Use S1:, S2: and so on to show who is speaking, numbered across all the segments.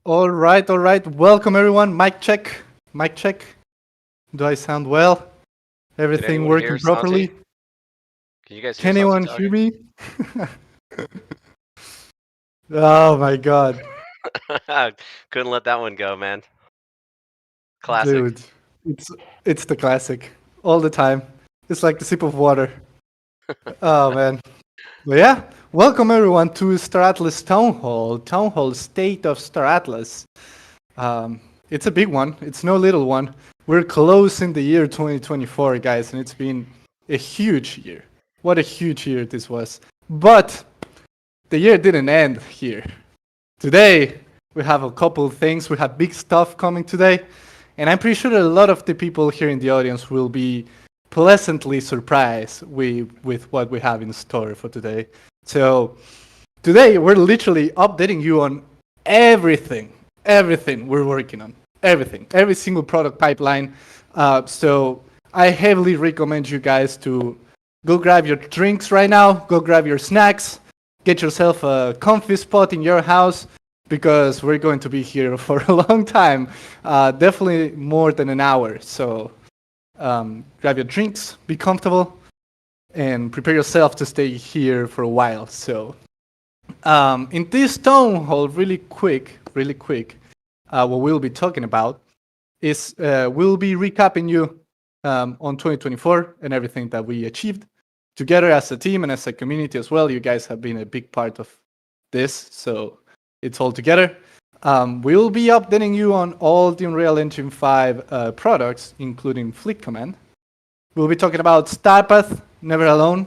S1: All right, all right. Welcome everyone. Mic check. Mic check. Do I sound well?
S2: Can
S1: Everything
S2: anyone hear
S1: working
S2: Santi?
S1: properly?
S2: Can you guys hear
S1: Can
S2: Santi
S1: anyone hear
S2: talking?
S1: me? Oh my god,
S2: Couldn't let that one go, man. Classic.
S1: dude. It's it's the classic. All the time. It's like the sip of water. Oh man. But yeah, welcome everyone to Star Atlas Town Hall. Town Hall State of Star Atlas. It's a big one. It's no little one. We're close in the year 2024, guys, and it's been a huge year. What a huge year this was. But the year didn't end here. Today, we have a couple of things. We have big stuff coming today. And I'm pretty sure that a lot of the people here in the audience will be pleasantly surprised with what we have in store for today. So, today, we're literally updating you on everything we're working on. Every single product pipeline. So, I heavily recommend you guys to go grab your drinks right now, go grab your snacks, get yourself a comfy spot in your house because we're going to be here for a long time, definitely more than an hour. So grab your drinks, be comfortable, and prepare yourself to stay here for a while. So in this town hall, really quick, what we'll be talking about is we'll be recapping you on 2024 and everything that we achieved together as a team and as a community as well. You guys have been a big part of this, so it's all together. We'll be updating you on all the Unreal Engine 5 products, including Fleet Command. We'll be talking about Starpath, Never Alone.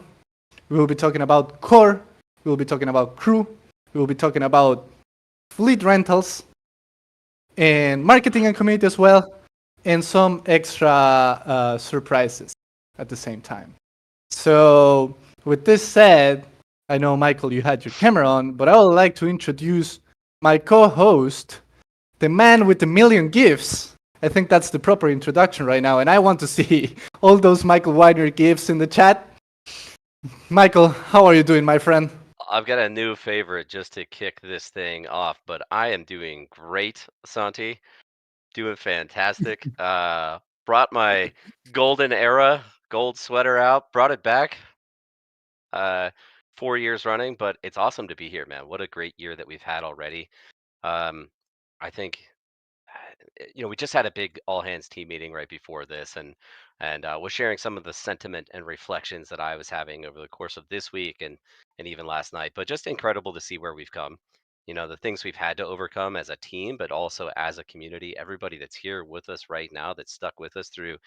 S1: We'll be talking about Core. We'll be talking about Crew. We'll be talking about Fleet Rentals and marketing and community as well, and some extra surprises at the same time. So, with this said, I know, Michael, you had your camera on, but I would like to introduce my co-host, the man with a million gifts. I think that's the proper introduction right now, and I want to see all those Michael Weiner gifts in the chat. Michael, how are you doing, my friend?
S2: I've got a new favorite just to kick this thing off, but I am doing great, Santi. Doing fantastic. Brought my golden era gold sweater out, brought it back. 4 years running, but it's awesome to be here, man. What a great year that we've had already. Um, I think we just had a big all hands team meeting right before this, and was sharing some of the sentiment and reflections that I was having over the course of this week and even last night. But just incredible to see where we've come. The things we've had to overcome as a team, but also as a community. Everybody that's here with us right now, that's stuck with us through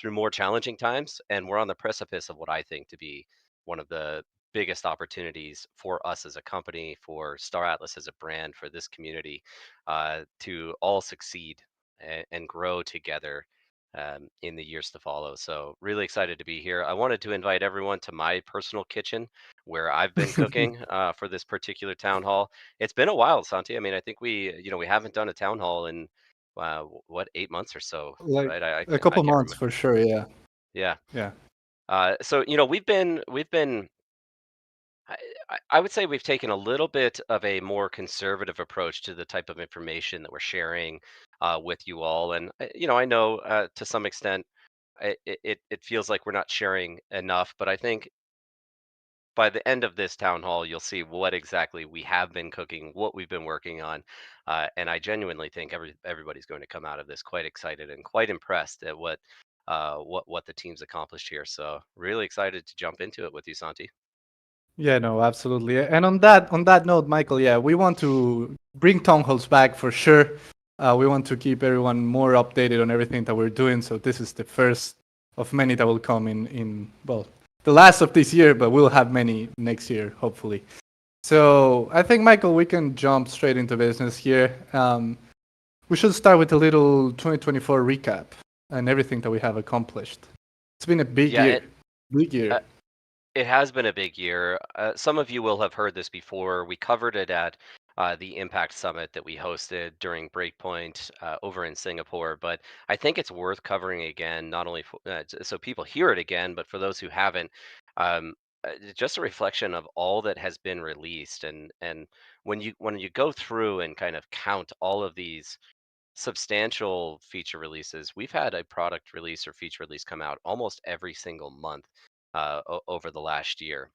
S2: more challenging times, and we're on the precipice of what I think to be one of the biggest opportunities for us as a company, for Star Atlas as a brand, for this community, to all succeed and grow together in the years to follow. So, really excited to be here. I wanted to invite everyone to my personal kitchen where I've been cooking for this particular town hall. It's been a while, Santi. I mean, I think we haven't done a town hall in what, 8 months or so,
S1: Like
S2: right? I
S1: a
S2: can't, I
S1: couple
S2: can't
S1: months
S2: remember.
S1: for sure, yeah.
S2: Yeah.
S1: Yeah.
S2: So we've been I would say we've taken a little bit of a more conservative approach to the type of information that we're sharing with you all, and I know to some extent it feels like we're not sharing enough, but I think by the end of this town hall, you'll see what exactly we have been cooking, what we've been working on, and I genuinely think everybody's going to come out of this quite excited and quite impressed at what the team's accomplished here. So really excited to jump into it with you, Santi.
S1: Yeah, no, absolutely. And on that note, Michael, yeah, we want to bring town halls back for sure. We want to keep everyone more updated on everything that we're doing. So this is the first of many that will come in well, the last of this year, but we'll have many next year, hopefully. So I think, Michael, we can jump straight into business here. We should start with a little 2024 recap and everything that we have accomplished. It's been a big
S2: Yeah,
S1: year, big year.
S2: It has been a big year. Some of you will have heard this before. We covered it at the Impact Summit that we hosted during Breakpoint over in Singapore. But I think it's worth covering again, not only so people hear it again, but for those who haven't, um, just a reflection of all that has been released. And when you go through and kind of count all of these substantial feature releases. We've had a product release or feature release come out almost every single month over the last year.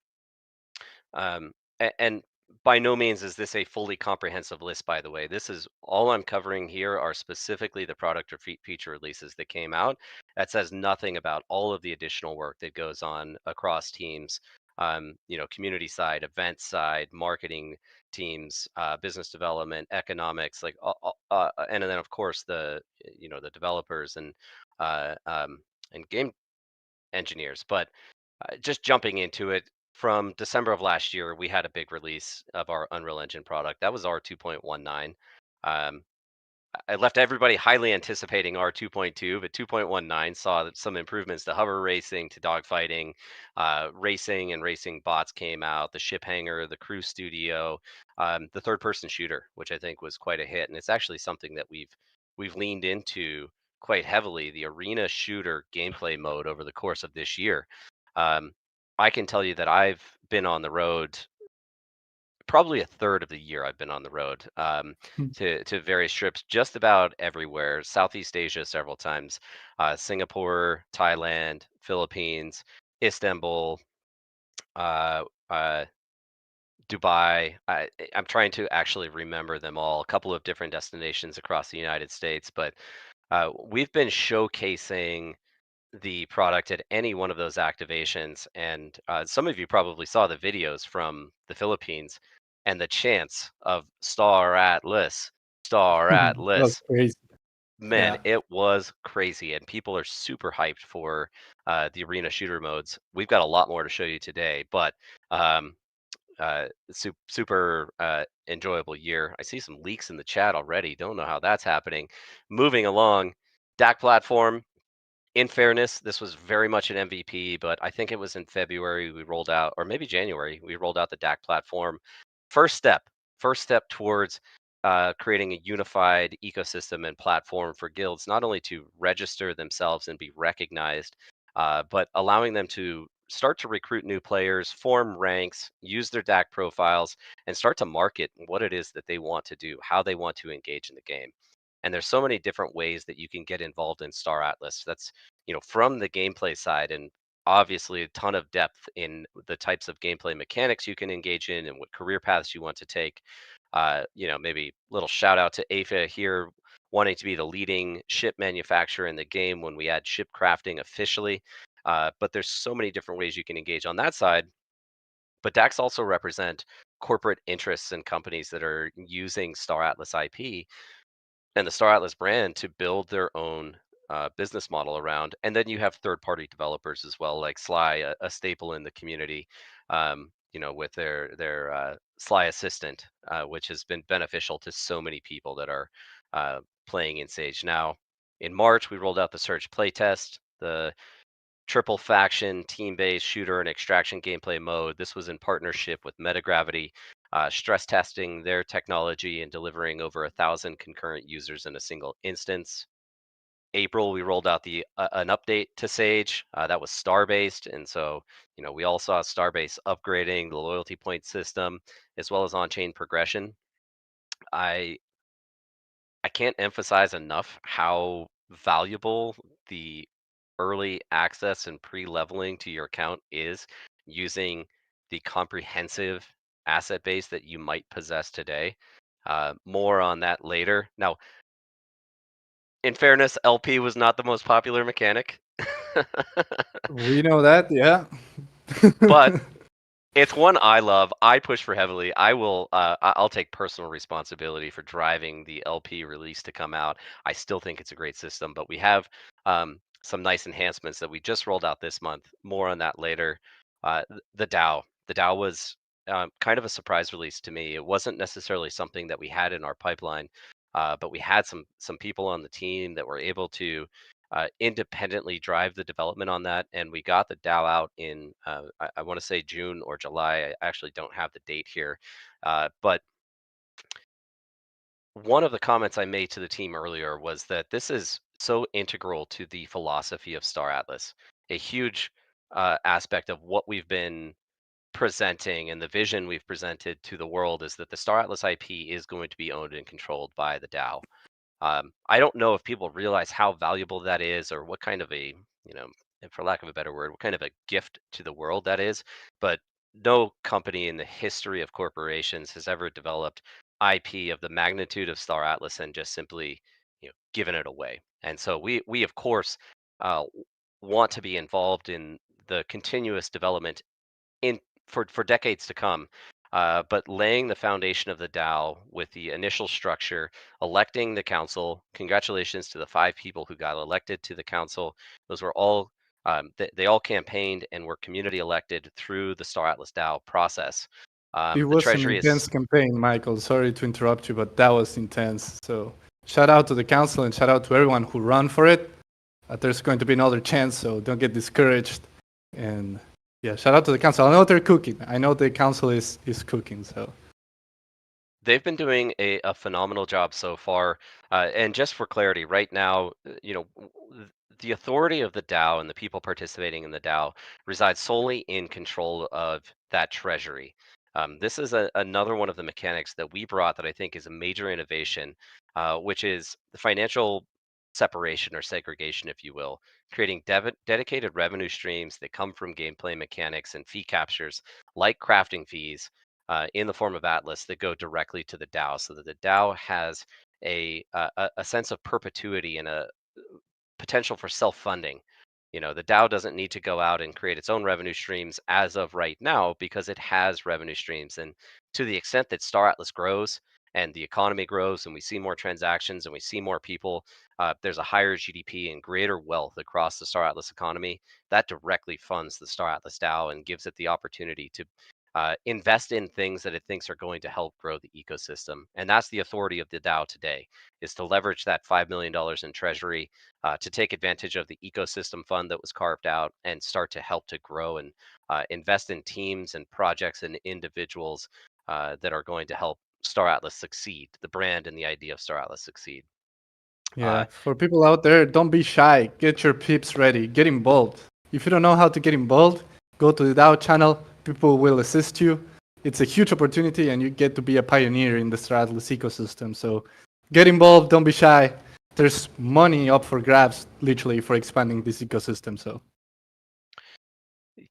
S2: And by no means is this a fully comprehensive list, by the way. This is all I'm covering here are specifically the product or feature releases that came out. That says nothing about all of the additional work that goes on across teams. Community side, event side, marketing teams, business development, economics, and then of course the developers and game engineers. But just jumping into it, from December of last year, we had a big release of our Unreal Engine product. That was R 2.19. Um, I left everybody highly anticipating R 2.2, but 2.19 saw some improvements to hover racing, to dogfighting, racing and racing bots came out, the ship hanger, the crew studio, the third-person shooter, which I think was quite a hit, and it's actually something that we've leaned into quite heavily, the arena shooter gameplay mode over the course of this year. Um, I can tell you that I've been on the road probably a third of the year I've been on the road to various trips, just about everywhere. Southeast Asia several times, Singapore, Thailand, Philippines, Istanbul, uh, uh, Dubai. I'm trying to actually remember them all. A couple of different destinations across the United States, but we've been showcasing the product at any one of those activations. And some of you probably saw the videos from the Philippines and the chants of Star Atlas, Star
S1: That's
S2: Atlas.
S1: crazy.
S2: Man,
S1: Yeah.
S2: it was crazy. And people are super hyped for the arena shooter modes. We've got a lot more to show you today, but um, super enjoyable year. I see some leaks in the chat already. Don't know how that's happening. Moving along, DAC platform, in fairness, this was very much an MVP, but I think it was in February we rolled out, or maybe January, we rolled out the DAC platform. First step, first step towards creating a unified ecosystem and platform for guilds, not only to register themselves and be recognized, but allowing them to start to recruit new players, form ranks, use their DAC profiles, and start to market what it is that they want to do, how they want to engage in the game. And there's so many different ways that you can get involved in Star Atlas. That's from the gameplay side, and obviously a ton of depth in the types of gameplay mechanics you can engage in and what career paths you want to take. Maybe little shout out to AFA here, wanting to be the leading ship manufacturer in the game when we add ship crafting officially. But there's so many different ways you can engage on that side. But DAX also represent corporate interests and companies that are using Star Atlas IP and the Star Atlas brand to build their own business model around. And then you have third-party developers as well, like Sly, a staple in the community, with their Sly Assistant, which has been beneficial to so many people that are playing in Sage now. In March, we rolled out the Surge playtest, the triple faction, team-based shooter and extraction gameplay mode. This was in partnership with Metagravity, stress testing their technology and delivering over 1,000 concurrent users in a single instance. April, we rolled out an update to Sage that was star-based, and so we all saw Starbase upgrading the loyalty point system as well as on-chain progression. I I can't emphasize enough how valuable the early access and pre-leveling to your account is using the comprehensive asset base that you might possess today. More on that later. Now, in fairness, LP was not the most popular mechanic,
S1: We know that, yeah.
S2: but it's one I love. I push for heavily. I'll take personal responsibility for driving the LP release to come out. I still think it's a great system, but we have some nice enhancements that we just rolled out this month. More on that later. The DAO. The DAO was kind of a surprise release to me. It wasn't necessarily something that we had in our pipeline, but we had some people on the team that were able to independently drive the development on that. And we got the DAO out in, I want to say June or July. I actually don't have the date here. But one of the comments I made to the team earlier was that this is so integral to the philosophy of Star Atlas, a huge aspect of what we've been presenting and the vision we've presented to the world is that the Star Atlas IP is going to be owned and controlled by the DAO. I don't know if people realize how valuable that is or what kind of a, and for lack of a better word, what kind of a gift to the world that is. But no company in the history of corporations has ever developed IP of the magnitude of Star Atlas and just simply, given it away. And so we of course want to be involved in the continuous development in for decades to come. But laying the foundation of the DAO with the initial structure, electing the council. Congratulations to the 5 people who got elected to the council. Those were all they all campaigned and were community elected through the Star Atlas DAO process.
S1: It
S2: The
S1: was an
S2: treasury is
S1: intense campaign, Michael. Sorry to interrupt you, but that was intense. So shout out to the council and shout out to everyone who ran for it. There's going to be another chance, so don't get discouraged. And yeah, shout out to the council. I know they're cooking. I know the council is cooking. So
S2: they've been doing a phenomenal job so far. And just for clarity, right now, the authority of the DAO and the people participating in the DAO resides solely in control of that treasury. This is another one of the mechanics that we brought that I think is a major innovation, which is the financial separation or segregation, if you will, creating dedicated revenue streams that come from gameplay mechanics and fee captures like crafting fees in the form of Atlas that go directly to the DAO, so that the DAO has a sense of perpetuity and a potential for self-funding. The DAO doesn't need to go out and create its own revenue streams as of right now because it has revenue streams. And to the extent that Star Atlas grows and the economy grows and we see more transactions and we see more people, there's a higher GDP and greater wealth across the Star Atlas economy that directly funds the Star Atlas DAO and gives it the opportunity to invest in things that it thinks are going to help grow the ecosystem. And that's the authority of the DAO today, is to leverage that $5 million in treasury to take advantage of the ecosystem fund that was carved out and start to help to grow and invest in teams and projects and individuals that are going to help Star Atlas succeed, the brand and the idea of Star Atlas succeed.
S1: yeah, for people out there, don't be shy. Get your pips ready. Get involved. If you don't know how to get involved, go to the DAO channel. People will assist you. It's a huge opportunity, and you get to be a pioneer in the Star Atlas ecosystem. So get involved. Don't be shy. There's money up for grabs, literally, for expanding this ecosystem. So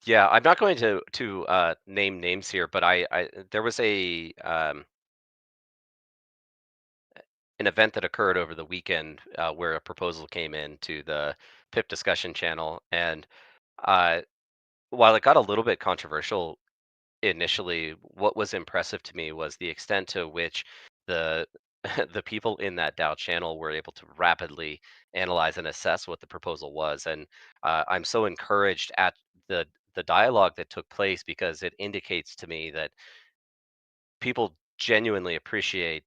S2: Yeah, I'm not going to name names here, but I there was an event that occurred over the weekend where a proposal came in to the PIP discussion channel, and uh, while it got a little bit controversial initially, what was impressive to me was the extent to which the the people in that DAO channel were able to rapidly analyze and assess what the proposal was, and I'm so encouraged at the dialogue that took place because it indicates to me that people genuinely appreciate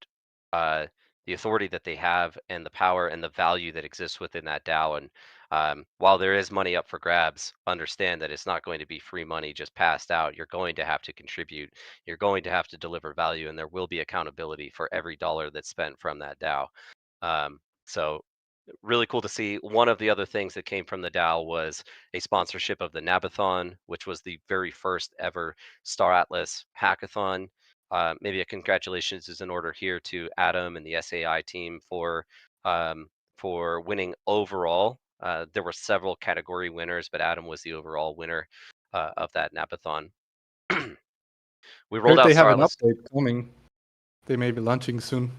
S2: uh, the authority that they have and the power and the value that exists within that DAO. And while there is money up for grabs, understand that it's not going to be free money just passed out. You're going to have to contribute. You're going to have to deliver value, and there will be accountability for every dollar that's spent from that DAO. So really cool to see. One of the other things that came from the DAO was a sponsorship of the Nabathon, which was the very first ever Star Atlas hackathon. Maybe a congratulations is in order here to Adam and the SAI team for winning overall. There were several category winners, but Adam was the overall winner of that Nabathon. We rolled
S1: heard
S2: out
S1: they have
S2: Star
S1: an
S2: Atlas.
S1: update coming. They may be launching soon.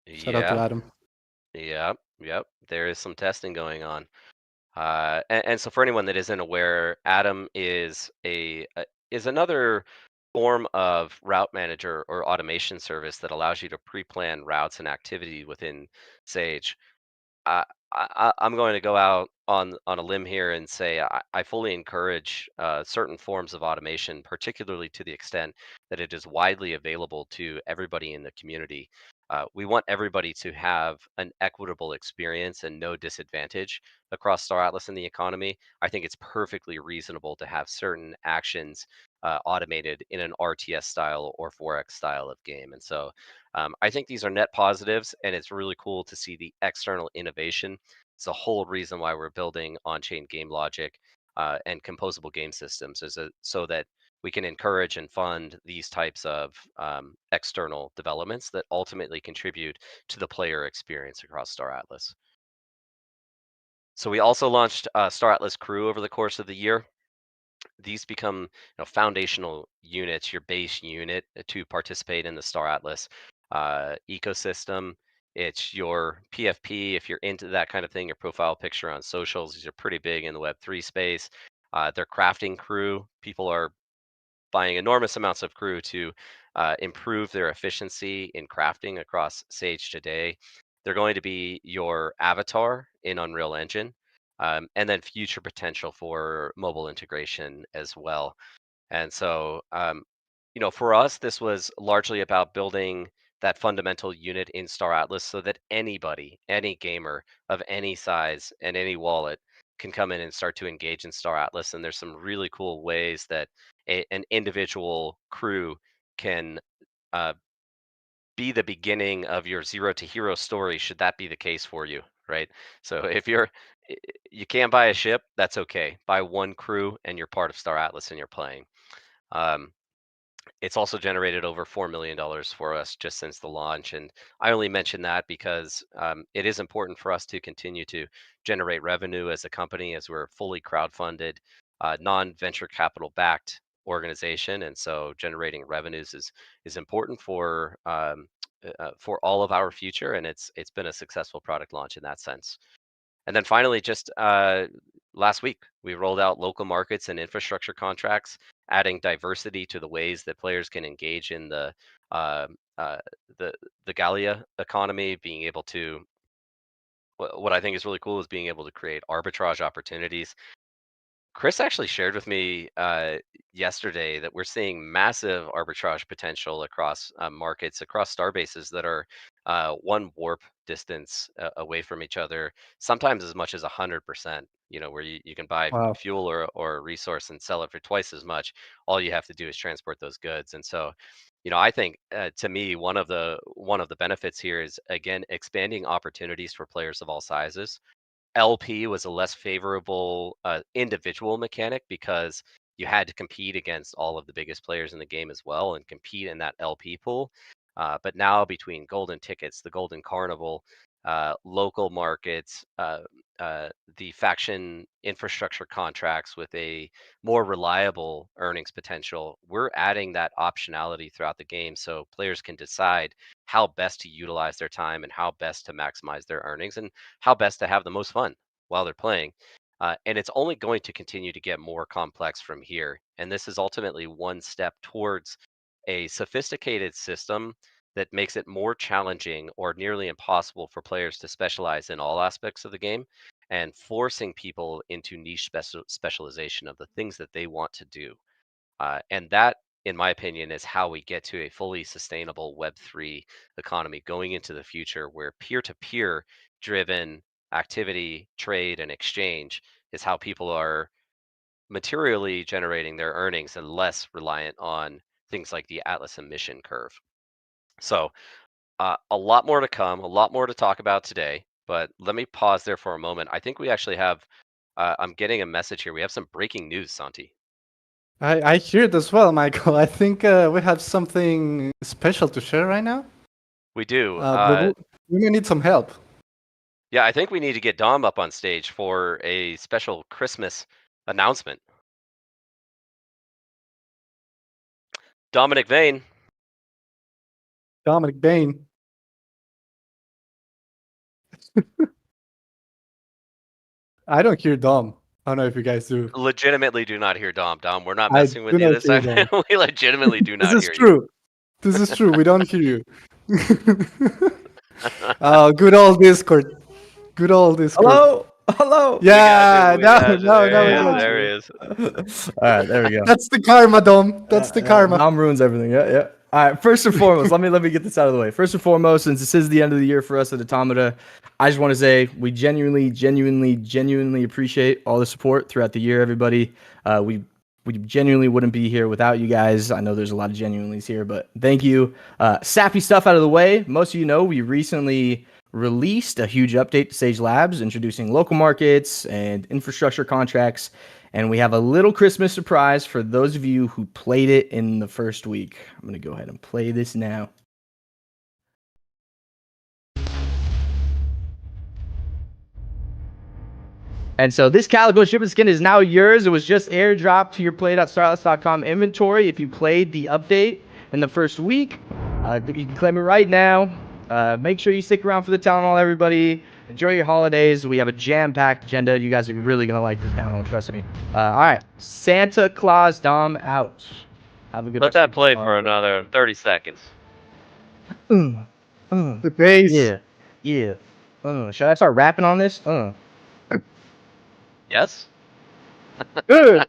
S1: Shout out to
S2: Yeah,
S1: Adam.
S2: yep. There is some testing going on. And so for anyone that isn't aware, Atom is another form of route manager or automation service that allows you to pre-plan routes and activity within Sage. I, I'm going to go out on a limb here and say I fully encourage certain forms of automation, particularly to the extent that it is widely available to everybody in the community. We want everybody to have an equitable experience and no disadvantage across Star Atlas and the economy. I think it's perfectly reasonable to have certain actions automated in an RTS style or 4X style of game. And so I think these are net positives, and it's really cool to see the external innovation. It's the whole reason why we're building on-chain game logic and composable game systems so that we can encourage and fund these types of external developments that ultimately contribute to the player experience across Star Atlas. So we also launched Star Atlas Crew over the course of the year. These become foundational units, your base unit to participate in the Star Atlas ecosystem. It's your PFP if you're into that kind of thing, your profile picture on socials. These are pretty big in the Web3 space. Their crafting crew, people are buying enormous amounts of crew to improve their efficiency in crafting across Sage today. They're going to be your avatar in Unreal Engine, and then future potential for mobile integration as well. And so, for us, this was largely about building that fundamental unit in Star Atlas so that anybody, any gamer of any size and any wallet can come in and start to engage in Star Atlas. And there's some really cool ways that an individual crew can uh, be the beginning of your zero to hero story, should that be the case for you, right? So if you can't buy a ship, that's okay. Buy one crew and you're part of Star Atlas and you're playing. Um, it's also generated over $4 million for us just since the launch. And I only mention that because it is important for us to continue to generate revenue as a company, as we're fully crowdfunded, non-venture capital backed organization. And so generating revenues is important for all of our future. And it's been a successful product launch in that sense. And then finally, just last week, we rolled out local markets and infrastructure contracts, adding diversity to the ways that players can engage in uh, uh, the Galia economy. Being able to, what I think is really cool is being able to create arbitrage opportunities. Chris actually shared with me yesterday that we're seeing massive arbitrage potential across markets, across star bases that are one warp distance away from each other, sometimes as much as 100%, where you can buy
S1: Wow.
S2: fuel or a resource and sell it for twice as much. All you have to do is transport those goods. And so, I think to me, one of the benefits here is, again, expanding opportunities for players of all sizes. LP was a less favorable individual mechanic because you had to compete against all of the biggest players in the game as well and compete in that LP pool. But now between golden tickets, the golden carnival, local markets, the faction infrastructure contracts with a more reliable earnings potential, we're adding that optionality throughout the game so players can decide how best to utilize their time and how best to maximize their earnings and how best to have the most fun while they're playing. And it's only going to continue to get more complex from here. And this is ultimately one step towards a sophisticated system that makes it more challenging or nearly impossible for players to specialize in all aspects of the game and forcing people into niche specialization of the things that they want to do. And that, in my opinion, is how we get to a fully sustainable Web3 economy going into the future where peer to peer driven activity, trade, and exchange is how people are materially generating their earnings and less reliant on things like the Atlas emission curve. So, a lot more to come, a lot more to talk about today, but let me pause there for a moment. I think we actually have, I'm getting a message here. We have some breaking news, Santi.
S1: I hear it as well, Michael. I think we have something special to share right now.
S2: We do.
S1: But we may need some help.
S2: Yeah, I think we need to get Dom up on stage for a special Christmas announcement. Dominic Vane.
S1: Dominic Bain. I don't hear Dom. I don't know if you guys do.
S2: Legitimately do not hear Dom. Dom, we're not
S1: I
S2: messing with
S1: do
S2: you
S1: not
S2: this
S1: hear
S2: time.
S1: Dom.
S2: We legitimately do
S1: This
S2: not
S1: is
S2: hear
S1: true. This is true. We don't hear you. Good old Discord. Good old Discord.
S3: Hello, hello.
S1: Yeah,
S2: We
S1: now,
S2: got you.
S1: now, now we
S2: There he is.
S1: got
S2: There
S1: you.
S2: he is.
S3: All right, there we go.
S1: That's the karma, Dom. That's the karma.
S3: Dom ruins everything. Yeah, yeah. All right, first and foremost, let me get this out of the way. First and foremost, since this is the end of the year for us at Automata, I just want to say we genuinely appreciate all the support throughout the year, everybody. We genuinely wouldn't be here without you guys. I know there's a lot of genuinelys here, but thank you. Sappy stuff out of the way. Most of you know we recently released a huge update to Sage Labs, introducing local markets and infrastructure contracts. And we have a little Christmas surprise for those of you who played it in the first week. I'm going to go ahead and play this now. And so this Calico Shipit skin is now yours. It was just airdropped to your play.starless.com inventory if you played the update in the first week. You can claim it right now. Make sure you stick around for the town hall, everybody. Enjoy your holidays. We have a jam-packed agenda. You guys are really going to like this town hall, trust me. All right. Santa Claus Dom out. Have a good
S2: Let that play for another 30 seconds.
S1: The bass.
S3: Yeah. Should I start rapping on this?
S2: Yes?
S1: Good.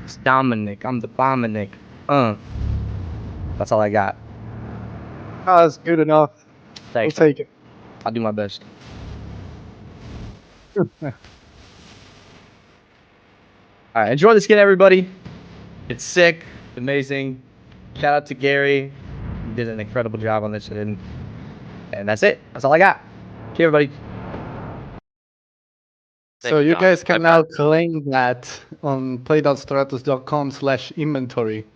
S3: It's Dominic. I'm the Dominic. That's all I got.
S1: Oh, that's good enough.
S3: Thanks.
S1: We'll take it.
S3: I'll do my best. All right, enjoy the skin, everybody. It's sick, amazing. Shout out to Gary. He did an incredible job on this, and that's it. That's all I got. Okay, everybody.
S1: So you guys can now claim that on play.stratus.com/inventory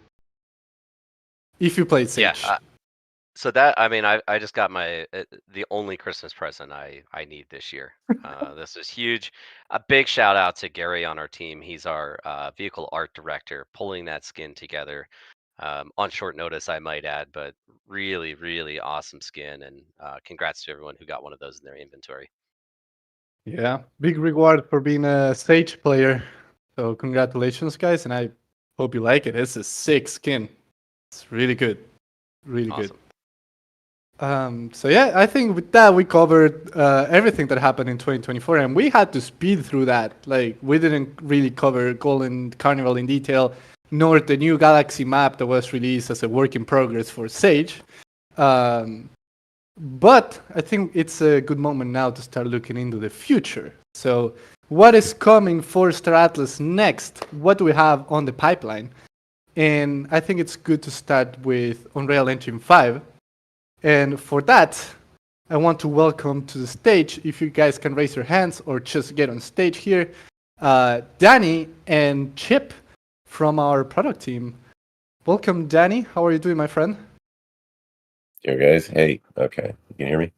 S1: if you played Sage.
S2: Yeah. So that, I mean, I just got my the only Christmas present I need this year. This is huge. A big shout out to Gary on our team. He's our vehicle art director, pulling that skin together on short notice, I might add, but really awesome skin. And congrats to everyone who got one of those in their inventory.
S1: Yeah, big reward for being a Sage player. So congratulations, guys, and I hope you like it. It's a sick skin. It's really good, really
S2: Awesome.
S1: good. So yeah, I think with that we covered everything that happened in 2024, and we had to speed through that. Like we didn't really cover Golden Carnival in detail, nor the new Galaxy map that was released as a work in progress for Sage. But I think it's a good moment now to start looking into the future. So what is coming for Star Atlas next? What do we have on the pipeline? And I think it's good to start with Unreal Engine 5. And for that, I want to welcome to the stage, if you guys can raise your hands or just get on stage here, Danny and Chip from our product team. Welcome, Danny. How are you doing, my friend?
S4: Yo, guys. Hey, okay. You can hear me?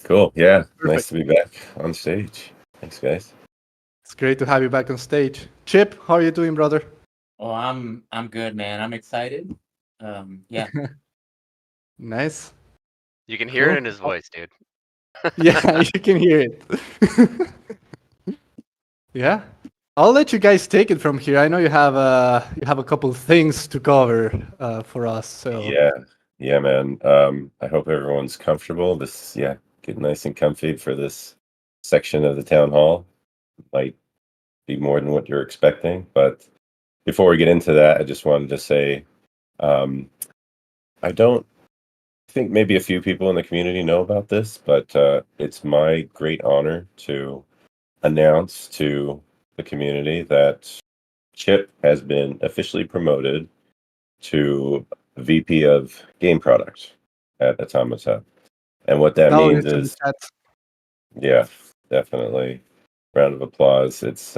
S4: Cool. Yeah.
S1: Perfect.
S4: Nice to be back on stage. Thanks, guys.
S1: It's great to have you back on stage. Chip, how are you doing, brother?
S5: Oh, I'm good, man. I'm excited. Yeah.
S1: Nice.
S2: You can hear it in his voice, dude.
S1: Yeah, you can hear it. Yeah, I'll let you guys take it from here. I know you have a couple things to cover for us. So
S4: Yeah, man. I hope everyone's comfortable. Get nice and comfy for this section of the town hall. Might be more than what you're expecting, but before we get into that, I just wanted to say, I don't think maybe a few people in the community know about this, but it's my great honor to announce to the community that Chip has been officially promoted to VP of Game Product at Automata. And what that means is, yeah, definitely. Round of applause. It's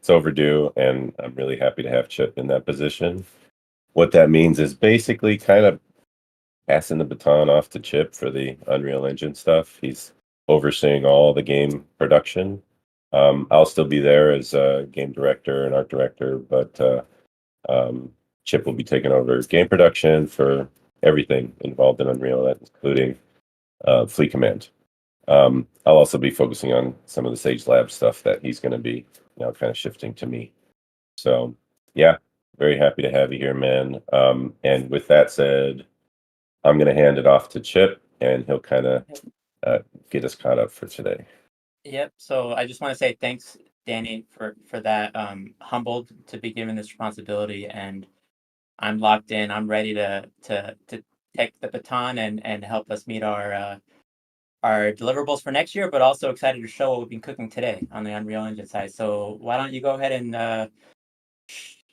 S4: overdue, and I'm really happy to have Chip in that position. What that means is basically kind of passing the baton off to Chip for the Unreal Engine stuff. He's overseeing all the game production. I'll still be there as a game director and art director, but Chip will be taking over game production for everything involved in Unreal, including Fleet Command. I'll also be focusing on some of the Sage Lab stuff that he's going to be now kind of shifting to me. So yeah, very happy to have you here, man. And with that said, I'm going to hand it off to Chip, and he'll kind of get us caught up for today.
S5: Yep. So I just want to say thanks, Danny, for that. Humbled to be given this responsibility, and I'm locked in. I'm ready to take the baton and help us meet our deliverables for next year, but also excited to show what we've been cooking today on the Unreal Engine side. So why don't you go ahead and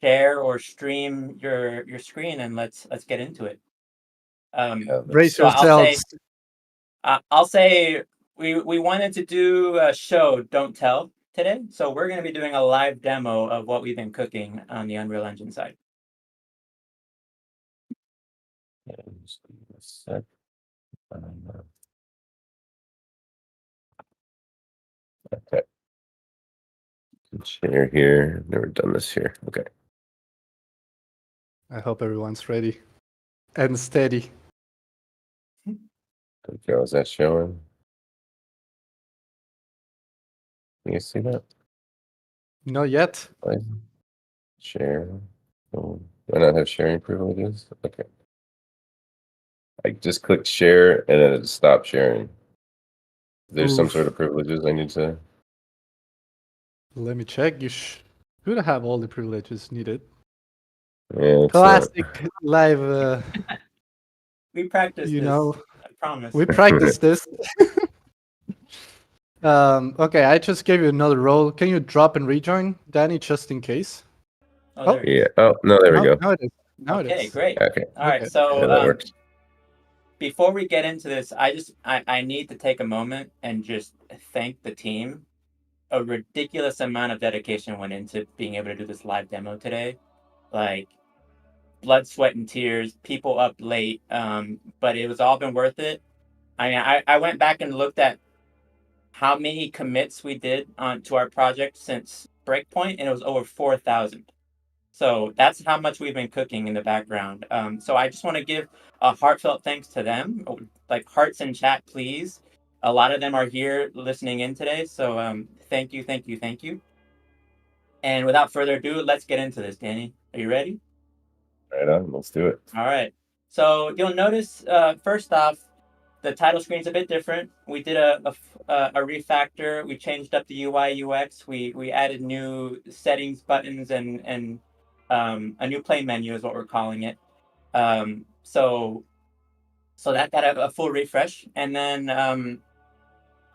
S5: share or stream your screen, and let's get into it.
S1: Brace
S5: So
S1: yourselves.
S5: I'll say we wanted to do a show, don't tell, today. So we're going to be doing a live demo of what we've been cooking on the Unreal Engine side.
S4: Just give me a sec. Okay. Share here. Never done this here. Okay.
S1: I hope everyone's ready and steady.
S4: There we go. Is that showing? Can you see that?
S1: Not yet.
S4: Share. Oh, do I not have sharing privileges? Okay. I just clicked share and then it stopped sharing. There's some
S1: Oof.
S4: sort of privileges I need to.
S1: Let me check. You should have all the privileges needed.
S4: Yeah,
S1: Classic live.
S5: We practiced
S1: You
S5: this.
S1: know,
S5: I promise.
S1: we practiced this. Okay, I just gave you another role. Can you drop and rejoin, Danny, just in case?
S5: Oh, there it is.
S4: Yeah. Oh no, there we go.
S1: Now it is. Now it
S5: Okay,
S1: is.
S5: great.
S4: Okay.
S5: All right,
S1: Okay.
S5: so
S4: Yeah, that works.
S5: before we get into this, I need to take a moment and just thank the team. A ridiculous amount of dedication went into being able to do this live demo today. Like blood, sweat, and tears, people up late, but it was all been worth it. I mean, I went back and looked at how many commits we did to our project since Breakpoint, and it was over 4,000. So that's how much we've been cooking in the background. So I just want to give a heartfelt thanks to them. Like hearts in chat, please. A lot of them are here listening in today. So thank you, thank you, thank you. And without further ado, let's get into this, Danny. Are you ready?
S4: Right on. Let's do it.
S5: All right. So you'll notice, first off, the title screen's a bit different. We did a refactor. We changed up the UI UX. We added new settings, buttons, and a new play menu is what we're calling it. So that got a full refresh. And then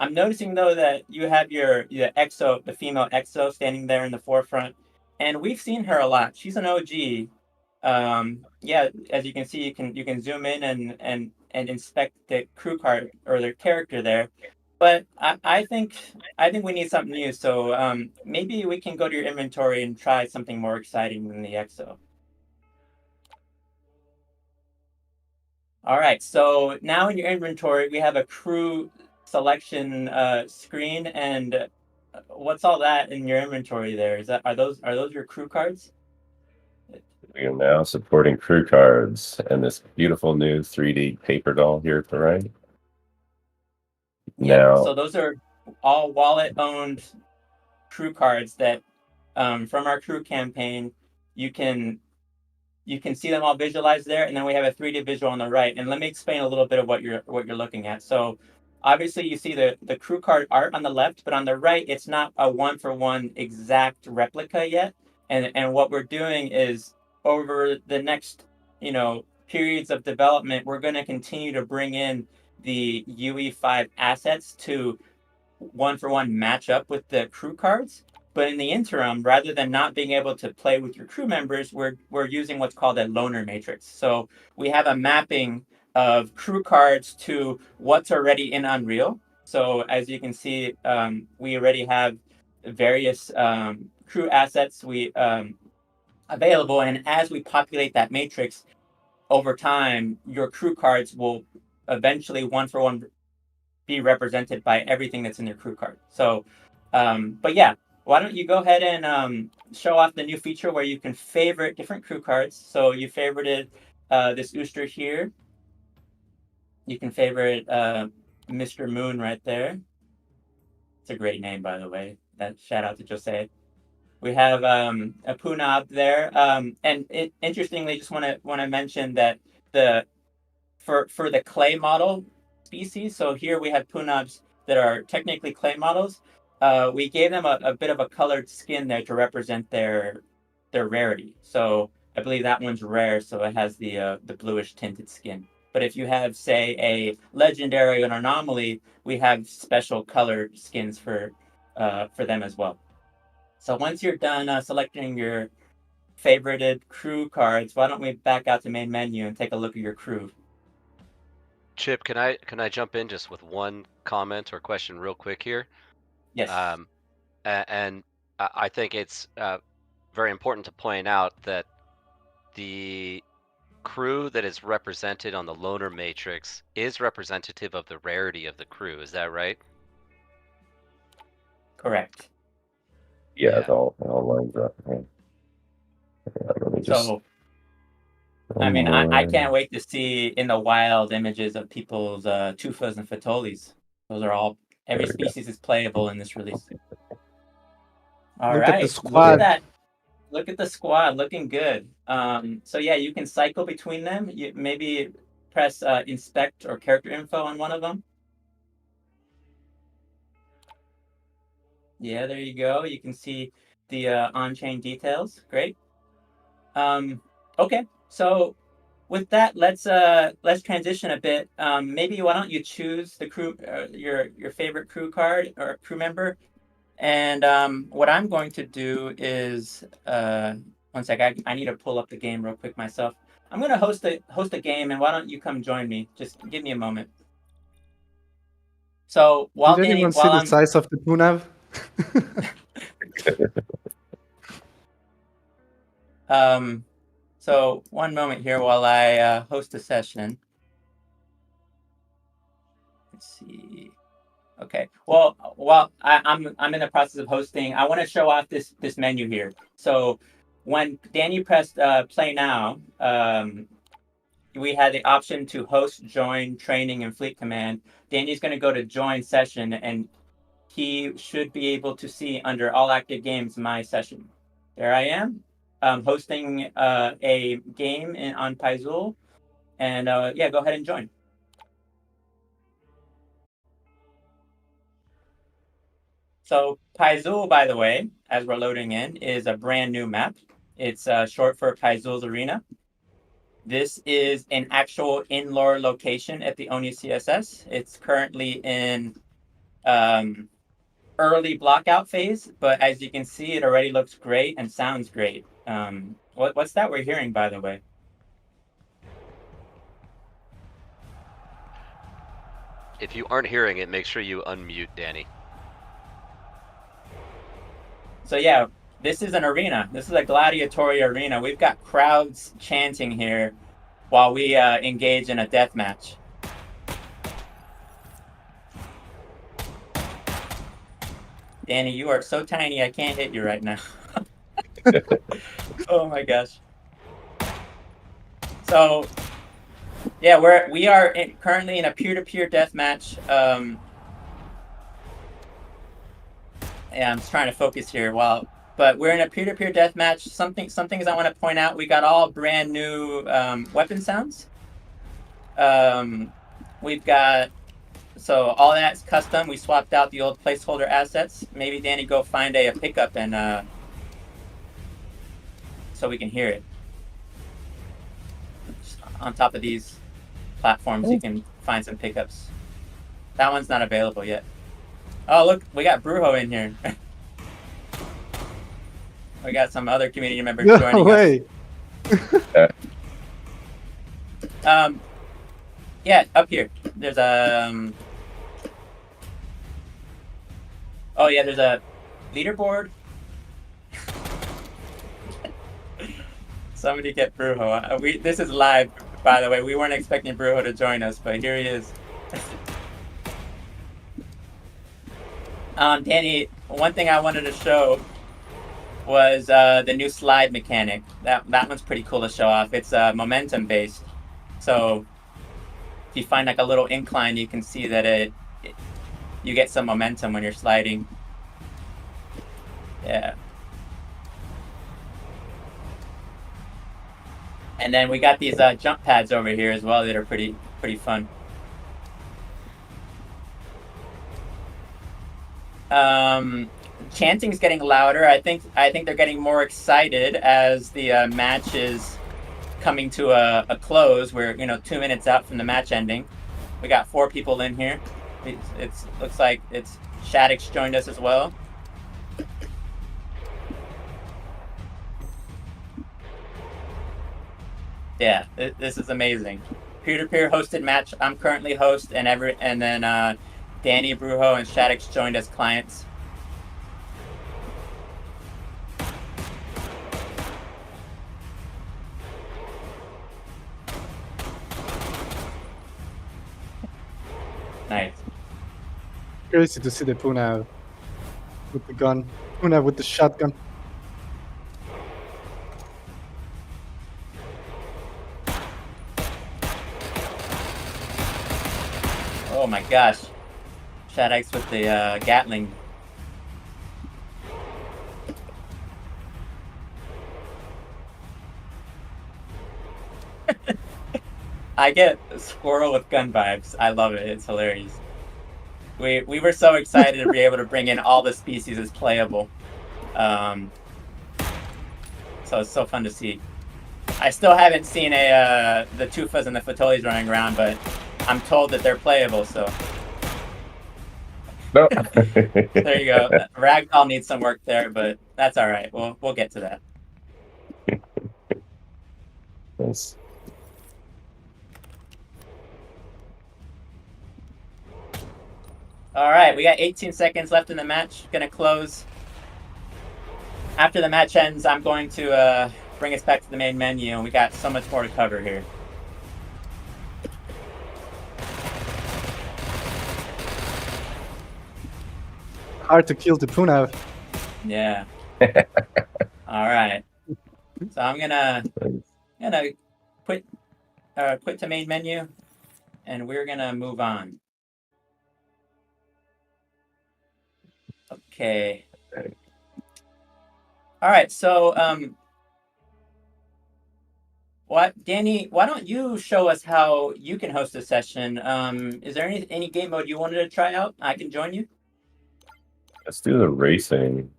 S5: I'm noticing though that you have your EXO, the female EXO, standing there in the forefront, and we've seen her a lot. She's an OG. Yeah, as you can see, you can zoom in and inspect the crew card or their character there. But I think we need something new. So maybe we can go to your inventory and try something more exciting than the EXO. All right, so now in your inventory, we have a crew selection screen, and what's all that in your inventory there? Are those your crew cards?
S4: We are now supporting crew cards and this beautiful new 3D paper doll here at the right.
S5: Yeah,
S4: Now,
S5: so those are all wallet-owned crew cards that from our crew campaign, you can see them all visualized there, and then we have a 3D visual on the right. And let me explain a little bit of what you're looking at. So obviously you see the crew card art on the left, but on the right, it's not a one-for-one exact replica yet. And what we're doing is over the next, periods of development, we're going to continue to bring in the UE5 assets to one-for-one match up with the crew cards. But in the interim, rather than not being able to play with your crew members, we're using what's called a loaner matrix. So we have a mapping of crew cards to what's already in Unreal. So as you can see, we already have various crew assets available, and as we populate that matrix over time, your crew cards will eventually one-for-one be represented by everything that's in your crew card. So, but yeah, why don't you go ahead and show off the new feature where you can favorite different crew cards. So you favorited this Ooster here. You can favorite Mr. Moon right there. It's a great name, by the way. That shout out to Jose. We have a Punab there, and interestingly, just want to mention that the for the clay model species. So here we have punabs that are technically clay models. We gave them a bit of a colored skin there to represent their rarity. So I believe that one's rare, so it has the bluish tinted skin. But if you have, say, a legendary or an anomaly, we have special color skins for them as well. So once you're done selecting your favorited crew cards, why don't we back out to main menu and take a look at your crew?
S2: Chip, can I jump in just with one comment or question real quick here?
S5: Yes.
S2: And I think it's very important to point out that the crew that is represented on the loner matrix is representative of the rarity of the crew. Is that right?
S5: Correct.
S4: Yeah,
S2: Yeah.
S4: it all lines up. Man. Yeah, let me just.
S5: So, I mean, I can't wait to see in the wild images of people's Tufas and Fatolis. Those are all, every
S4: There we go.
S5: species is playable in this release. All
S1: Look at the
S5: right, look
S1: squad.
S5: at that. Look at the squad, looking good. So yeah, you can cycle between them. You maybe press inspect or character info on one of them. Yeah, there you go. You can see the on-chain details. Great. Okay, so with that, let's transition a bit. Maybe why don't you choose the crew, your favorite crew card or crew member, and what I'm going to do is one sec. I need to pull up the game real quick myself. I'm going to host a game, and why don't you come join me? Just give me a moment. So
S1: Did anyone see the size of the Punav?
S5: So one moment here while I host a session. Let's see. Okay. Well, while I'm in the process of hosting, I want to show off this menu here. So when Danny pressed play now, we had the option to host, join, training, and fleet command. Danny's going to go to join session, and he should be able to see under all active games my session. There I am, hosting a game on Pisul, and yeah, go ahead and join. So Pisul, by the way, as we're loading in, is a brand new map. It's short for Pisul Arena. This is an actual in-lore location at the Oni CSS. It's currently in early blockout phase, but as you can see, it already looks great and sounds great. What's that we're hearing, by the way?
S2: If you aren't hearing it, make sure you unmute Danny.
S5: So yeah, this is an arena. This is a gladiatory arena. We've got crowds chanting here while we engage in a death match. Danny, you are so tiny, I can't hit you right now. Oh my gosh. So, yeah, we are currently in a peer-to-peer death match. Yeah, I'm just trying to focus here. But we're in a peer-to-peer death match. Some things I want to point out. We got all brand new weapon sounds. We've got. So all that's custom. We swapped out the old placeholder assets. Maybe Danny, go find a pickup and so we can hear it. Just on top of these platforms, you can find some pickups. That one's not available yet. Oh, look, we got Brujo in here. We got some other community members joining us. Yeah, up here. There's a. Oh yeah, there's a leaderboard. Somebody get Brujo. This is live, by the way. We weren't expecting Brujo to join us, but here he is. Danny, one thing I wanted to show was the new slide mechanic. That one's pretty cool to show off. It's momentum based, so if you find like a little incline, you can see that you get some momentum when you're sliding. Yeah. And then we got these jump pads over here as well that are pretty fun. Chanting's getting louder. I think they're getting more excited as the match is coming to a close. We're 2 minutes out from the match ending. We got 4 people in here. It's looks like it's Shaddix joined us as well. Yeah, this is amazing. Peer-to-peer hosted match. I'm currently host, and then Danny Brujo and Shaddix joined as clients. Nice.
S1: Crazy to see the Puna with the gun. Puna with the shotgun.
S5: Oh my gosh. Shaddix with the Gatling. I get squirrel with gun vibes. I love it. It's hilarious. We were so excited to be able to bring in all the species as playable. So it's so fun to see. I still haven't seen the Tufas and the Fatolis running around, but I'm told that they're playable, so.
S4: No.
S5: There you go. Ragdoll needs some work there, but that's all right. We'll get to that.
S4: Nice.
S5: All right, we got 18 seconds left in the match. Gonna close. After the match ends, I'm going to bring us back to the main menu, and we got so much more to cover here.
S1: Hard to kill the Puna.
S5: Yeah. All right. So I'm gonna quit to main menu, and we're gonna move on. Okay. All right. So Danny, why don't you show us how you can host a session? Is there any game mode you wanted to try out? I can join you.
S4: Let's do the racing.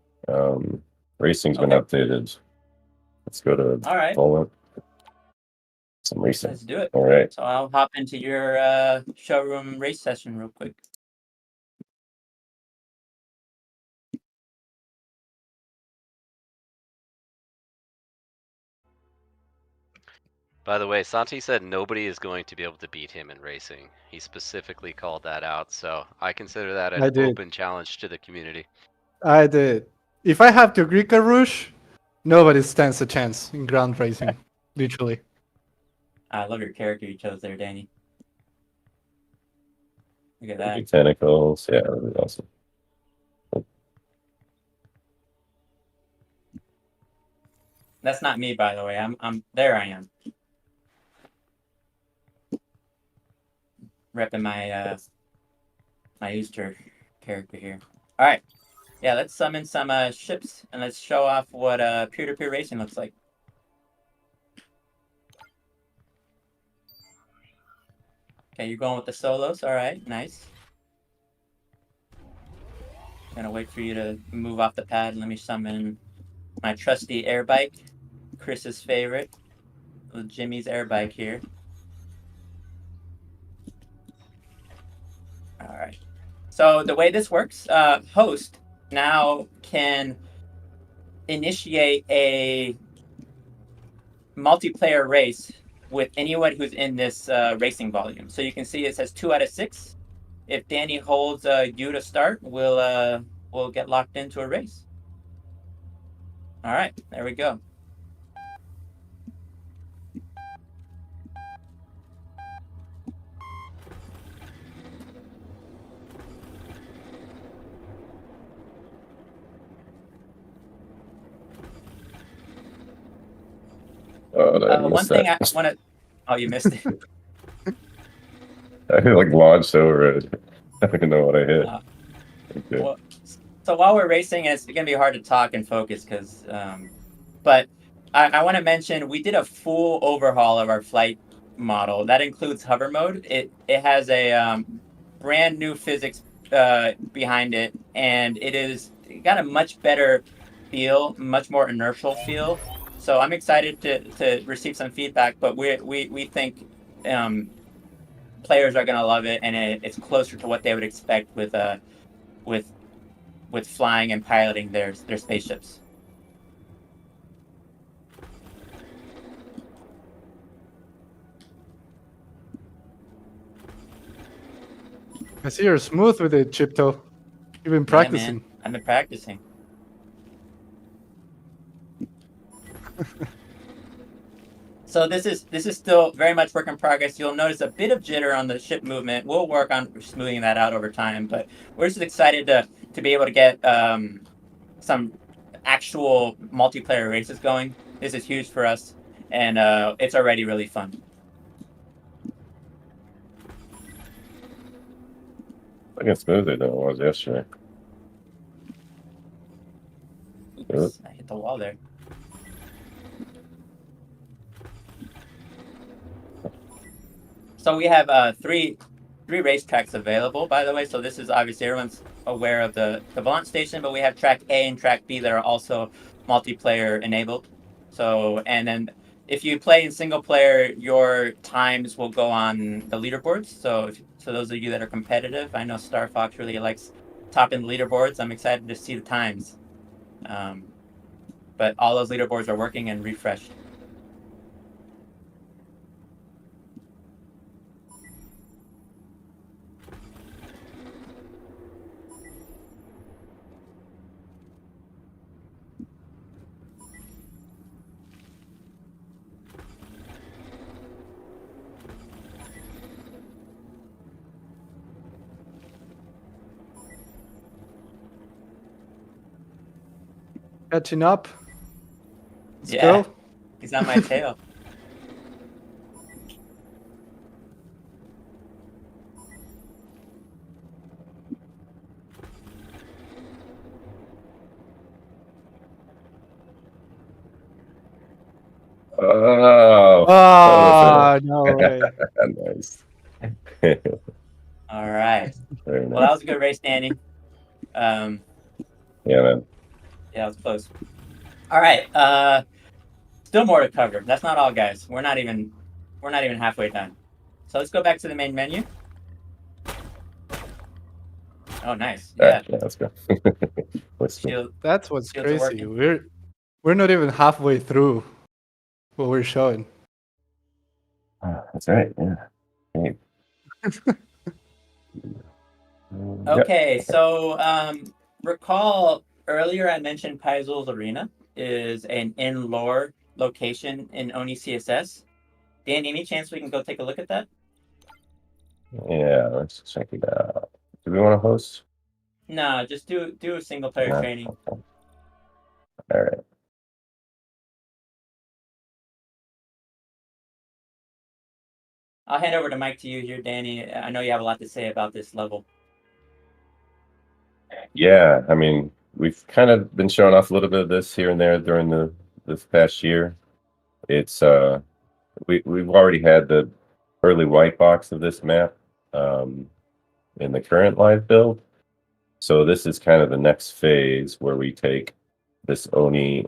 S4: Racing's been updated. Let's go to
S5: All right.
S4: Bullet. Some racing.
S5: Let's do it.
S4: All right.
S5: So I'll hop into your showroom race session real quick.
S2: By the way, Santi said nobody is going to be able to beat him in racing. He specifically called that out, so I consider that
S1: I
S2: an
S1: did.
S2: open challenge to the community.
S1: I did. If I have to agree, Karush, nobody stands a chance in ground racing. Literally.
S5: I love your character you chose there, Danny. Look at that.
S4: Big tentacles. Yeah, really awesome.
S5: That's not me, by the way. I'm there. I am repping my my Easter character here. All right, yeah. Let's summon some ships and let's show off what peer-to-peer racing looks like. Okay, you're going with the solos. All right, nice. Gonna wait for you to move off the pad. Let me summon my trusty air bike, Chris's favorite, Jimmy's air bike here. All right. So the way this works, host now can initiate a multiplayer race with anyone who's in this racing volume. So you can see it says 2 out of 6. If Danny holds you to start, we'll get locked into a race. All right, there we go. One thing I want to... Oh, you missed it.
S4: I like launched over it. I don't even know what I hit. Okay.
S5: Well, so while we're racing, it's going to be hard to talk and focus because... but I want to mention, we did a full overhaul of our flight model. That includes hover mode. It has a brand new physics behind it. and it got a much better feel, much more inertial feel. So I'm excited to receive some feedback, but we think players are going to love it, and it's closer to what they would expect with with flying and piloting their spaceships.
S1: I see you're smooth with it, Chipto. You've been practicing.
S5: Yeah, man. I've been practicing. So this is still very much work in progress. You'll notice a bit of jitter on the ship movement. We'll work on smoothing that out over time, but we're just excited to be able to get some actual multiplayer races going. This is huge for us, and it's already really fun.
S4: I think it's smoother than it was yesterday.
S5: Oops, I hit the wall there. So we have three racetracks available, by the way. So this is obviously everyone's aware of the launch station, but we have track A and track B that are also multiplayer enabled. So, and then if you play in single player, your times will go on the leaderboards. So those of you that are competitive, I know Star Fox really likes topping the leaderboards. I'm excited to see the times. But all those leaderboards are working and refreshed.
S1: Catching up. Let's
S5: Yeah,
S1: go.
S5: he's on my tail.
S4: Oh,
S1: Ah, no way.
S4: nice.
S5: All right.
S4: Very
S5: Well, that
S4: nice.
S5: was a good race, Danny.
S4: Yeah, man.
S5: Yeah, it was close. All right. Still more to cover. That's not all, guys. We're not even halfway done. So let's go back to the main menu. Oh, nice. Yeah.
S4: Yeah, let's go. Let's go.
S5: Shield,
S1: That's what's
S5: shields are
S1: crazy.
S5: working.
S1: We're not even halfway through what we're showing.
S4: That's right. Yeah. Great. Yep.
S5: Okay, so recall earlier I mentioned Pisul Arena is an in-lore location in Oni CSS. Dan, any chance we can go take a look at that?
S4: Yeah, let's check it out. Do we want to host?
S5: No, just do a single player
S4: No?
S5: training.
S4: Okay. All right.
S5: I'll hand over the mic to you here, Danny. I know you have a lot to say about this level.
S4: Yeah, I mean, we've kind of been showing off a little bit of this here and there during this past year. It's we've already had the early white box of this map in the current live build. So this is kind of the next phase where we take this Oni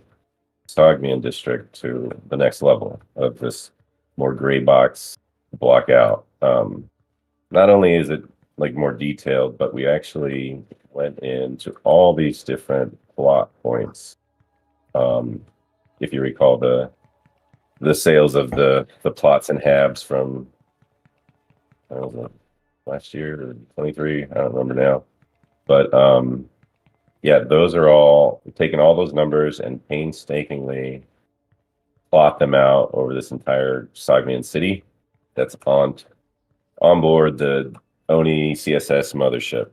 S4: Sogmian district to the next level of this more gray box block out. Not only is it like more detailed, but we actually went into all these different plot points. If you recall the sales of the plots and halves from I don't know, last year or 23, I don't remember now. But yeah, those are all taking all those numbers and painstakingly plot them out over this entire Sogmian city that's on board the Oni CSS mothership.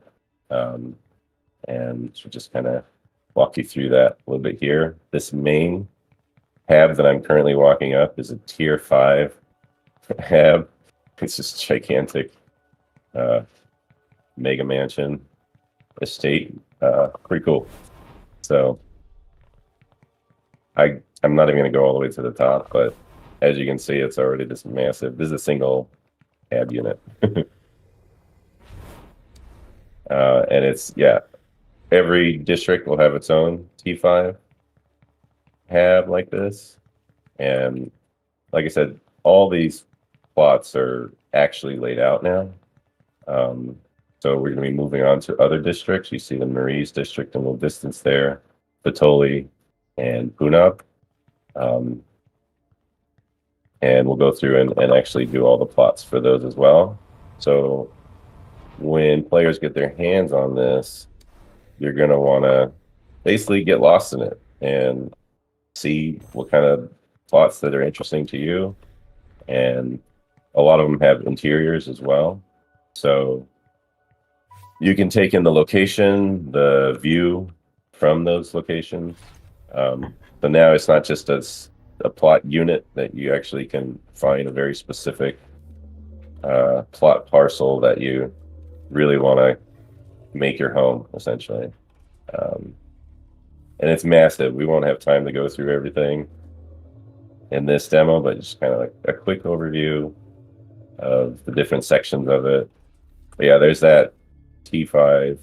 S4: And so just kind of walk you through that a little bit here. This main hab that I'm currently walking up is a tier 5 hab. It's just gigantic mega mansion estate. Pretty cool. So I'm not even going to go all the way to the top, but as you can see, it's already this massive. This is a single hab unit. And it's, yeah, every district will have its own T5 hab like this. And like I said, all these plots are actually laid out now. So we're going to be moving on to other districts. You see the Marie's district in the distance there, Patoli and Punab. And we'll go through and actually do all the plots for those as well. So when players get their hands on this, you're going to want to basically get lost in it and see what kind of plots that are interesting to you. And a lot of them have interiors as well. So you can take in the location, the view from those locations. So now it's not just a plot unit that you actually can find a very specific plot parcel that you really want to make your home, essentially. And it's massive. We won't have time to go through everything in this demo, but just kind of like a quick overview of the different sections of it. But yeah, there's that T5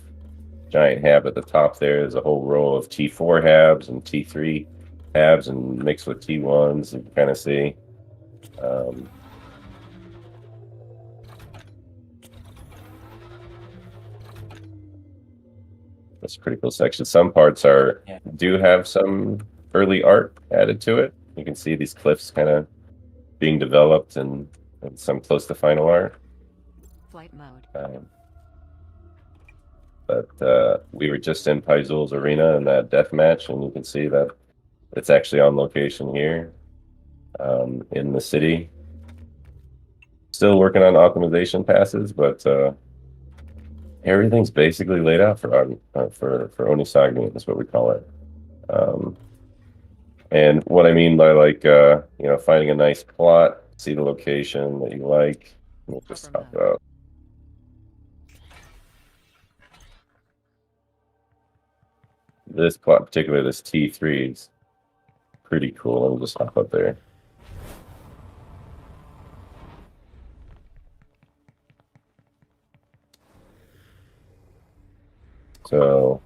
S4: giant hab at the top there. There's a whole row of T4 habs and T3 habs and mixed with T1s. You can kind of see. That's a pretty cool section. Some parts do have some early art added to it. You can see these cliffs kind of being developed and some close to final art.
S6: Flight mode.
S4: But we were just in Pisul Arena in that death match, and you can see that it's actually on location here in the city. Still working on optimization passes, but everything's basically laid out for Oni Sogmian, is what we call it. And what I mean by finding a nice plot, see the location that you like. We'll just talk about. This plot, particularly this T3, is pretty cool. Let me just hop up there. So,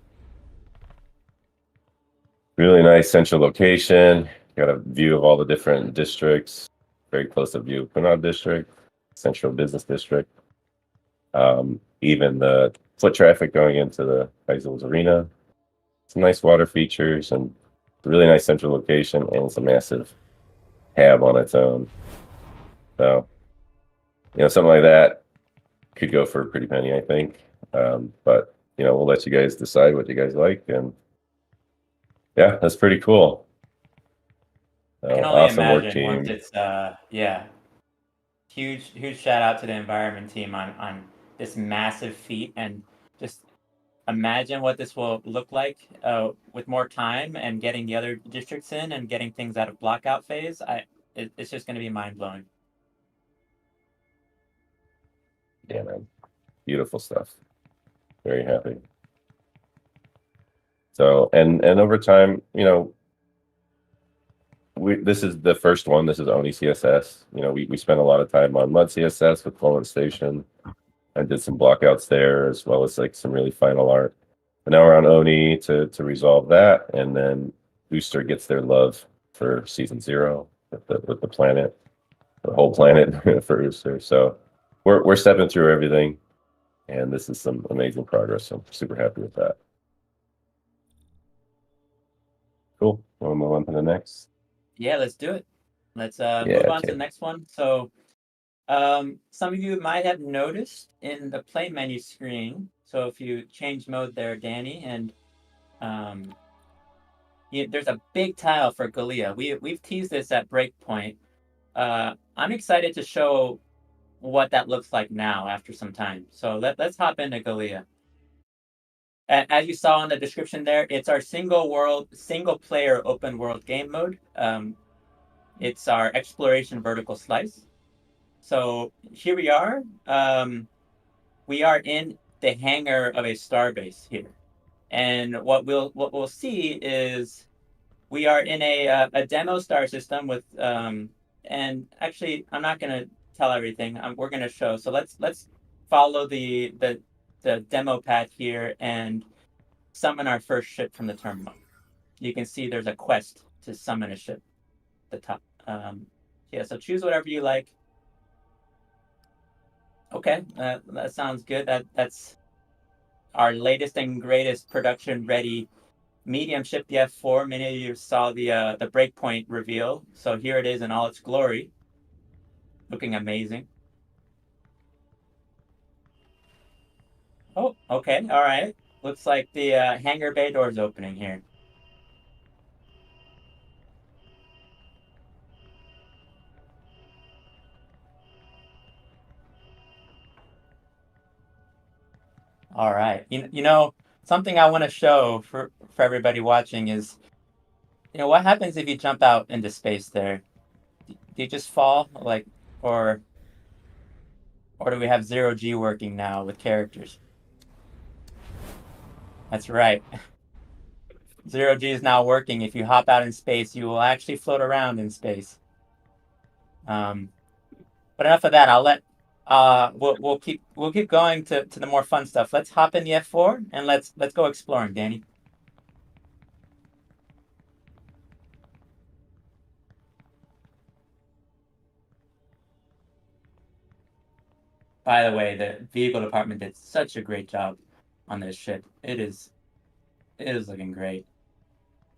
S4: really nice central location. Got a view of all the different districts. Very close to view of Punab district, central business district. Even the foot traffic going into the Pisul Arena. Some nice water features and a really nice central location, and it's a massive hab on its own. So, something like that could go for a pretty penny, I think. But we'll let you guys decide what you guys like, and yeah, that's pretty cool.
S5: I can only
S4: awesome work,
S5: imagine once
S4: team.
S5: it's huge shout out to the environment team on this massive feat, and just imagine what this will look like with more time and getting the other districts in and getting things out of blockout phase. It's just going to be mind blowing.
S4: Yeah, man, beautiful stuff. Very happy. So and over time, this is the first one. This is Oni CSS. We spent a lot of time on Mud CSS with Poland Station. I did some blockouts there, as well as like some really final art. But now we're on Oni to resolve that, and then Booster gets their love for season 0 with the planet, the whole planet for Booster. So we're stepping through everything, and this is some amazing progress. So I'm super happy with that. Cool. Want to move on to the next?
S5: Yeah, let's do it. Let's move on to the next one. So some of you might have noticed in the play menu screen, so if you change mode there, Danny, and there's a big tile for Galia. We've teased this at Breakpoint. I'm excited to show what that looks like now after some time. So let's hop into Galia. As you saw in the description there, it's our single player open world game mode. It's our exploration vertical slice. So here we are. We are in the hangar of a starbase here, and what we'll see is we are in a demo star system with and actually I'm not going to tell everything. We're going to show. So let's follow the demo path here, and summon our first ship from the terminal. You can see there's a quest to summon a ship at the top. Yeah, so choose whatever you like. Okay, that sounds good. That's our latest and greatest production ready medium ship, the F4. Many of you saw the breakpoint reveal, so here it is in all its glory, looking amazing. Oh, okay, all right. Looks like the hangar bay door is opening here. All right. You know, something I want to show for everybody watching is, what happens if you jump out into space there? Do you just fall, like, or do we have zero G working now with characters? That's right. Zero G is now working. If you hop out in space, you will actually float around in space. But enough of that. I'll let we'll keep going to the more fun stuff. Let's hop in the F4 and let's go exploring, Danny. By the way, the vehicle department did such a great job on this ship. It is looking great.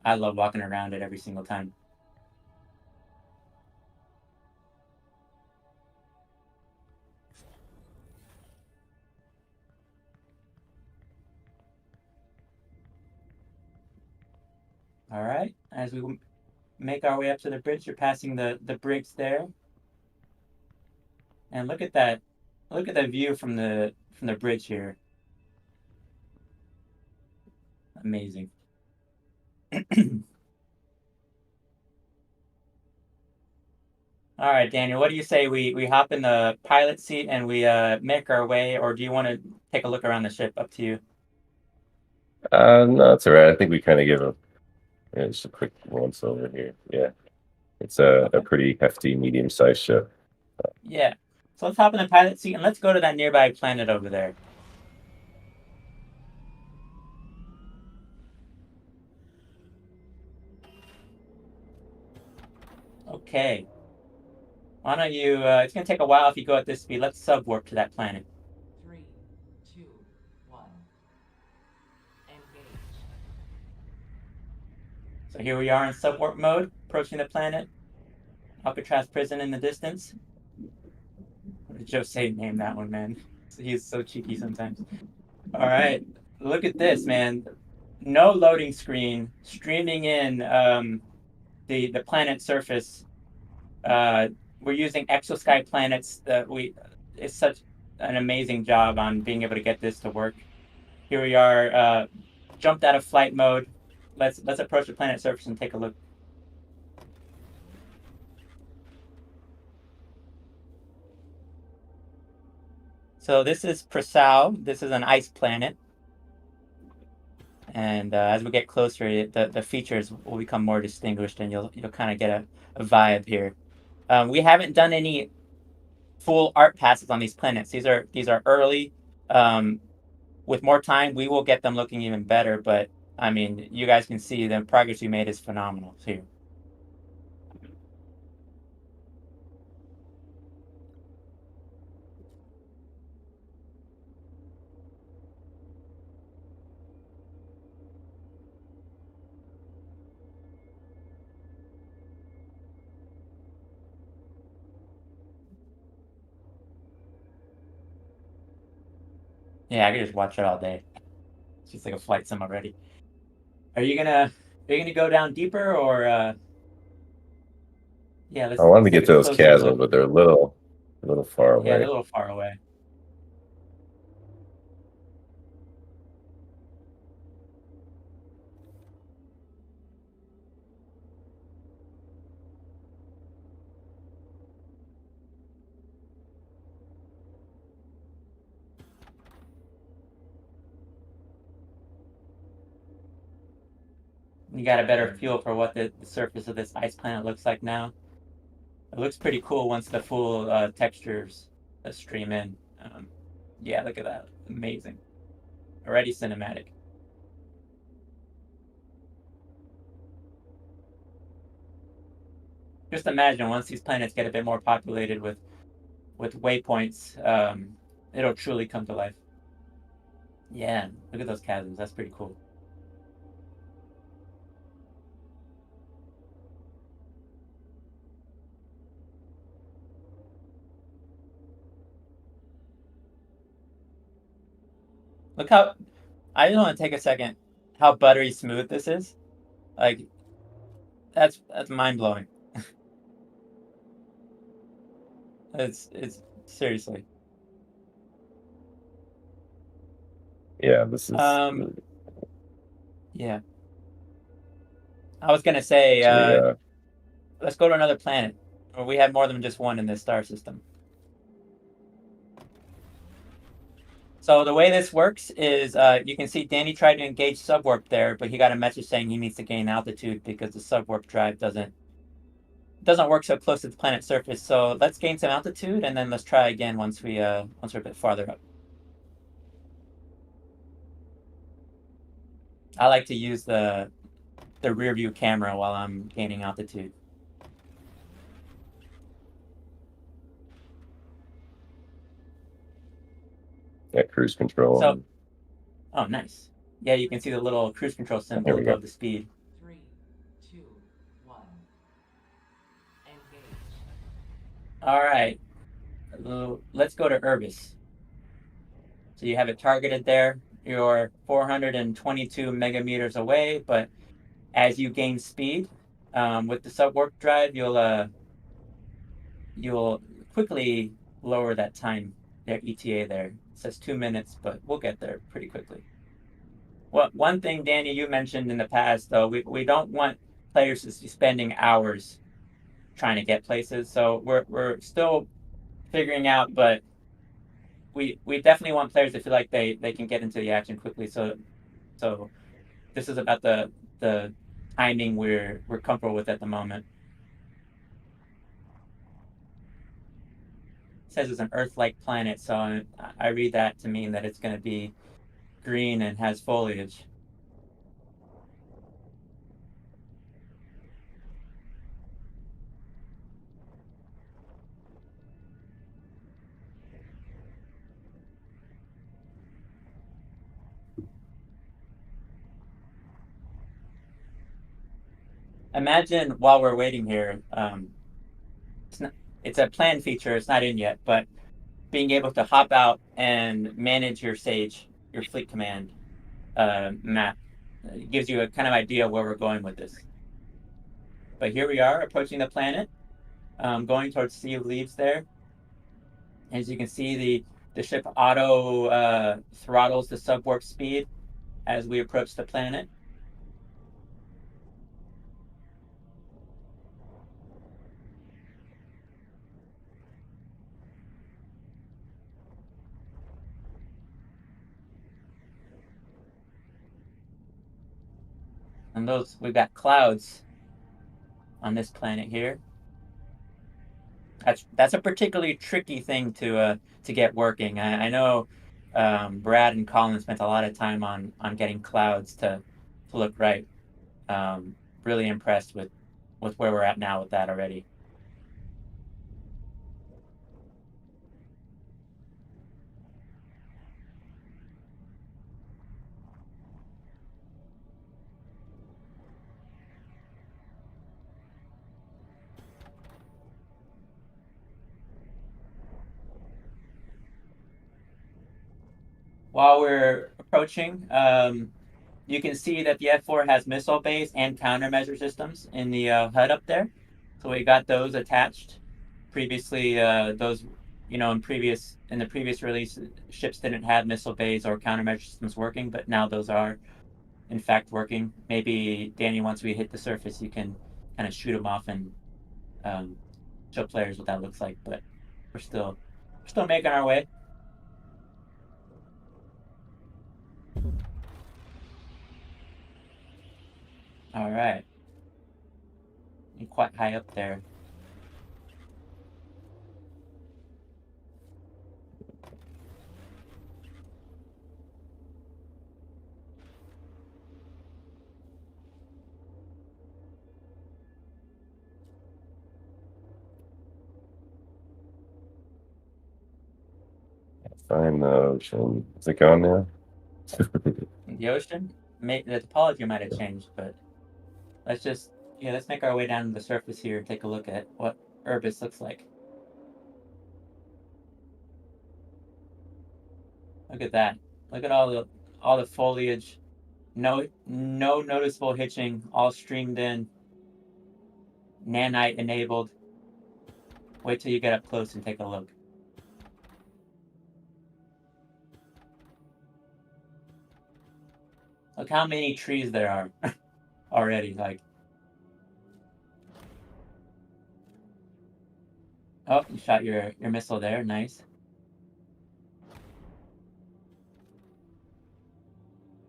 S5: I love walking around it every single time. All right, as we make our way up to the bridge, you're passing the brigs there, and look at that view from the bridge here. Amazing. All right, Daniel, what do you say we hop in the pilot seat and we make our way, or do you want to take a look around the ship? Up to you.
S4: No, it's all right. I think we kind of give just a quick once over here. Yeah, it's a pretty hefty, medium-sized ship.
S5: Yeah. So let's hop in the pilot seat and let's go to that nearby planet over there. Okay. Why don't you? It's gonna take a while if you go at this speed. Let's subwarp to that planet.
S6: 3, 2, 1. Engage.
S5: So here we are in subwarp mode, approaching the planet. Alcatraz prison in the distance. What did Jose name that one, man? He's so cheeky sometimes. All right, look at this, man. No loading screen, streaming in the planet surface. We're using exosky planets. It's such an amazing job on being able to get this to work. Here we are, jumped out of flight mode. Let's approach the planet surface and take a look. So this is Pisul. This is an ice planet. And as we get closer, the features will become more distinguished, and you'll kind of get a vibe here. We haven't done any full art passes on these planets. These are early. With more time, we will get them looking even better. But I mean, you guys can see the progress we made is phenomenal here. Yeah, I could just watch it all day. It's just like a flight sim already. Are you gonna go down deeper, or yeah?
S4: I wanted to
S5: take
S4: get
S5: a
S4: to those
S5: closer
S4: chasms,
S5: look.
S4: but they're a little far
S5: Yeah, they're
S4: away.
S5: a little far away. You got a better feel for what the surface of this ice planet looks like now. It looks pretty cool once the full textures stream in. Yeah, look at that. Amazing. Already cinematic. just imagine once these planets get a bit more populated with waypoints, it'll truly come to life. Yeah, look at those chasms. That's pretty cool. Look how, I just want to take a second, how buttery smooth this is. Like, that's mind blowing. It's seriously.
S4: Yeah, this is
S5: Yeah. I was gonna say,
S4: actually,
S5: let's go to another planet. Or we have more than just one in this star system. So the way this works is you can see Danny tried to engage subwarp there, but he got a message saying he needs to gain altitude because the subwarp drive doesn't work so close to the planet's surface. So let's gain some altitude and then let's try again once we're a bit farther up. I like to use the rear view camera while I'm gaining altitude.
S4: that cruise control.
S5: So, oh, nice. Yeah, you can see the little cruise control symbol
S4: There we go.
S5: above the speed.
S6: 3, 2, 1. Engage.
S5: All right. Let's go to Urbis. So you have it targeted there. You're 422 megameters away, but as you gain speed with the subwarp drive, you'll quickly lower that time, their ETA there. It says 2 minutes, but we'll get there pretty quickly. Well, one thing, Danny, you mentioned in the past, though, we don't want players to be spending hours trying to get places. So we're still figuring out, but we definitely want players to feel like they can get into the action quickly. So this is about the timing we're comfortable with at the moment. It says it's an Earth-like planet, so I read that to mean that it's going to be green and has foliage. Imagine while we're waiting here, it's a planned feature, it's not in yet, but being able to hop out and manage your Sage, your fleet command map, it gives you a kind of idea where we're going with this. But here we are approaching the planet, going towards Sea of Leaves there. As you can see, the ship auto throttles the subwarp speed as we approach the planet. And we've got clouds on this planet here. That's a particularly tricky thing to get working. I know Brad and Colin spent a lot of time on getting clouds to look right. Really impressed with where we're at now with that already. While we're approaching, you can see that the F4 has missile base and countermeasure systems in the HUD up there. So we got those attached. Previously, those, in the previous release, ships didn't have missile bays or countermeasure systems working, but now those are in fact working. Maybe Danny, once we hit the surface, you can kind of shoot them off and show players what that looks like. But we're still making our way. All right. You're quite high up there.
S4: Find the ocean. Is it gone now?
S5: The ocean, the topology might have changed, but let's make our way down to the surface here and take a look at what Urbis looks like. Look at that. Look at all the foliage. No noticeable hitching. All streamed in. Nanite enabled. Wait till you get up close and take a look. Look how many trees there are already. Like, oh, you shot your missile there. Nice.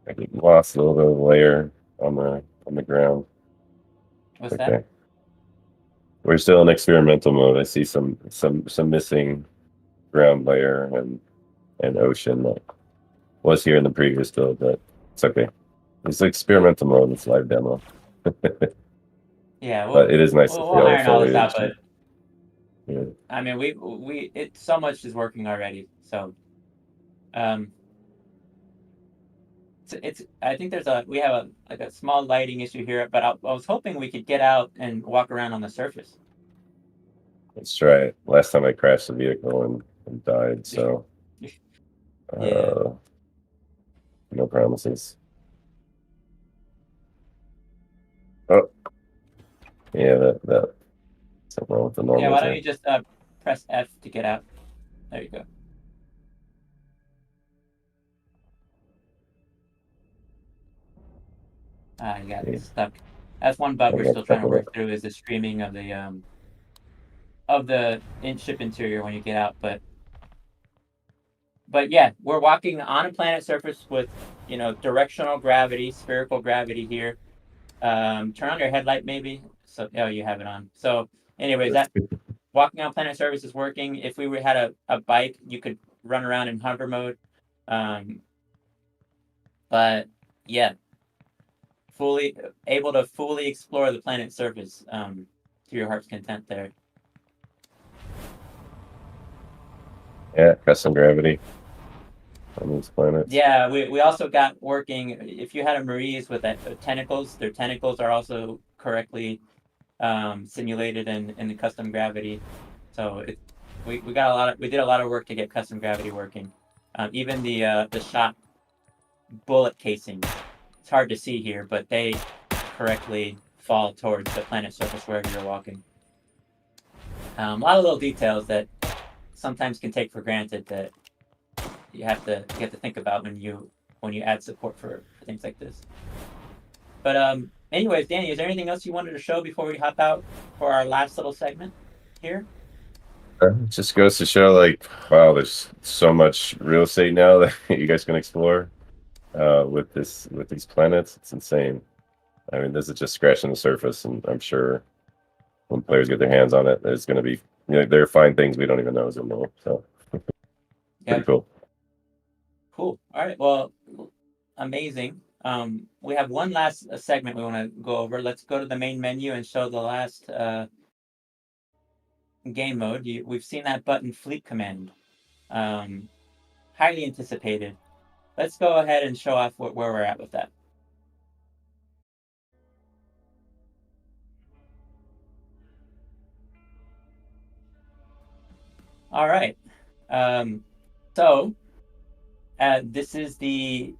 S4: I lost a little bit of layer on the ground.
S5: What's that?
S4: We're still in experimental mode. I see some missing ground layer and ocean that was here in the previous build, but it's okay. It's experimental mode. It's live demo.
S5: Yeah,
S4: but it is nice to see
S5: we'll
S4: all the
S5: iron all this out.
S4: foliage.
S5: But
S4: Yeah.
S5: I mean, so much is working already. So, I think we have a small lighting issue here, but I was hoping we could get out and walk around on the surface.
S4: Let's try it. Last time I crashed the vehicle and died, so
S5: Yeah.
S4: No promises. Oh, yeah, that something wrong with the normal.
S5: Yeah, why don't you just press F to get out? There you go. You got stuck. That's one bug we're still trying to work through, is the streaming of the ship interior when you get out. But yeah, we're walking on a planet surface with directional gravity, spherical gravity here. Turn on your headlight maybe. So you have it on. So anyways, that walking on planet surface is working. If we had a bike, you could run around in hover mode. But yeah, able to fully explore the planet's surface to your heart's content there.
S4: Yeah, custom gravity on these planets.
S5: Yeah, we also got working. If you had a Maries with tentacles, their tentacles are also correctly simulated in the custom gravity. So we did a lot of work to get custom gravity working. Even the shot bullet casing. It's hard to see here, but they correctly fall towards the planet surface wherever you're walking. A lot of little details that sometimes can take for granted that you have to think about when you add support for things like this. But anyways, Danny, is there anything else you wanted to show before we hop out for our last little segment here?
S4: It just goes to show, like, wow, there's so much real estate now that you guys can explore with these planets. It's insane. I mean, this is just scratching the surface, and I'm sure when players get their hands on it, there's going to be there are fine things we don't even know is in there. So pretty cool.
S5: Cool. All right. Well, amazing. We have one last segment we want to go over. Let's go to the main menu and show the last game mode. We've seen that button, Fleet Command. Highly anticipated. Let's go ahead and show off where we're at with that. All right. So this is the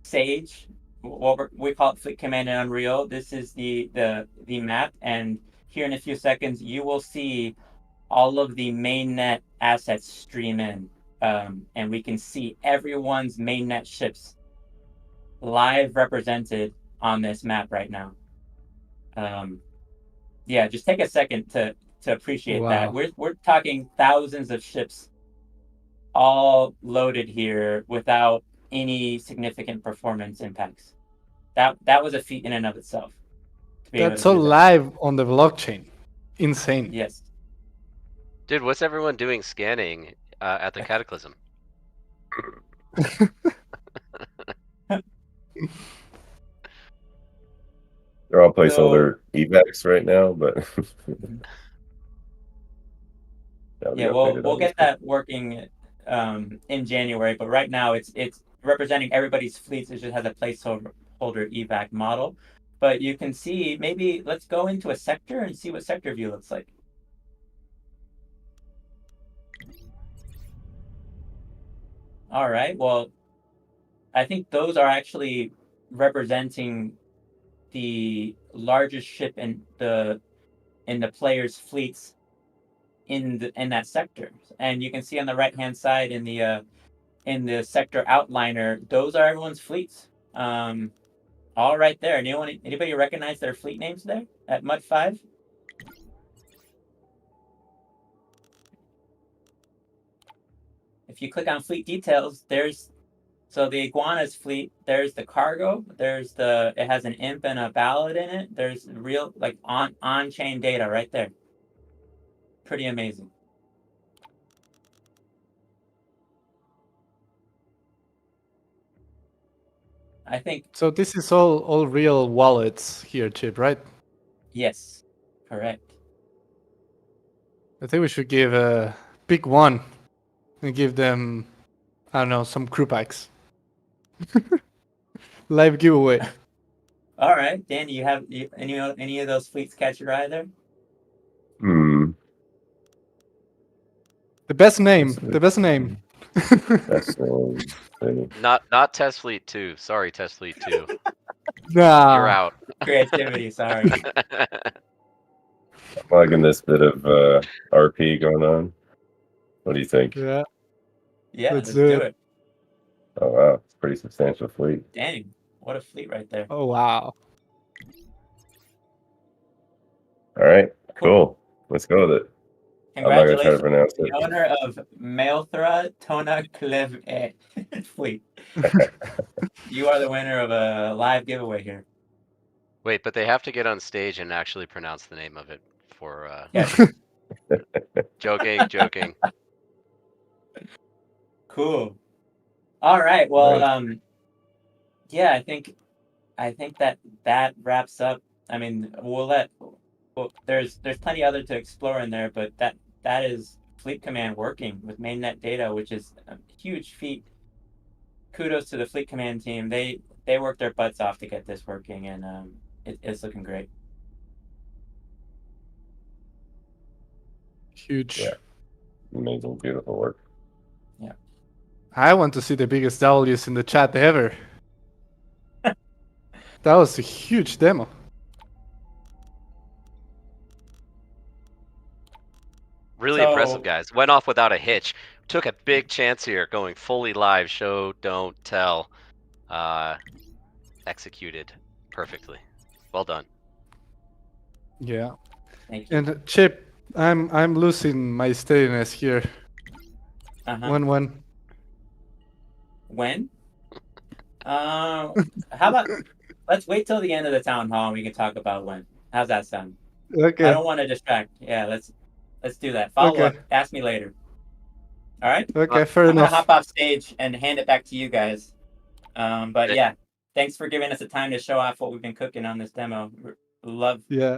S5: Sage. What we call it Fleet Command in Unreal. This is the map, and here in a few seconds you will see all of the mainnet assets stream in, and we can see everyone's mainnet ships live represented on this map right now. Yeah, just take a second to appreciate that. We're talking thousands of ships all loaded here without any significant performance impacts. That was a feat in and of itself.
S1: That's all live on the blockchain. Insane.
S5: Yes.
S2: Dude, what's everyone doing scanning at the Cataclysm?
S4: They're all placeholder evacs right now, but
S5: yeah, we'll get that working in January, but right now it's representing everybody's fleets. It just has a placeholder evac model. But you can see, maybe let's go into a sector and see what sector view looks like. All right, well, I think those are actually representing the largest ship in the players' fleets in that sector. And you can see on the right hand side in the sector outliner, those are everyone's fleets. All right there. Anybody recognize their fleet names there at Mud 5? If you click on fleet details, so the Iguana's fleet, there's the cargo, it has an imp and a ballad in it. There's real like on-chain data right there. Pretty amazing. I think
S1: So this is all real wallets here, Chip, right?
S5: yes, correct.
S1: I think we should give pick one and give them, I don't know, some crew packs. Live giveaway.
S5: All right, Dan, you have any of those fleets catch your eye there?
S1: The best name. The best name.
S4: That's
S2: Not Test Fleet 2. Sorry, Test Fleet 2.
S1: Nah.
S2: You're out.
S5: Creativity, sorry.
S4: liking this bit of RP going on. What do you think?
S1: Yeah.
S5: Yeah,
S1: Let's
S5: let's
S1: do
S5: do
S1: it.
S5: it.
S4: Oh wow, it's a pretty substantial fleet.
S5: Dang, what a fleet right there.
S1: Oh wow.
S4: All right, cool. Let's go with it. I'm not gonna try to
S5: Congratulations,
S4: pronounce
S5: the
S4: it.
S5: owner of Maelthra Tona Kleve fleet. You are the winner of a live giveaway here.
S2: Wait, but they have to get on stage and actually pronounce the name of it for
S5: Yes.
S2: joking.
S5: Cool. All right. Well,
S4: Right.
S5: yeah, I think that wraps up. I mean, there's plenty other to explore in there, but that is Fleet Command working with mainnet data, which is a huge feat. Kudos to the Fleet Command team. They worked their butts off to get this working, and it's looking great.
S1: Huge.
S4: Yeah. Amazing, beautiful work.
S5: Yeah.
S1: I want to see the biggest W's in the chat ever. That was a huge demo.
S2: Really impressive, guys. Went off without a hitch. Took a big chance here, going fully live. Show, don't tell. Executed perfectly. Well done.
S1: Yeah.
S5: Thank you.
S1: And Chip, I'm losing my steadiness here.
S5: Uh-huh. When? How about let's wait till the end of the town hall and we can talk about when. How's that sound?
S1: Okay.
S5: I don't want to distract. Yeah, let's do that. Follow up.
S1: Okay.
S5: Ask me later. All right.
S1: Okay, fair
S5: I'm gonna
S1: enough.
S5: hop off stage and hand it back to you guys. But yeah, thanks for giving us the time to show off what we've been cooking on this demo. Love
S1: Yeah.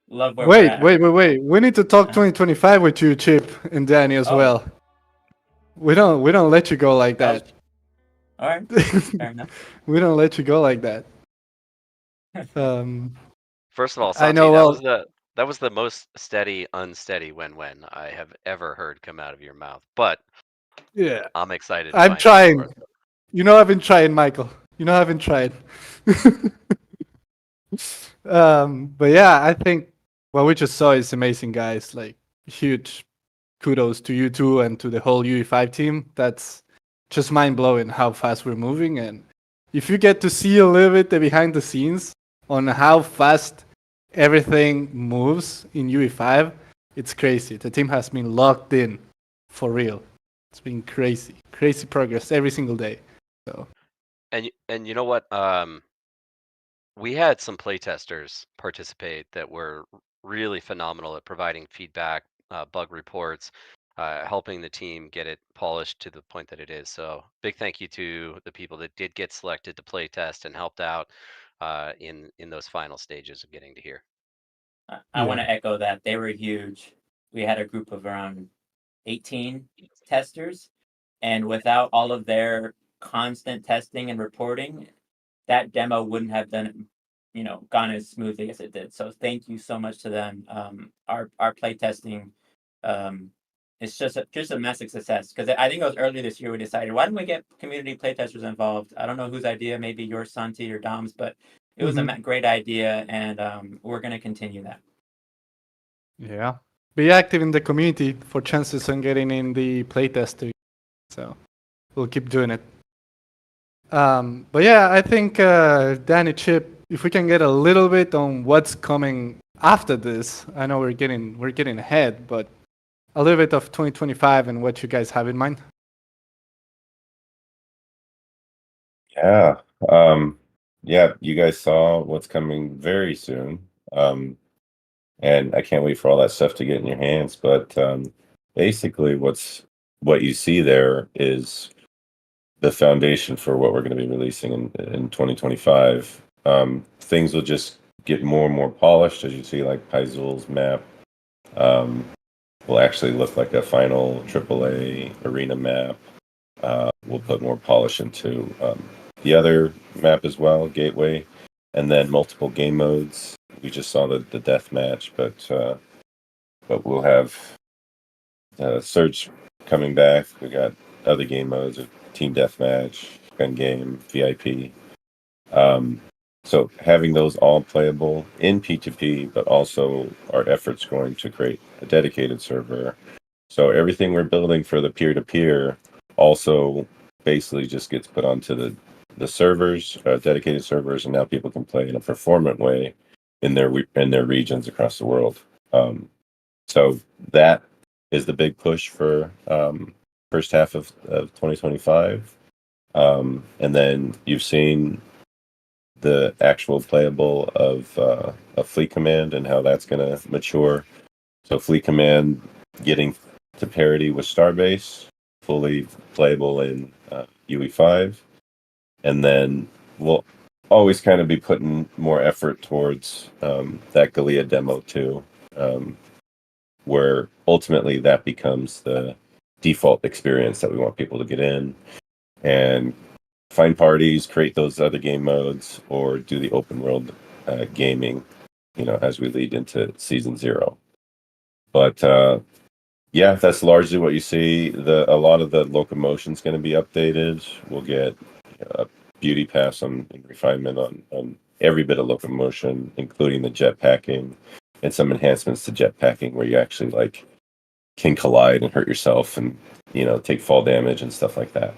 S5: where we're at.
S1: Wait. We need to talk 2025 with you, Chip and Danny as well. We don't let you go like that.
S5: All right. Fair enough.
S1: We don't let you go like that.
S2: First of all,
S1: I
S2: Santi,
S1: know,
S2: that was the most steady, unsteady when I have ever heard come out of your mouth. But
S1: yeah,
S2: I'm excited. To
S1: I'm
S2: find out
S1: trying.
S2: more.
S1: You know, I've been trying, Michael. You know, I've been trying. But yeah, I think what we just saw is amazing, guys. Like, huge kudos to you two and to the whole UE5 team. That's just mind blowing how fast we're moving. And if you get to see a little bit the behind the scenes on how fast everything moves in UE5, it's crazy. The team has been locked in for real. It's been crazy progress every single day. So.
S2: And you know what? We had some playtesters participate that were really phenomenal at providing feedback, bug reports, helping the team get it polished to the point that it is. So big thank you to the people that did get selected to playtest and helped out in those final stages of getting to here.
S5: I want to echo that. They were huge. We had a group of around 18 testers, And without all of their constant testing and reporting, that demo wouldn't have gone as smoothly as it did. So thank you so much to them. Our play testing, it's just a massive success, because I think it was earlier this year we decided, why don't we get community playtesters involved? I don't know whose idea, maybe yours, Santi, or Dom's, but it was a great idea, and we're going to continue that.
S1: Yeah. Be active in the community for chances on getting in the playtester. So we'll keep doing it. But yeah, I think Danny, Chip, if we can get a little bit on what's coming after this. I know we're getting ahead, but a little bit of 2025 and what you guys have in mind.
S4: Yeah. Yeah, you guys saw what's coming very soon. And I can't wait for all that stuff to get in your hands. But basically what you see there is the foundation for what we're going to be releasing in 2025. Things will just get more and more polished, as you see, like Pisul's map will actually look like a final AAA arena map. We'll put more polish into the other map as well, Gateway, and then multiple game modes. We just saw the death match, but we'll have Surge coming back. We got other game modes, team deathmatch, gun game, VIP. So having those all playable in P2P, but also our efforts going to create a dedicated server. So everything we're building for the peer-to-peer also basically just gets put onto the servers, dedicated servers, and now people can play in a performant way in their regions across the world. So that is the big push for first half of 2025. And then you've seen the actual playable of Fleet Command and how that's going to mature. So Fleet Command getting to parity with Starbase, fully playable in UE5. And then we'll always kind of be putting more effort towards that Galia demo too, where ultimately that becomes the default experience that we want people to get in and find parties, create those other game modes, or do the open world gaming, as we lead into season 0. But yeah, that's largely what you see. A lot of the locomotion's going to be updated. We'll get a beauty pass and refinement on every bit of locomotion, including the jetpacking and some enhancements to jetpacking where you actually can collide and hurt yourself and take fall damage and stuff like that.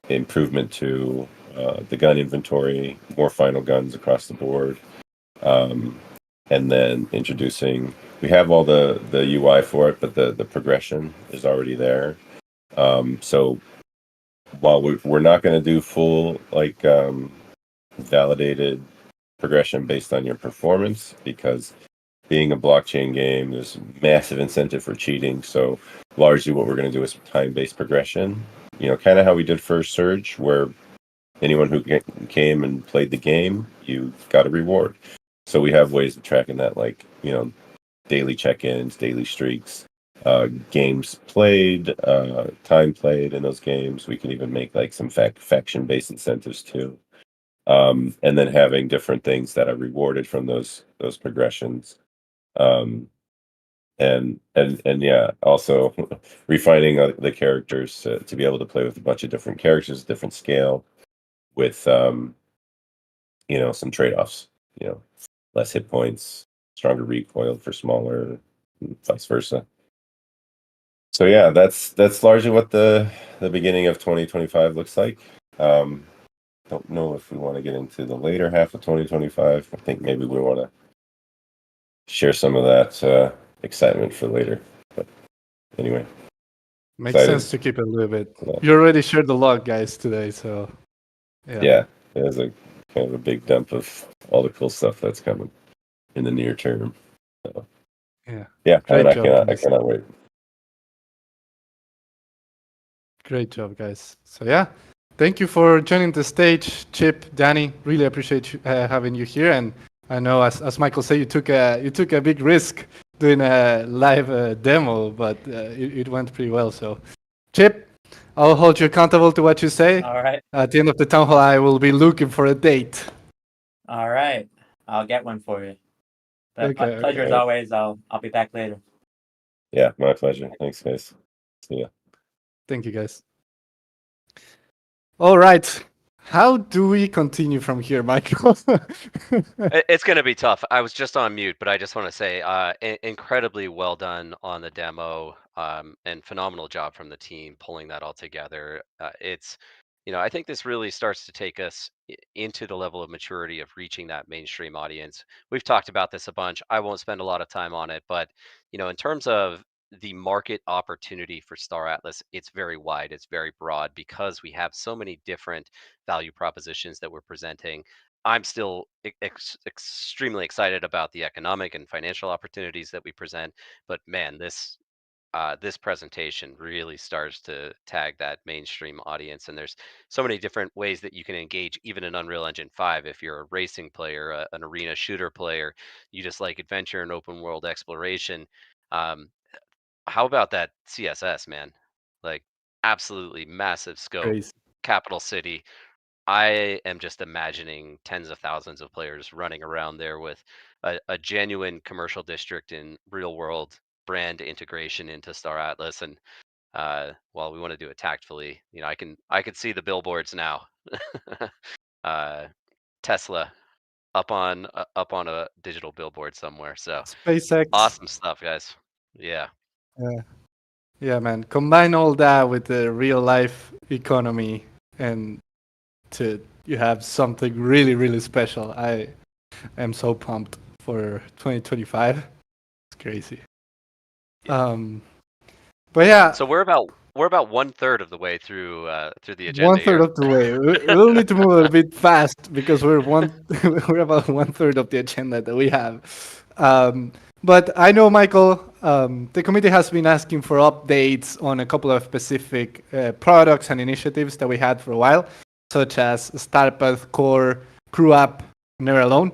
S4: Improvement to the gun inventory, more final guns across the board, and then introducing. We have all the UI for it, but the progression is already there. So while we're not going to do full validated progression based on your performance, because being a blockchain game, there's massive incentive for cheating. So largely what we're going to do is time-based progression. Kind of how we did for Surge, where anyone who came and played the game, you got a reward. So we have ways of tracking that, daily check-ins, daily streaks, games played, time played in those games. We can even make some faction-based incentives too. And then having different things that are rewarded from those progressions. And yeah, also refining the characters to be able to play with a bunch of different characters, different scale, with some trade-offs. Less hit points, stronger recoil for smaller, and vice versa. So yeah, that's largely what the beginning of 2025 looks like. Don't know if we want to get into the later half of 2025. I think maybe we want to share some of that excitement for later. But anyway,
S1: Makes
S4: excited.
S1: sense to keep it a little bit.
S4: Yeah.
S1: You already shared the log, guys, today, so
S4: Yeah, there's a kind of a big dump of all the cool stuff that's coming in the near term. So,
S1: yeah. Great
S4: I
S1: job, guys.
S4: cannot wait.
S1: Great job, guys. So yeah, thank you for joining the stage, Chip, Danny. Really appreciate having you here. And I know, as Michael said, you took a big risk doing a live demo, but it went pretty well. So, Chip, I'll hold you accountable to what you say.
S5: All right.
S1: At the end of the town hall, I will be looking for a date.
S5: All right. I'll get one for you. But
S1: Okay,
S5: pleasure as
S4: okay.
S5: always. I'll be back later.
S4: Yeah, my pleasure. Thanks, guys. See ya.
S1: Thank you, guys. All right. How do we continue from here, Michael?
S2: It's going to be tough. I was just on mute, but I just want to say incredibly well done on the demo and phenomenal job from the team pulling that all together. It's, I think this really starts to take us into the level of maturity of reaching that mainstream audience. We've talked about this a bunch. I won't spend a lot of time on it, but, in terms of the market opportunity for Star Atlas, it's very wide, it's very broad because we have so many different value propositions that we're presenting. I'm still extremely excited about the economic and financial opportunities that we present, but man, this presentation really starts to tag that mainstream audience, and there's so many different ways that you can engage even in Unreal Engine 5. If you're a racing player, an arena shooter player, you just like adventure and open world exploration. Um, how about that CSS, man? Like, absolutely massive scope,
S1: Crazy.
S2: capital city. I am just imagining tens of thousands of players running around there with a genuine commercial district in real world brand integration into Star Atlas. And while we want to do it tactfully, I can see the billboards now. Tesla up on a digital billboard somewhere. So
S1: SpaceX.
S2: awesome stuff, guys. Yeah.
S1: Yeah, man. Combine all that with the real life economy, and you have something really, really special. I am so pumped for 2025. It's crazy. But yeah,
S2: So we're about 1/3 of the way through the agenda
S1: one third
S2: here.
S1: of the way. We'll need to move a little bit fast because we're we're about 1/3 of the agenda that we have. But I know, Michael, the committee has been asking for updates on a couple of specific products and initiatives that we had for a while, such as Starpath, Core, Crew App, Never Alone.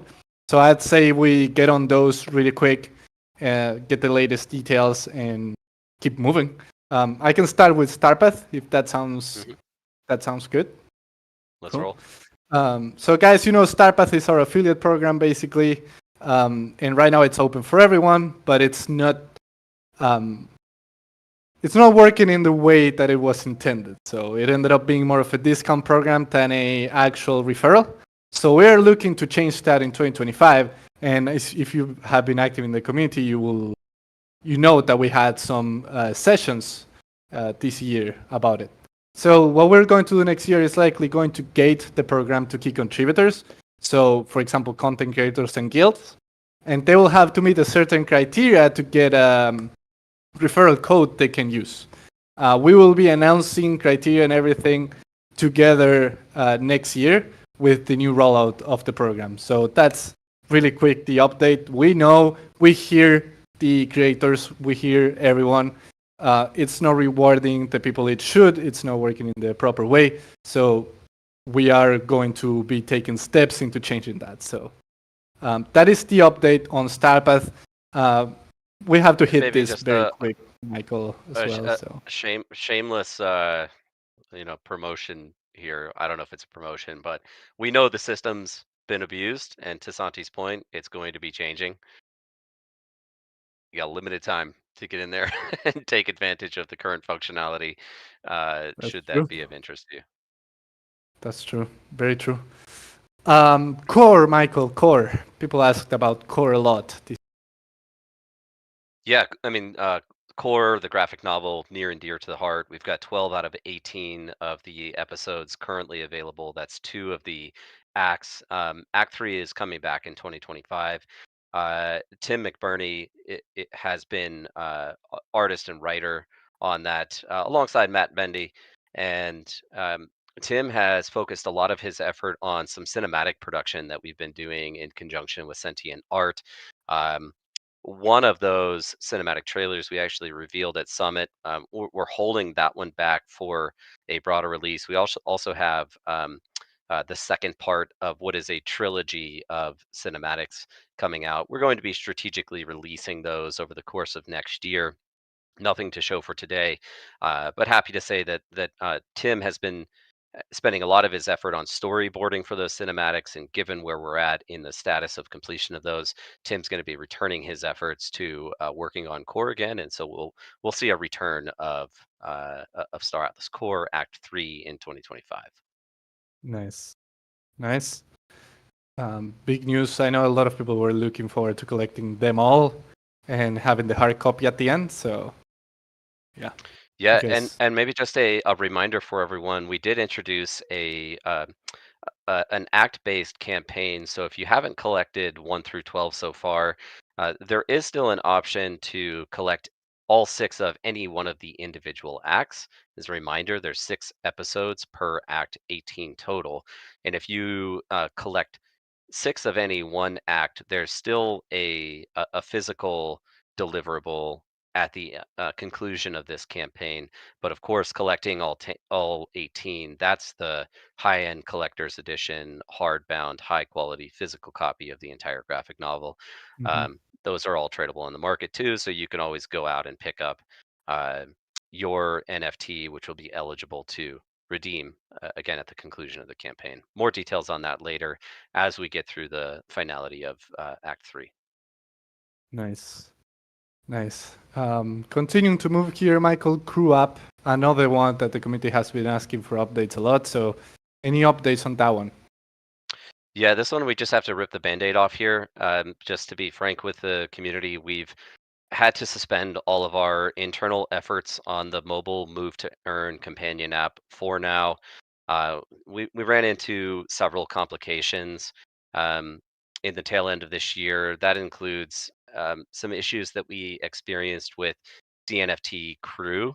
S1: So I'd say we get on those really quick, get the latest details, and keep moving. I can start with Starpath if that sounds good.
S2: Let's
S1: Cool.
S2: roll.
S1: So guys, Starpath is our affiliate program basically, and right now it's open for everyone, but it's not working in the way that it was intended. So it ended up being more of a discount program than a actual referral. So we're looking to change that in 2025. And if you have been active in the community, you know that we had some sessions this year about it. So what we're going to do next year is likely going to gate the program to key contributors. So, for example, content creators and guilds. And they will have to meet a certain criteria to get referral code they can use. We will be announcing criteria and everything together next year with the new rollout of the program. So that's really quick, the update. We hear the creators, we hear everyone. It's not rewarding the people it should. It's not working in the proper way. So we are going to be taking steps into changing that. So that is the update on Starpath. We have to hit
S2: Maybe
S1: this
S2: just
S1: very quick, Michael, as well. So
S2: shameless promotion here. I don't know if it's a promotion, but we know the system's been abused, and to Santi's point, it's going to be changing. You got limited time to get in there and take advantage of the current functionality, should
S1: true.
S2: that be of interest to you.
S1: That's true. Very true. Core, Michael, Core. People asked about Core a lot.
S2: Yeah, I mean, Core, the graphic novel, near and dear to the heart. We've got 12 out of 18 of the episodes currently available. That's 2 of the acts. Act 3 is coming back in 2025. Tim McBurney it has been artist and writer on that alongside Matt Bendy. And Tim has focused a lot of his effort on some cinematic production that we've been doing in conjunction with Sentient Art. One of those cinematic trailers we actually revealed at Summit. We're holding that one back for a broader release. We also have the second part of what is a trilogy of cinematics coming out. We're going to be strategically releasing those over the course of next year. Nothing to show for today, but happy to say that Tim has been spending a lot of his effort on storyboarding for those cinematics, and given where we're at in the status of completion of those, Tim's going to be returning his efforts to working on core again, and so we'll see a return of Star Atlas Core Act 3 in 2025.
S1: Nice. Big news. I know a lot of people were looking forward to collecting them all and having the hard copy at the end. So, yeah.
S2: Yeah,
S1: Because-
S2: and maybe just a reminder for everyone, we did introduce an act-based campaign. So if you haven't collected 1 through 12 so far, there is still an option to collect all 6 of any one of the individual acts. As a reminder, there's 6 episodes per act, 18 total. And if you collect 6 of any one act, there's still a physical deliverable at the conclusion of this campaign. But of course, collecting all 18, that's the high-end collector's edition, hardbound, high-quality physical copy of the entire graphic novel. Those are all tradable on the market too, so you can always go out and pick up your NFT, which will be eligible to redeem again at the conclusion of the campaign. More details on that later as we get through the finality of Act 3.
S1: Nice. Continuing to move here, Michael, Crew Up, another one that the community has been asking for updates a lot. So, any updates on that one?
S2: Yeah, this one we just have to rip the Band-Aid off here. Just to be frank with the community, we've had to suspend all of our internal efforts on the mobile Move to Earn companion app for now. We ran into several complications in the tail end of this year. That includes some issues that we experienced with DNFT Crew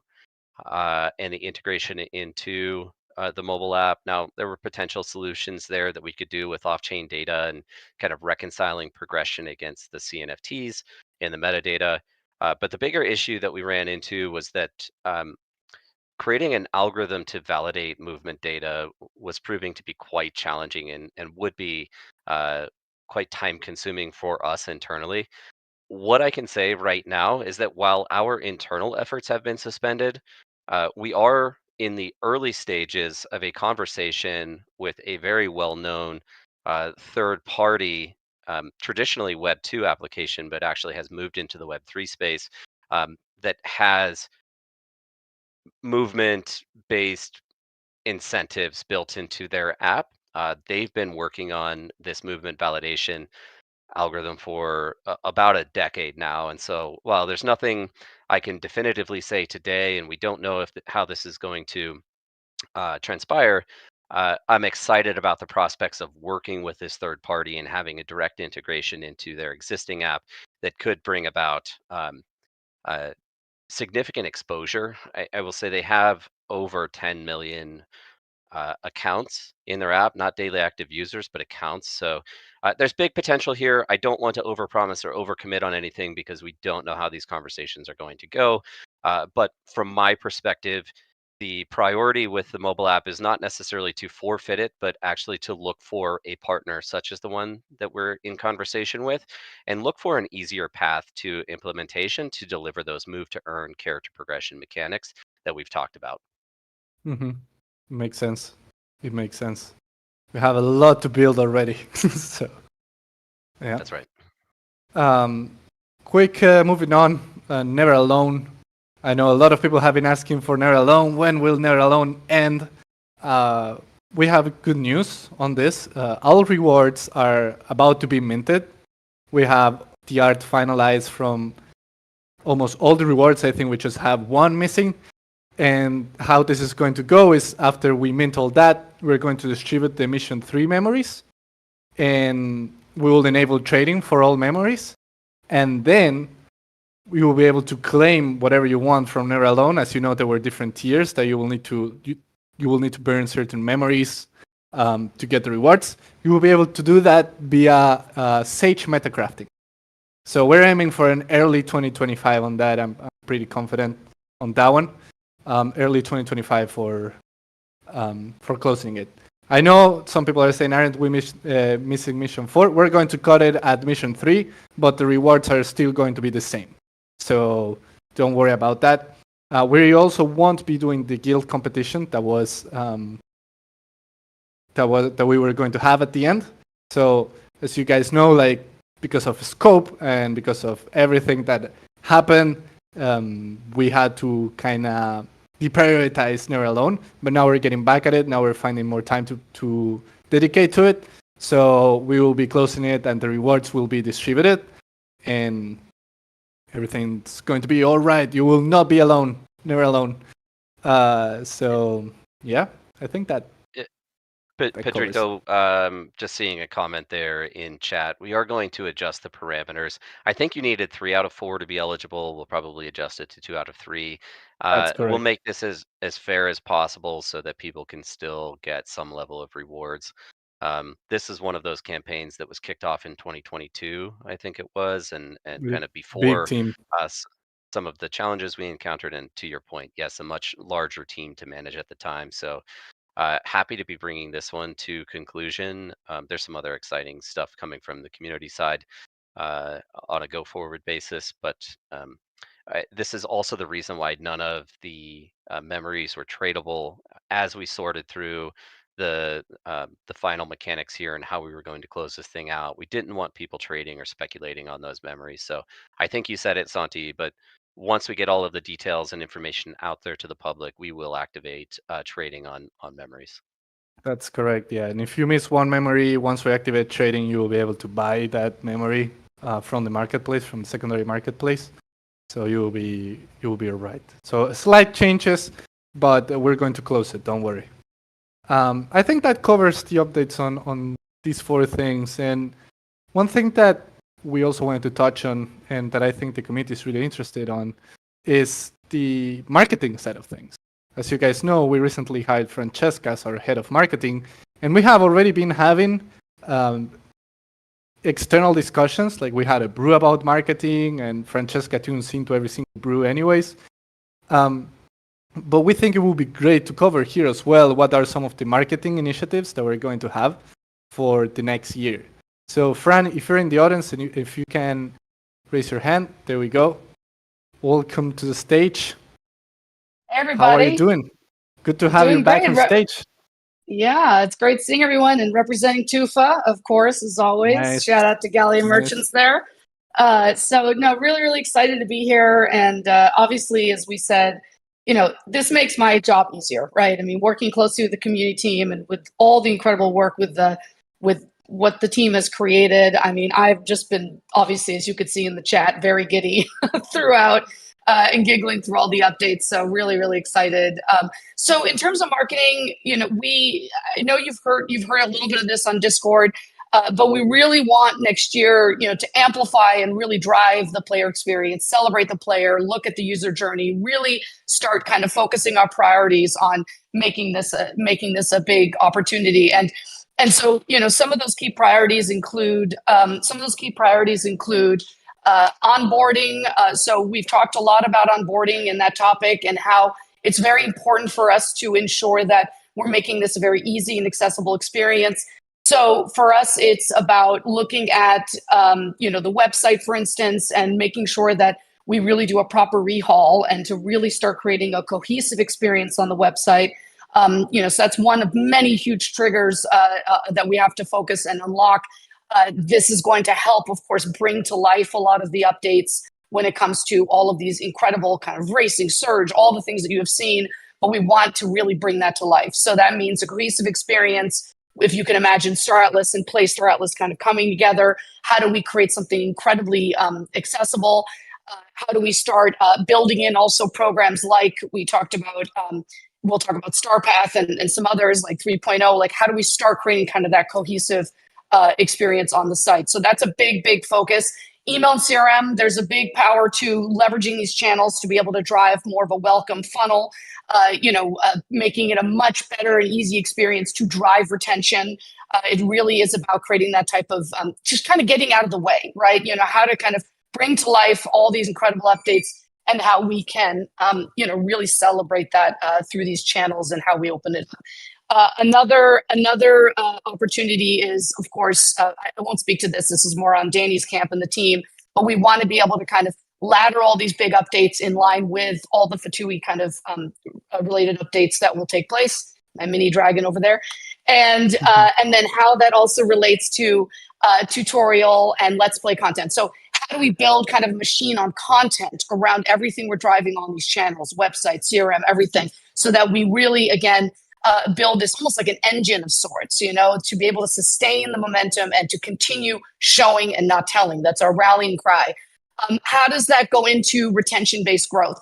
S2: and the integration into the mobile app. Now, there were potential solutions there that we could do with off-chain data and kind of reconciling progression against the CNFTs and the metadata. But the bigger issue that we ran into was that creating an algorithm to validate movement data was proving to be quite challenging and would be quite time consuming for us internally. What I can say right now is that while our internal efforts have been suspended, we are in the early stages of a conversation with a very well-known third party, traditionally Web 2 application, but actually has moved into the Web 3 space that has movement-based incentives built into their app. They've been working on this movement validation algorithm for about a decade now. And so while there's nothing I can definitively say today, and we don't know how this is going to transpire, I'm excited about the prospects of working with this third party and having a direct integration into their existing app that could bring about significant exposure. I will say they have over 10 million accounts in their app, not daily active users, but accounts. So there's big potential here. I don't want to overpromise or overcommit on anything because we don't know how these conversations are going to go. But from my perspective, the priority with the mobile app is not necessarily to forfeit it, but actually to look for a partner such as the one that we're in conversation with and look for an easier path to implementation to deliver those move to earn character progression mechanics that we've talked about.
S1: Makes sense. It makes sense. We have a lot to build already. So, yeah.
S2: That's right.
S1: Quick, moving on. Never Alone. I know a lot of people have been asking for Never Alone. When will Never Alone end? We have good news on this. All rewards are about to be minted. We have the art finalized from almost all the rewards. I think we just have one missing. And how this is going to go is after we mint all that, we're going to distribute the Mission 3 memories. And we will enable trading for all memories. And then you will be able to claim whatever you want from Never Alone. As you know, there were different tiers that you will need to burn certain memories to get the rewards. You will be able to do that via Sage metacrafting. So we're aiming for an early 2025 on that. I'm pretty confident on that one. Early 2025 for closing it. I know some people are saying, aren't we missing mission 4? We're going to cut it at mission 3, but the rewards are still going to be the same. So don't worry about that. We also won't be doing the guild competition that we were going to have at the end. So as you guys know, like because of scope and because of everything that happened, we had to kind of deprioritize Never Alone. But now we're getting back at it. Now we're finding more time to dedicate to it. So we will be closing it, and the rewards will be distributed, and everything's going to be all right. You will not be alone. Never alone. So yeah, I think that.
S2: Pedrito, just seeing a comment there in chat. We are going to adjust the parameters. I think you needed 3 out of 4 to be eligible. We'll probably adjust it to 2 out of 3.
S1: That's
S2: We'll
S1: correct.
S2: make this as fair as possible so that people can still get some level of rewards. This is one of those campaigns that was kicked off in 2022, I think it was, and kind of
S1: Big
S2: before
S1: team.
S2: us. Some of the challenges we encountered, and to your point, yes, a much larger team to manage at the time. So happy to be bringing this one to conclusion. There's some other exciting stuff coming from the community side on a go forward basis, but this is also the reason why none of the memories were tradable as we sorted through the final mechanics here and how we were going to close this thing out. We didn't want people trading or speculating on those memories. So I think you said it, Santi, but once we get all of the details and information out there to the public, we will activate trading on memories.
S1: That's correct, yeah. And if you miss one memory, once we activate trading, you will be able to buy that memory from the marketplace, from the secondary marketplace. So you will be all right. So slight changes, but we're going to close it. Don't worry. I think that covers the updates on these 4 things. And one thing that we also wanted to touch on, and that I think the community is really interested on, is the marketing side of things. As you guys know, we recently hired Francesca as our head of marketing, and we have already been having external discussions. Like we had a brew about marketing, and Francesca tunes into every single brew anyways. But we think it would be great to cover here as well what are some of the marketing initiatives that we're going to have for the next year. So Fran, if you're in the audience and if you can raise your hand, there we go. Welcome to the stage.
S7: Hey, everybody.
S1: How are you doing? Good to have
S7: Doing
S1: you back
S7: great.
S1: on stage.
S7: Yeah, it's great seeing everyone and representing Tufa, of course, as always.
S1: Nice.
S7: Shout out to Galia Merchants there. So no, really, really excited to be here. And obviously, as we said, this makes my job easier, right? I mean, working closely with the community team and with all the incredible work with what the team has created. I mean, I've just been, obviously, as you could see in the chat, very giddy throughout and giggling through all the updates. So really, really excited. So in terms of marketing, I know you've heard a little bit of this on Discord, but we really want next year, to amplify and really drive the player experience, celebrate the player, look at the user journey, really start kind of focusing our priorities on making this a big opportunity. And so, some of those key priorities include onboarding. So we've talked a lot about onboarding and that topic and how it's very important for us to ensure that we're making this a very easy and accessible experience. So for us, it's about looking at, the website, for instance, and making sure that we really do a proper rehaul and to really start creating a cohesive experience on the website. So that's one of many huge triggers that we have to focus and unlock. This is going to help, of course, bring to life a lot of the updates when it comes to all of these incredible kind of racing, surge, all the things that you have seen, but we want to really bring that to life. So that means a cohesive experience. If you can imagine Star Atlas and Play Star Atlas kind of coming together, how do we create something incredibly accessible? How do we start building in also programs like we talked about, we'll talk about Starpath and some others like 3.0, like how do we start creating kind of that cohesive experience on the site? So that's a big, big focus. Email and CRM, there's a big power to leveraging these channels to be able to drive more of a welcome funnel, making it a much better and easy experience to drive retention. It really is about creating that type of just kind of getting out of the way, right? How to kind of bring to life all these incredible updates and how we can, really celebrate that through these channels and how we open it Another opportunity is, of course, I won't speak to this. This is more on Danny's camp and the team, but we want to be able to kind of ladder all these big updates in line with all the Fatui kind of related updates that will take place. My mini dragon over there, and then how that also relates to tutorial and let's play content. So how do we build kind of a machine on content around everything we're driving on these channels, websites, CRM, everything, so that we really, again, build this almost like an engine of sorts, to be able to sustain the momentum and to continue showing and not telling. That's our rallying cry. How does that go into retention-based growth?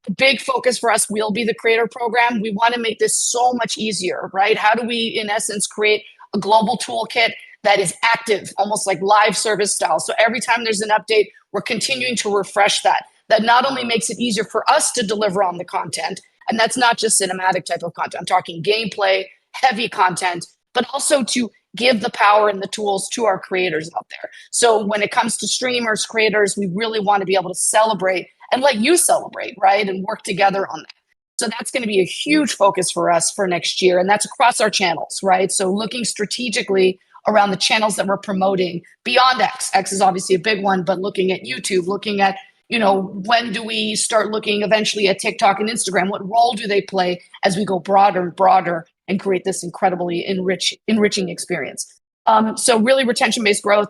S7: A big focus for us will be the creator program. We want to make this so much easier, right? How do we, in essence, create a global toolkit that is active, almost like live service style? So every time there's an update, we're continuing to refresh that. That not only makes it easier for us to deliver on the content, and that's not just cinematic type of content. I'm talking gameplay, heavy content, but also to give the power and the tools to our creators out there. So when it comes to streamers, creators, we really want to be able to celebrate and let you celebrate, right? And work together on that. So that's going to be a huge focus for us for next year. And that's across our channels, right? So looking strategically around the channels that we're promoting beyond X. X is obviously a big one, but looking at YouTube, looking at, when do we start looking eventually at TikTok and Instagram? What role do they play as we go broader and broader and create this incredibly enriching experience? So really retention-based growth.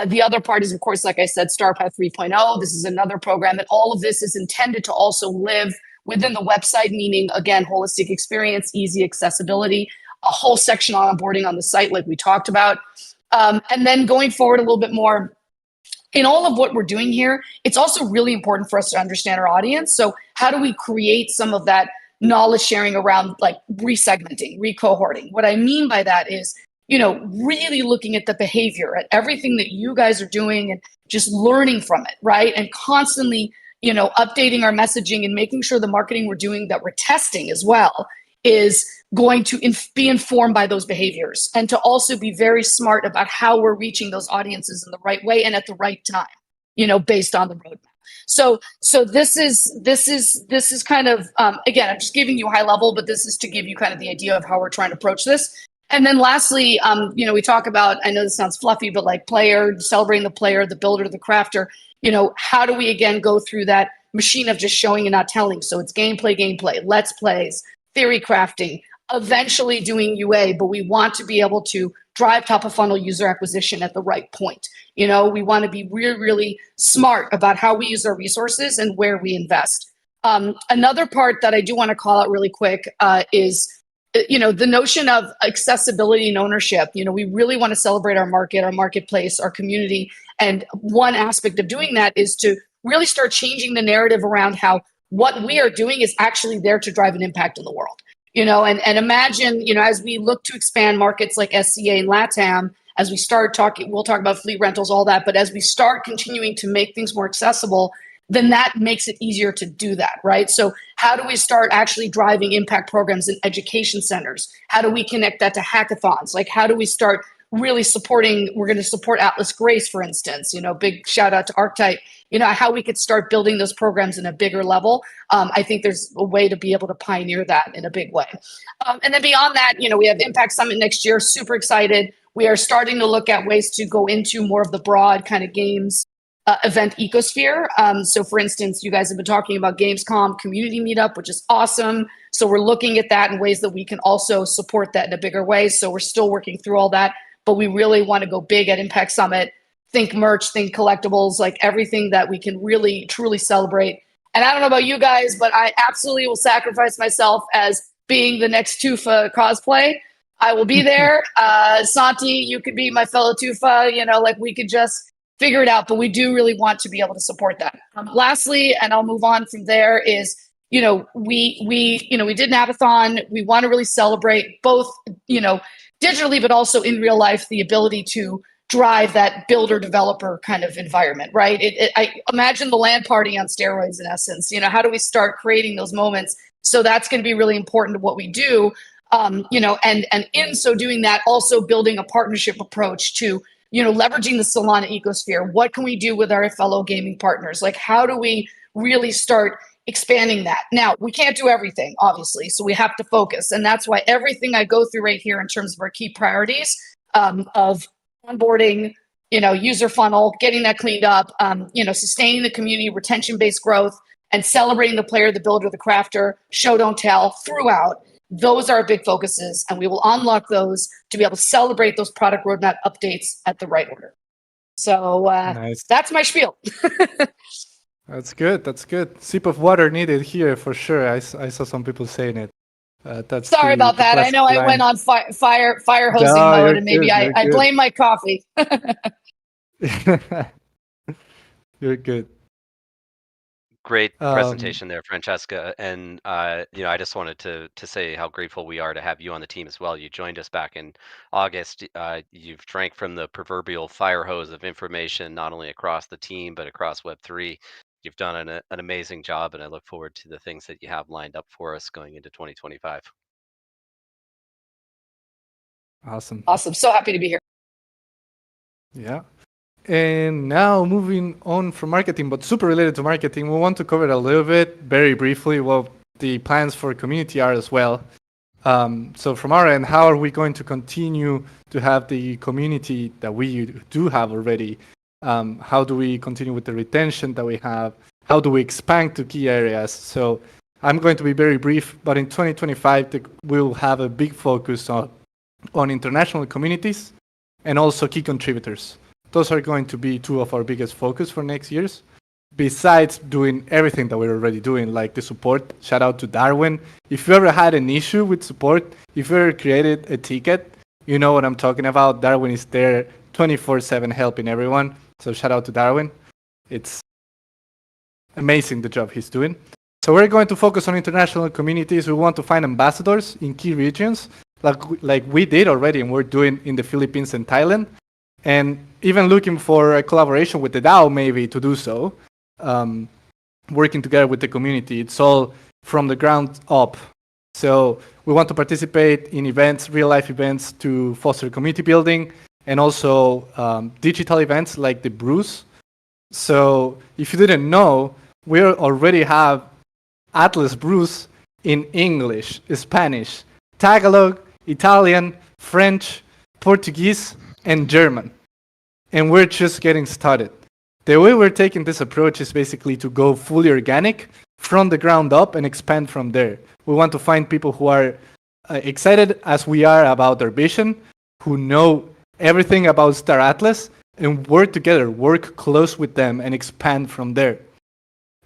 S7: The other part is, of course, like I said, Starpath 3.0. This is another program, and all of this is intended to also live within the website, meaning, again, holistic experience, easy accessibility, a whole section on onboarding on the site like we talked about. And then going forward a little bit more, in all of what we're doing here, it's also really important for us to understand our audience. So how do we create some of that knowledge sharing around like resegmenting, recohorting? What I mean by that is, really looking at the behavior, at everything that you guys are doing and just learning from it, right? And constantly, updating our messaging and making sure the marketing we're doing that we're testing as well is going to be informed by those behaviors, and to also be very smart about how we're reaching those audiences in the right way and at the right time, based on the roadmap. So this is kind of, again, I'm just giving you high level, but this is to give you kind of the idea of how we're trying to approach this. And then lastly, we talk about, I know this sounds fluffy, but like celebrating the player, the builder, the crafter, how do we again go through that machine of just showing and not telling? So it's gameplay, let's plays, theory crafting, eventually doing UA, but we want to be able to drive top of funnel user acquisition at the right point. We want to be really, really smart about how we use our resources and where we invest. Another part that I do want to call out really quick is, the notion of accessibility and ownership. We really want to celebrate our market, our marketplace, our community. And one aspect of doing that is to really start changing the narrative around how what we are doing is actually there to drive an impact in the world. And imagine, as we look to expand markets like SCA and LATAM, as we start talking, we'll talk about fleet rentals, all that, but as we start continuing to make things more accessible, then that makes it easier to do that, right? So how do we start actually driving impact programs in education centers? How do we connect that to hackathons? Like, how do we start really supporting, we're going to support Atlas Grace, for instance, big shout out to Archetype, how we could start building those programs in a bigger level. I think there's a way to be able to pioneer that in a big way. And then beyond that, we have Impact Summit next year, super excited. We are starting to look at ways to go into more of the broad kind of games event ecosphere. So for instance, you guys have been talking about Gamescom community meetup, which is awesome. So we're looking at that in ways that we can also support that in a bigger way. So we're still working through all that, but we really want to go big at Impact Summit, think merch, think collectibles, like everything that we can really, truly celebrate. And I don't know about you guys, but I absolutely will sacrifice myself as being the next Tufa cosplay. I will be there. Santi, you could be my fellow Tufa, like we could just figure it out, but we do really want to be able to support that. Lastly, and I'll move on from there, is, we did an abathon. We want to really celebrate both, digitally, but also in real life, the ability to drive that builder developer kind of environment, right? I imagine the LAN party on steroids in essence. How do we start creating those moments? So that's going to be really important to what we do. And in so doing that, also building a partnership approach to, leveraging the Solana ecosphere. What can we do with our fellow gaming partners? Like, how do we really start expanding that. Now, we can't do everything, obviously, so we have to focus. And that's why everything I go through right here in terms of our key priorities of onboarding, user funnel, getting that cleaned up, sustaining the community, retention-based growth, and celebrating the player, the builder, the crafter, show, don't tell throughout. Those are our big focuses, and we will unlock those to be able to celebrate those product roadmap updates at the right order. So
S1: Nice.
S7: that's my spiel.
S1: That's good. That's good. Sip of water needed here for sure. I saw some people saying it. That's
S7: Sorry about that. I know I went on fire hosting
S1: No,
S7: mode,
S1: you're
S7: and maybe
S1: good,
S7: I
S1: you're
S7: blame my coffee.
S1: You're good.
S2: Great presentation there, Francesca. And I just wanted to say how grateful we are to have you on the team as well. You joined us back in August. You've drank from the proverbial fire hose of information, not only across the team but across Web3. You've done an amazing job, and I look forward to the things that you have lined up for us going into 2025.
S1: Awesome.
S7: So happy to be here.
S1: Yeah. And now moving on from marketing, but super related to marketing, we want to cover a little bit, very briefly, what the plans for community are as well. So from our end, how are we going to continue to have the community that we do have already? How do we continue with the retention that we have? How do we expand to key areas? So I'm going to be very brief, but in 2025, we'll have a big focus on international communities and also key contributors. Those are going to be two of our biggest focus for next years. Besides doing everything that we're already doing, like the support, shout out to Darwin. If you ever had an issue with support, if you ever created a ticket, you know what I'm talking about. Darwin is there 24/7 helping everyone. So shout out to Darwin. It's amazing the job he's doing. So we're going to focus on international communities. We want to find ambassadors in key regions, like we did already and we're doing in the Philippines and Thailand. And even looking for a collaboration with the DAO maybe to do so, working together with the community. It's all from the ground up. So we want to participate in events, real life events to foster community building, and also digital events like the Brews. So if you didn't know, we already have Atlas Brews in English, Spanish, Tagalog, Italian, French, Portuguese, and German. And we're just getting started. The way we're taking this approach is basically to go fully organic from the ground up and expand from there. We want to find people who are excited as we are about their vision, who know everything about Star Atlas, and work together, work close with them and expand from there.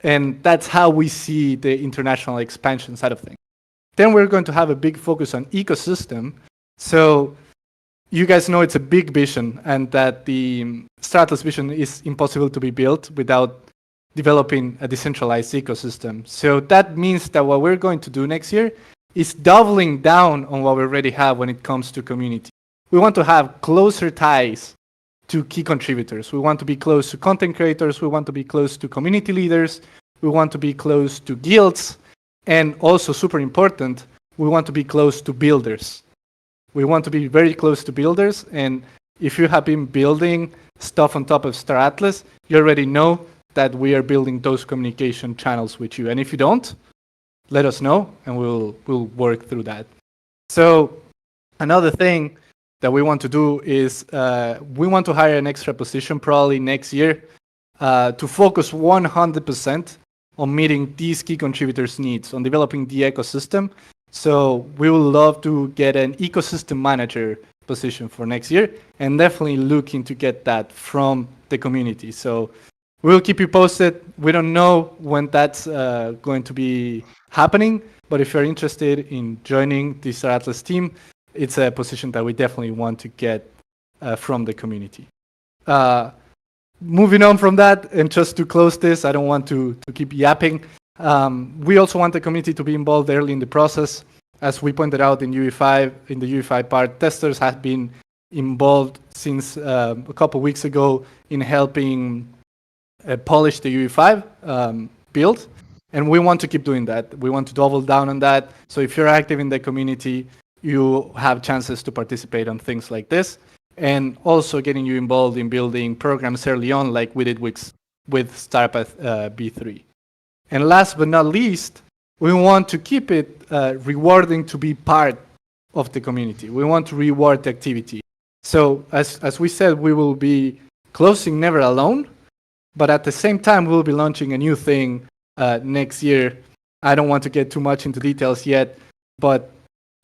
S1: And that's how we see the international expansion side of things. Then we're going to have a big focus on ecosystem. So you guys know it's a big vision and that the Star Atlas vision is impossible to be built without developing a decentralized ecosystem. So that means that what we're going to do next year is doubling down on what we already have when it comes to community. We want to have closer ties to key contributors. We want to be close to content creators. We want to be close to community leaders. We want to be close to guilds. And also super important, we want to be close to builders. We want to be very close to builders. And if you have been building stuff on top of Star Atlas, you already know that we are building those communication channels with you. And if you don't, let us know and we'll work through that. So another thing that we want to do is we want to hire an extra position probably next year to focus 100% on meeting these key contributors' needs, on developing the ecosystem. So we would love to get an ecosystem manager position for next year and definitely looking to get that from the community. So we'll keep you posted. We don't know when that's going to be happening, but if you're interested in joining the Star Atlas team, it's a position that we definitely want to get from the community. Moving on from that, and just to close this, I don't want to keep yapping. We also want the community to be involved early in the process. As we pointed out in UE5, in the UE5 part, testers have been involved since a couple weeks ago in helping polish the UE5 build. And we want to keep doing that. We want to double down on that. So if you're active in the community, you have chances to participate on things like this, and also getting you involved in building programs early on, like we did with Starpath B3. And last but not least, we want to keep it rewarding to be part of the community. We want to reward the activity. So as we said, we will be closing Never Alone, but at the same time, we'll be launching a new thing next year. I don't want to get too much into details yet, but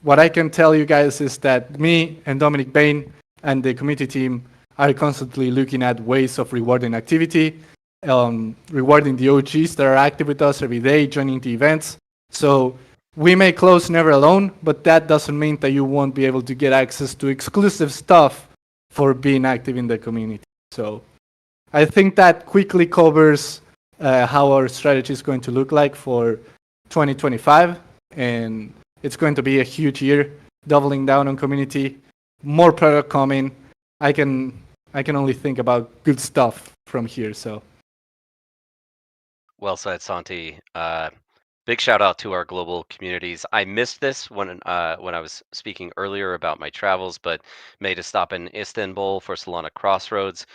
S1: what I can tell you guys is that me and Dominic Bain and the community team are constantly looking at ways of rewarding activity, rewarding the OGs that are active with us every day, joining the events. So we may close Never Alone, but that doesn't mean that you won't be able to get access to exclusive stuff for being active in the community. So I think that quickly covers how our strategy is going to look like for 2025. And it's going to be a huge year, doubling down on community, more product coming. I can only think about good stuff from here. So
S2: Well said, Santi. Big shout out to our global communities. I missed this when I was speaking earlier about my travels, but made a stop in Istanbul for Solana Crossroads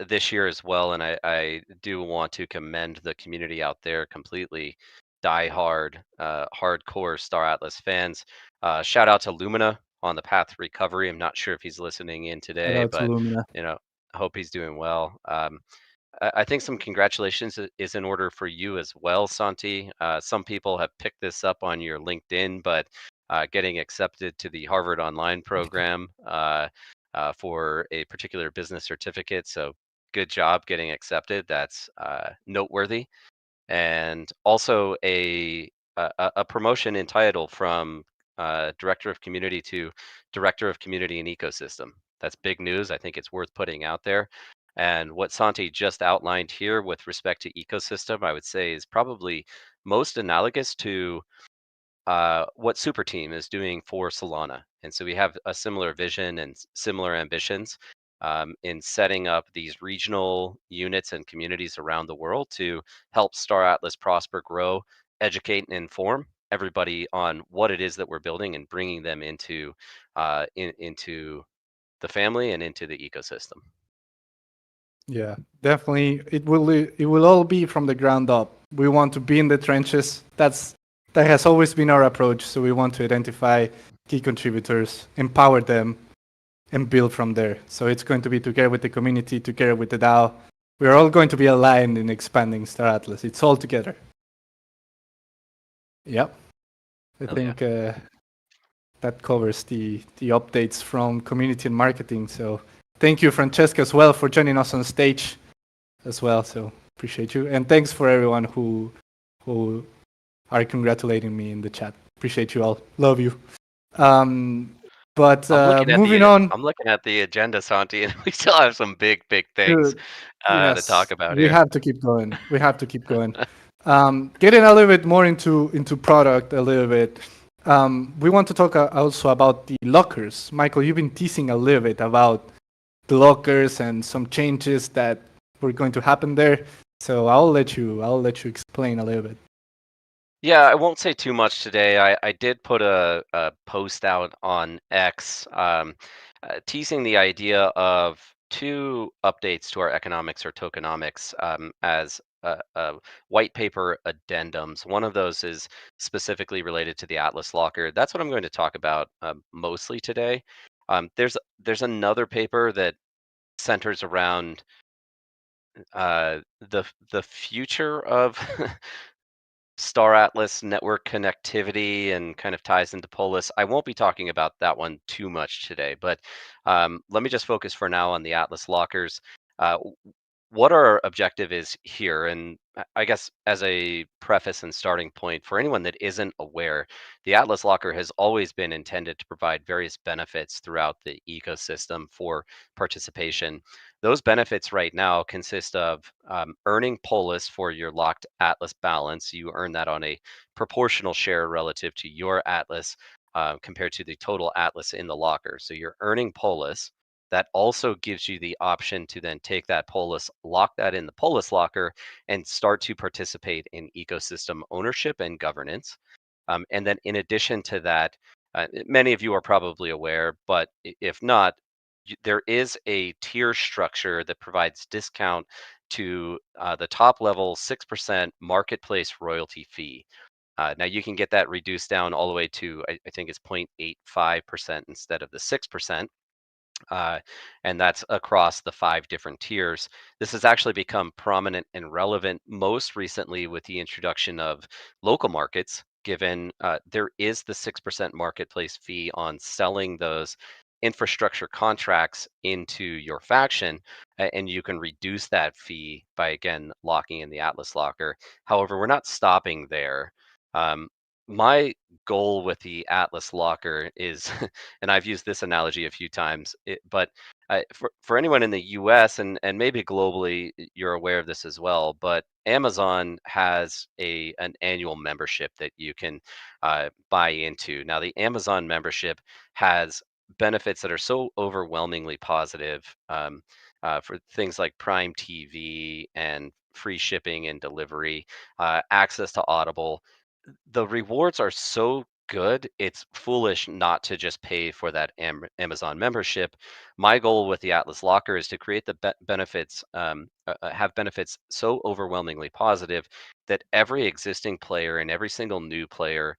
S2: this year as well. And I do want to commend the community out there, completely die-hard, hardcore Star Atlas fans. Shout out to Lumina on the path to recovery. I'm not sure if he's listening in
S1: shout
S2: today,
S1: out to
S2: but
S1: Lumina.
S2: I hope he's doing well. I think some congratulations is in order for you as well, Santi. Some people have picked this up on your LinkedIn, but getting accepted to the Harvard Online program for a particular business certificate. So good job getting accepted. That's noteworthy. And also a promotion in title from Director of Community to Director of Community and Ecosystem. That's big news. I think it's worth putting out there. And what Santi just outlined here with respect to ecosystem, I would say is probably most analogous to what Super Team is doing for Solana. And so we have a similar vision and similar ambitions in setting up these regional units and communities around the world to help Star Atlas prosper, grow, educate, and inform everybody on what it is that we're building and bringing them into into the family and into the ecosystem.
S1: Yeah, definitely. It will all be from the ground up. We want to be in the trenches. That has always been our approach. So we want to identify key contributors, empower them, and build from there. So it's going to be together with the community, together with the DAO. We're all going to be aligned in expanding Star Atlas. It's all together. Yep. I think that covers the updates from community and marketing. So thank you, Francesca, as well, for joining us on stage as well. So appreciate you. And thanks for everyone who are congratulating me in the chat. Appreciate you all. Love you. But moving on.
S2: I'm looking at the agenda, Santi, and we still have some big things to talk about
S1: we
S2: here.
S1: have to keep going. We have to keep going. Getting a little bit more into product a little bit. We want to talk also about the lockers. Michael, you've been teasing a little bit about the lockers and some changes that were going to happen there. So I'll let you explain a little bit.
S2: Yeah, I won't say too much today. I did put a post out on X teasing the idea of two updates to our economics or tokenomics as white paper addendums. One of those is specifically related to the Atlas Locker. That's what I'm going to talk about mostly today. There's another paper that centers around the future of Star Atlas network connectivity and kind of ties into Polis. I won't be talking about that one too much today, but let me just focus for now on the Atlas lockers. What our objective is here, and I guess as a preface and starting point for anyone that isn't aware, the Atlas Locker has always been intended to provide various benefits throughout the ecosystem for participation. Those benefits right now consist of earning Polis for your locked Atlas balance. You earn that on a proportional share relative to your Atlas compared to the total Atlas in the locker. So you're earning Polis. That also gives you the option to then take that Polis, lock that in the Polis locker, and start to participate in ecosystem ownership and governance. And then in addition to that, many of you are probably aware, but if not, there is a tier structure that provides discount to the top level 6% marketplace royalty fee. Now you can get that reduced down all the way to, I think it's 0.85% instead of the 6%. And that's across the 5 different tiers. This has actually become prominent and relevant most recently with the introduction of local markets, given there is the 6% marketplace fee on selling those infrastructure contracts into your faction, and you can reduce that fee by, again, locking in the Atlas locker. However, we're not stopping there. My goal with the Atlas locker is, and I've used this analogy a few times, but for anyone in the US and maybe globally, you're aware of this as well, but Amazon has an annual membership that you can buy into. Now, the Amazon membership has benefits that are so overwhelmingly positive for things like Prime TV and free shipping and delivery, access to Audible. The rewards are so good, it's foolish not to just pay for that Amazon membership. My goal with the Atlas Locker is to create the benefits, have benefits so overwhelmingly positive that every existing player and every single new player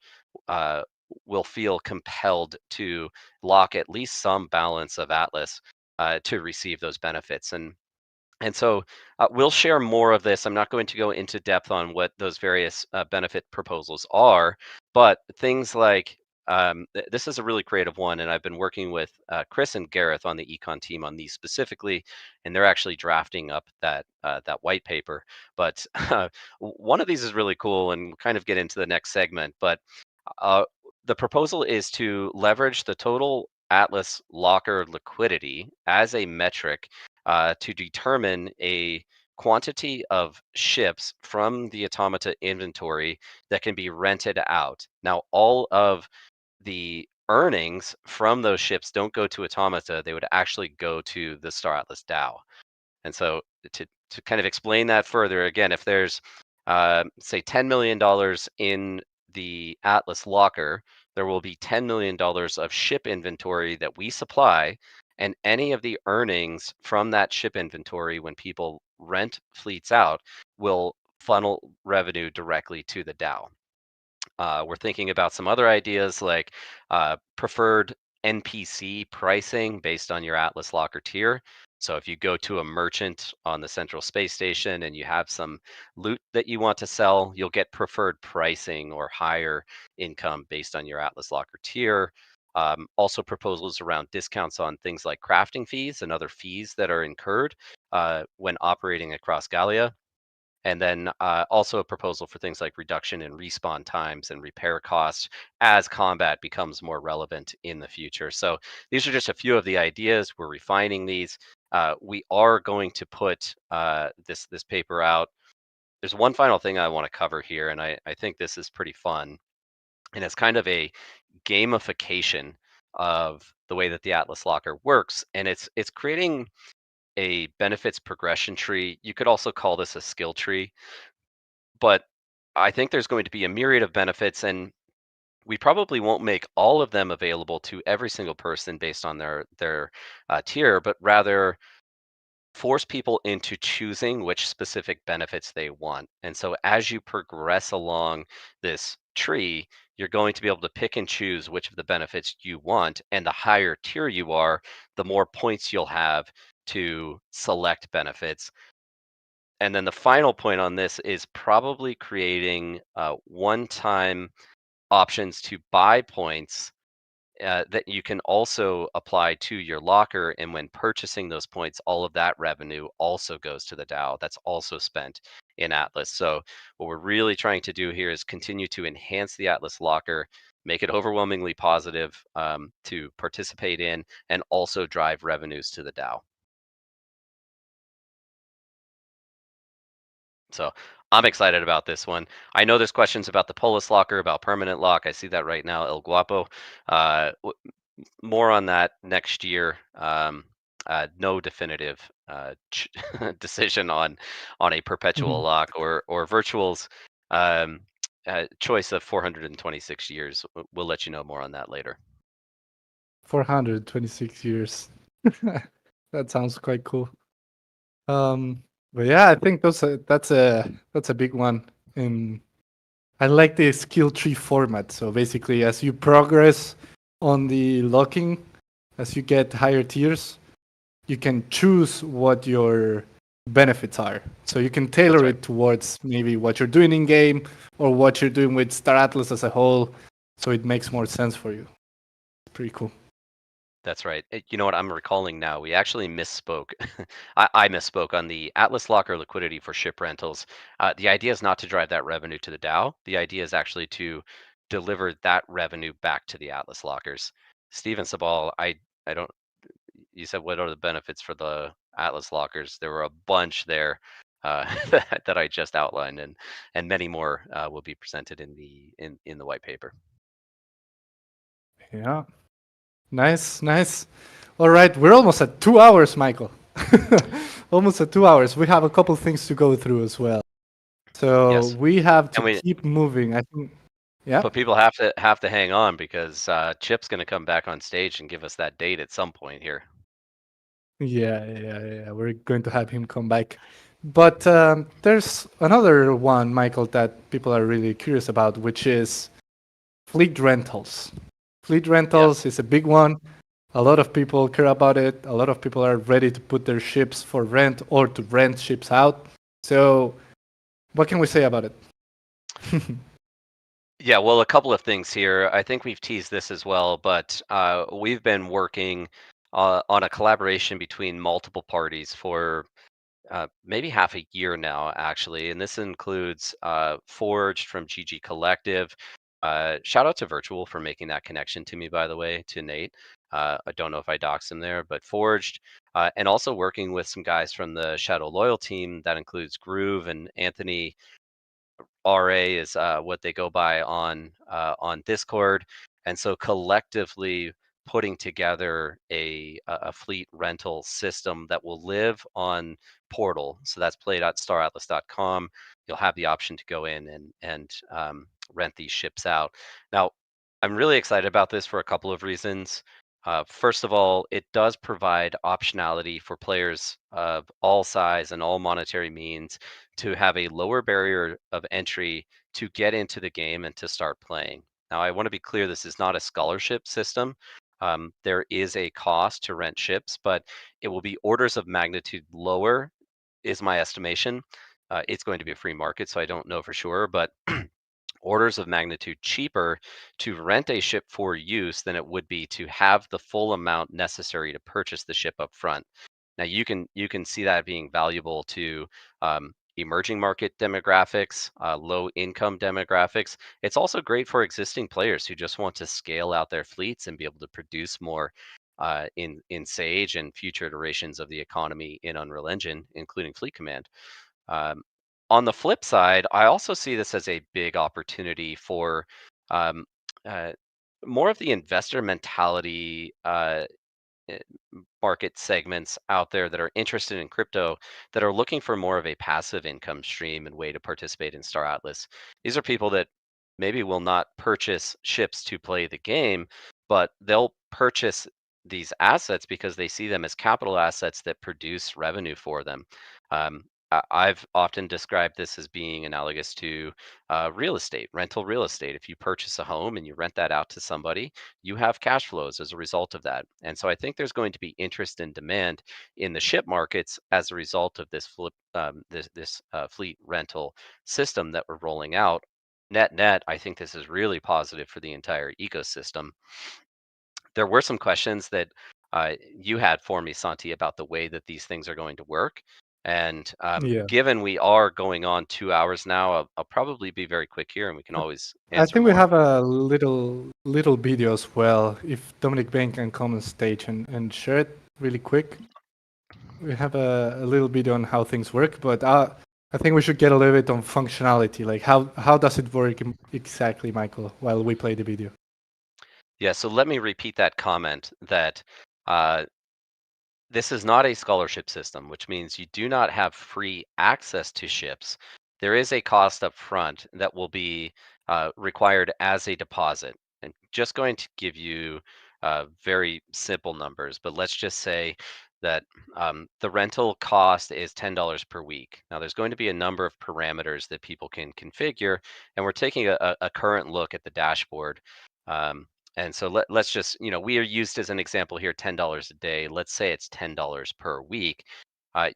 S2: uh, will feel compelled to lock at least some balance of Atlas to receive those benefits. And so we'll share more of this. I'm not going to go into depth on what those various benefit proposals are, but things like this is a really creative one, and I've been working with Chris and Gareth on the econ team on these specifically, and they're actually drafting up that white paper. But one of these is really cool, and we'll kind of get into the next segment. But uh, the proposal is to leverage the total Atlas locker liquidity as a metric to determine a quantity of ships from the automata inventory that can be rented out. Now, all of the earnings from those ships don't go to automata, they would actually go to the Star Atlas DAO. And so to kind of explain that further, again, if there's say $10 million in the Atlas locker, there will be $10 million of ship inventory that we supply, and any of the earnings from that ship inventory when people rent fleets out will funnel revenue directly to the DAO. We're thinking about some other ideas like preferred NPC pricing based on your Atlas locker tier. So if you go to a merchant on the Central Space Station and you have some loot that you want to sell, you'll get preferred pricing or higher income based on your Atlas locker tier. Also proposals around discounts on things like crafting fees and other fees that are incurred when operating across Galia. And then also a proposal for things like reduction in respawn times and repair costs as combat becomes more relevant in the future. So these are just a few of the ideas. We're refining these. We are going to put this paper out. There's one final thing I want to cover here, and I think this is pretty fun. And it's kind of a gamification of the way that the Atlas Locker works. And it's creating a benefits progression tree. You could also call this a skill tree, but I think there's going to be a myriad of benefits, and we probably won't make all of them available to every single person based on their tier, but rather force people into choosing which specific benefits they want. And so as you progress along this tree, you're going to be able to pick and choose which of the benefits you want. And the higher tier you are, the more points you'll have to select benefits. And then the final point on this is probably creating one-time options to buy points that you can also apply to your locker. And when purchasing those points, all of that revenue also goes to the DAO. That's also spent in Atlas. So what we're really trying to do here is continue to enhance the Atlas locker, make it overwhelmingly positive to participate in, and also drive revenues to the DAO. So I'm excited about this one. I know there's questions about the Polis locker, about permanent lock. I see that right now, El Guapo. More on that next year. No definitive decision on a perpetual lock or virtuals. Choice of 426 years. We'll let you know more on that later.
S1: 426 years. That sounds quite cool. But yeah, I think that's a big one. And I like the skill tree format. So basically, as you progress on the locking, as you get higher tiers, you can choose what your benefits are. So you can tailor
S2: right.
S1: it towards maybe what you're doing in game or what you're doing with Star Atlas as a whole. So it makes more sense for you. Pretty cool.
S2: That's right. You know what I'm recalling now? We actually misspoke. I misspoke on the Atlas Locker liquidity for ship rentals. The idea is not to drive that revenue to the DAO. The idea is actually to deliver that revenue back to the Atlas Lockers. Steven Sabal, I don't. You said what are the benefits for the Atlas Lockers? There were a bunch there that I just outlined, and many more will be presented in the white paper.
S1: Yeah. Nice, nice. All right, we're almost at 2 hours, Michael. Almost at 2 hours. We have a couple things to go through as well. So
S2: Yes,
S1: we have to
S2: and we.
S1: keep moving. I think, yeah.
S2: But people have to hang on because Chip's going to come back on stage and give us that date at some point here.
S1: Yeah. We're going to have him come back. But there's another one, Michael, that people are really curious about, which is fleet rentals. Fleet rentals is a big one. A lot of people care about it. A lot of people are ready to put their ships for rent or to rent ships out. So, what can we say about it?
S2: Yeah, well, a couple of things here. I think we've teased this as well, but we've been working on a collaboration between multiple parties for maybe half a year now, actually. And this includes Forged from GG Collective. Shout out to Virtual for making that connection to me, by the way, to Nate. I don't know if I doxed him there, but Forged, and also working with some guys from the Shadow Loyal team. That includes Groove and Anthony. RA is what they go by on Discord, and so collectively putting together a fleet rental system that will live on Portal. So that's play.staratlas.com. You'll have the option to go in and rent these ships out. Now, I'm really excited about this for a couple of reasons. First of all, it does provide optionality for players of all size and all monetary means to have a lower barrier of entry to get into the game and to start playing. Now, I want to be clear, this is not a scholarship system. There is a cost to rent ships, but it will be orders of magnitude lower, is my estimation. It's going to be a free market, so I don't know for sure, but orders of magnitude cheaper to rent a ship for use than it would be to have the full amount necessary to purchase the ship up front. Now you can see that being valuable to emerging market demographics, low income demographics. It's also great for existing players who just want to scale out their fleets and be able to produce more in Sage and future iterations of the economy in Unreal Engine, including Fleet Command. Um, on the flip side, I also see this as a big opportunity for um, uh, more of the investor mentality eh, market segments out there that are interested in crypto that are looking for more of a passive income stream and way to participate in Star Atlas. These are people that maybe will not purchase ships to play the game, but they'll purchase these assets because they see them as capital assets that produce revenue for them. I've often described this as being analogous to real estate, rental real estate. If you purchase a home and you rent that out to somebody, you have cash flows as a result of that. And so I think there's going to be interest and demand in the ship markets as a result of this fleet rental system that we're rolling out. Net, I think this is really positive for the entire ecosystem. There were some questions that you had for me, Santi, about the way that these things are going to work. And
S1: Yeah.
S2: given we are going on 2 hours now, I'll probably be very quick here, and we can always
S1: I
S2: answer
S1: think we
S2: more.
S1: have a little video as well. If Dominic Bain can come on stage and share it really quick. We have a little video on how things work, but I think we should get a little bit on functionality. Like how does it work exactly, Michael, while we play the video?
S2: Yeah, so let me repeat that comment that uh, this is not a scholarship system, which means you do not have free access to ships. There is a cost up front that will be required as a deposit. And just going to give you very simple numbers, but let's just say that the rental cost is $10 per week. Now, there's going to be a number of parameters that people can configure, and we're taking a current look at the dashboard. And so let's just, we are used as an example here, $10 a day. Let's say it's $10 per week.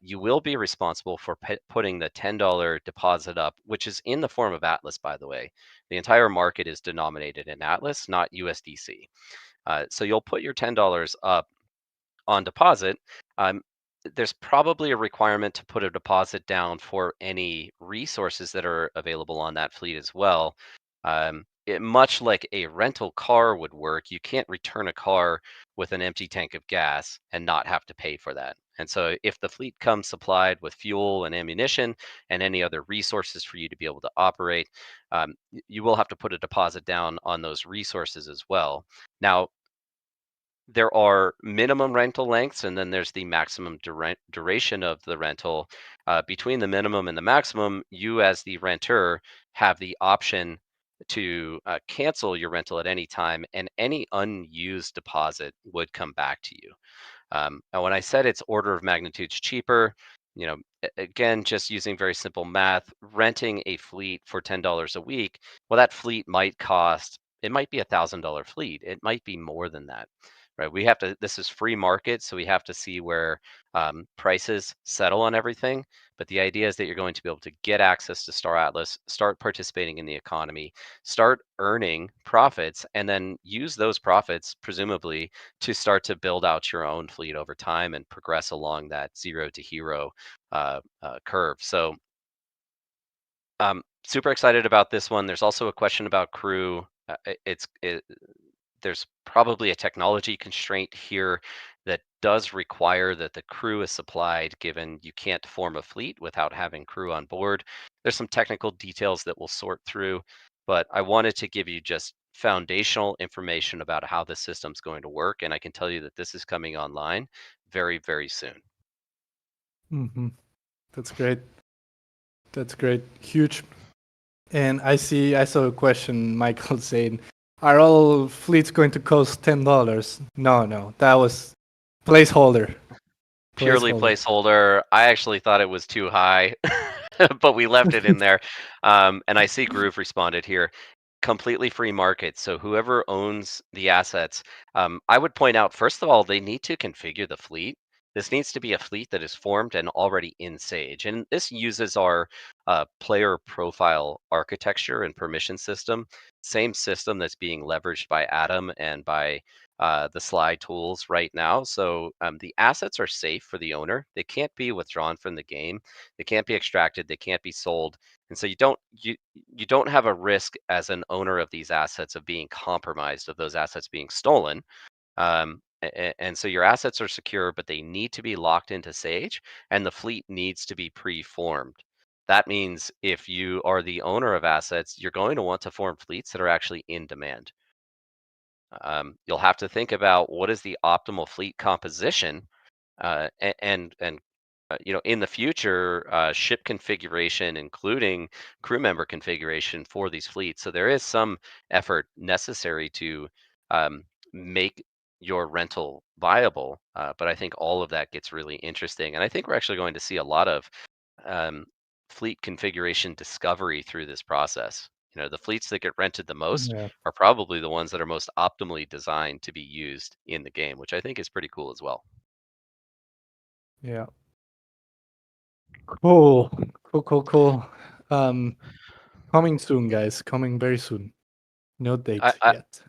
S2: You will be responsible for putting the $10 deposit up, which is in the form of Atlas, by the way. The entire market is denominated in Atlas, not USDC. So you'll put your $10 up on deposit. There's probably a requirement to put a deposit down for any resources that are available on that fleet as well. Much like a rental car would work, you can't return a car with an empty tank of gas and not have to pay for that. And so if the fleet comes supplied with fuel and ammunition and any other resources for you to be able to operate, you will have to put a deposit down on those resources as well. Now, there are minimum rental lengths, and then there's the maximum duration of the rental. Between the minimum and the maximum, you as the renter have the option to cancel your rental at any time, and any unused deposit would come back to you. And when I said it's order of magnitudes cheaper, again, just using very simple math, renting a fleet for $10 a week, well, that fleet might cost, it might be $1,000 fleet. It might be more than that, right? We have to, this is free market, so we have to see where prices settle on everything. But the idea is that you're going to be able to get access to Star Atlas, start participating in the economy, start earning profits, and then use those profits, presumably, to start to build out your own fleet over time and progress along that zero to hero curve. So super excited about this one. There's also a question about crew. There's probably a technology constraint here that does require that the crew is supplied, given you can't form a fleet without having crew on board. There's some technical details that we'll sort through, but I wanted to give you just foundational information about how the system's going to work, and I can tell you that this is coming online very, very soon.
S1: Mm-hmm. That's great. That's great. Huge. And I saw a question, Michael saying, are all fleets going to cost $10? No, that was placeholder.
S2: Purely placeholder. I actually thought it was too high, but we left it in there. And I see Groove responded here. Completely free market. So whoever owns the assets, I would point out, first of all, they need to configure the fleet. This needs to be a fleet that is formed and already in Sage. And this uses our player profile architecture and permission system, same system that's being leveraged by Atom and by the Sly tools right now. So the assets are safe for the owner. They can't be withdrawn from the game. They can't be extracted. They can't be sold. And so you don't have a risk as an owner of these assets of being compromised, of those assets being stolen. And so your assets are secure, but they need to be locked into Sage, and the fleet needs to be pre-formed. That means if you are the owner of assets, you're going to want to form fleets that are actually in demand. You'll have to think about what is the optimal fleet composition, and in the future, ship configuration, including crew member configuration for these fleets. So there is some effort necessary to make your rental viable. But I think all of that gets really interesting. And I think we're actually going to see a lot of fleet configuration discovery through this process. The fleets that get rented the most are probably the ones that are most optimally designed to be used in the game, which I think is pretty cool as well.
S1: Yeah. Cool. Coming soon, guys. Coming very soon. No date yet.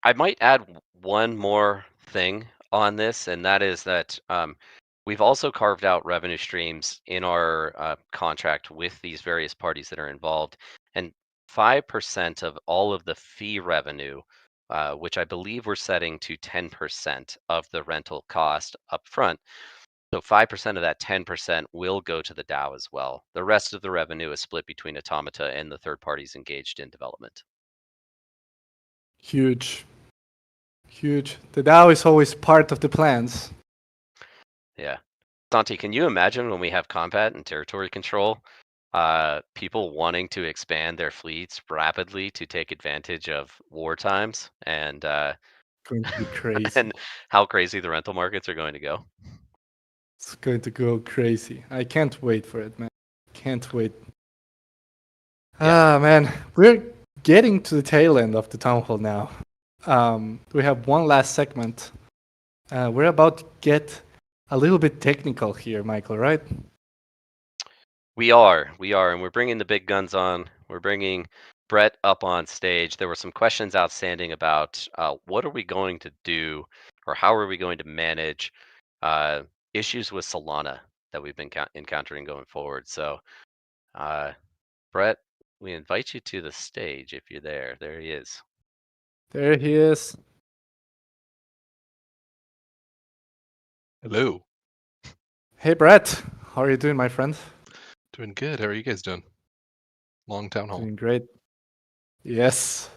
S2: I might add one more thing on this, and that is that we've also carved out revenue streams in our contract with these various parties that are involved. And 5% of all of the fee revenue, which I believe we're setting to 10% of the rental cost up front. So 5% of that 10% will go to the DAO as well. The rest of the revenue is split between Automata and the third parties engaged in development.
S1: Huge. The DAO is always part of the plans.
S2: Yeah. Santi, can you imagine when we have combat and territory control, people wanting to expand their fleets rapidly to take advantage of war times and
S1: going to be crazy.
S2: and how crazy the rental markets are going to go.
S1: It's going to go crazy. I can't wait for it, man. Can't wait.
S2: Yeah.
S1: Ah, man, we're getting to the tail end of the town hall now. We have one last segment. We're about to get a little bit technical here, Michael, right?
S2: We are, and we're bringing the big guns on. We're bringing Brett up on stage. There were some questions outstanding about what are we going to do, or how are we going to manage issues with Solana that we've been encountering going forward. So, Brett, we invite you to the stage if you're there. There he is.
S1: There he is.
S8: Hello.
S1: Hey, Brett. How are you doing, my friend?
S8: Doing good. How are you guys doing? Long town hall.
S1: Doing great. Yes.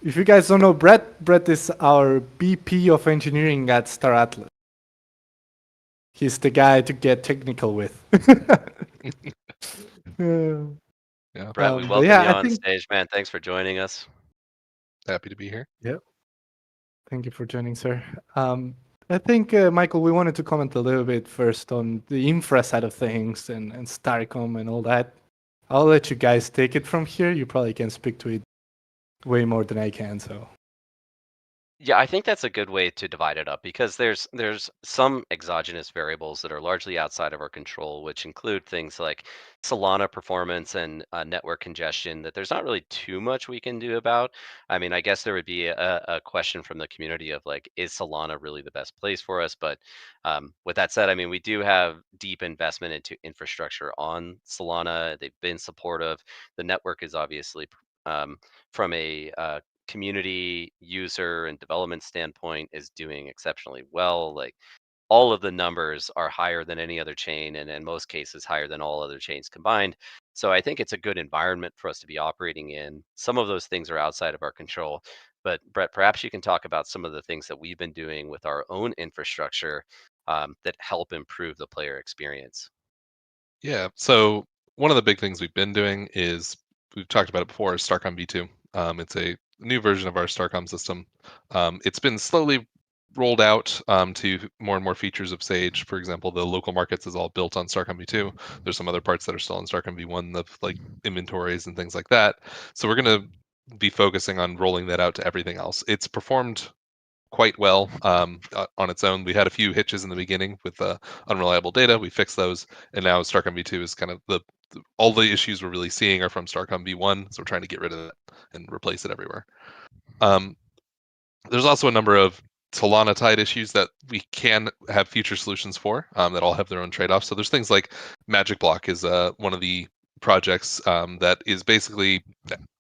S1: If you guys don't know Brett is our BP of engineering at Star Atlas. He's the guy to get technical with.
S8: Yeah.
S2: Brett, we
S1: but
S2: welcome
S1: yeah,
S2: you
S1: I
S2: on
S1: think-
S2: stage, man. Thanks for joining us.
S8: Happy to be here.
S1: Thank you for joining, sir. I think, Michael, we wanted to comment a little bit first on the infra side of things and Starcom and all that. I'll let you guys take it from here. You probably can speak to it way more than I can, so.
S2: Yeah, I think that's a good way to divide it up because there's some exogenous variables that are largely outside of our control, which include things like Solana performance and network congestion that there's not really too much we can do about. I mean, I guess there would be a question from the community of like, is Solana really the best place for us? But with that said, I mean, we do have deep investment into infrastructure on Solana. They've been supportive. The network is obviously from a community user and development standpoint is doing exceptionally well. Like all of the numbers are higher than any other chain, and in most cases higher than all other chains combined. So I think it's a good environment for us to be operating in. Some of those things are outside of our control, but Brett, perhaps you can talk about some of the things that we've been doing with our own infrastructure that help improve the player experience.
S8: Yeah. So one of the big things we've been doing is we've talked about it before is Starcom V2. It's a new version of our Starcom system. It's been slowly rolled out to more and more features of Sage. For example, the local markets is all built on Starcom V2. There's some other parts that are still on Starcom V1, the like inventories and things like that. So we're going to be focusing on rolling that out to everything else. It's performed quite well on its own. We had a few hitches in the beginning with unreliable data. We fixed those, and now Starcom V2 is kind of all the issues we're really seeing are from Starcom V1, so we're trying to get rid of that and replace it everywhere. There's also a number of Solana tied issues that we can have future solutions for that all have their own trade-offs. So there's things like Magic Block is one of the projects that is basically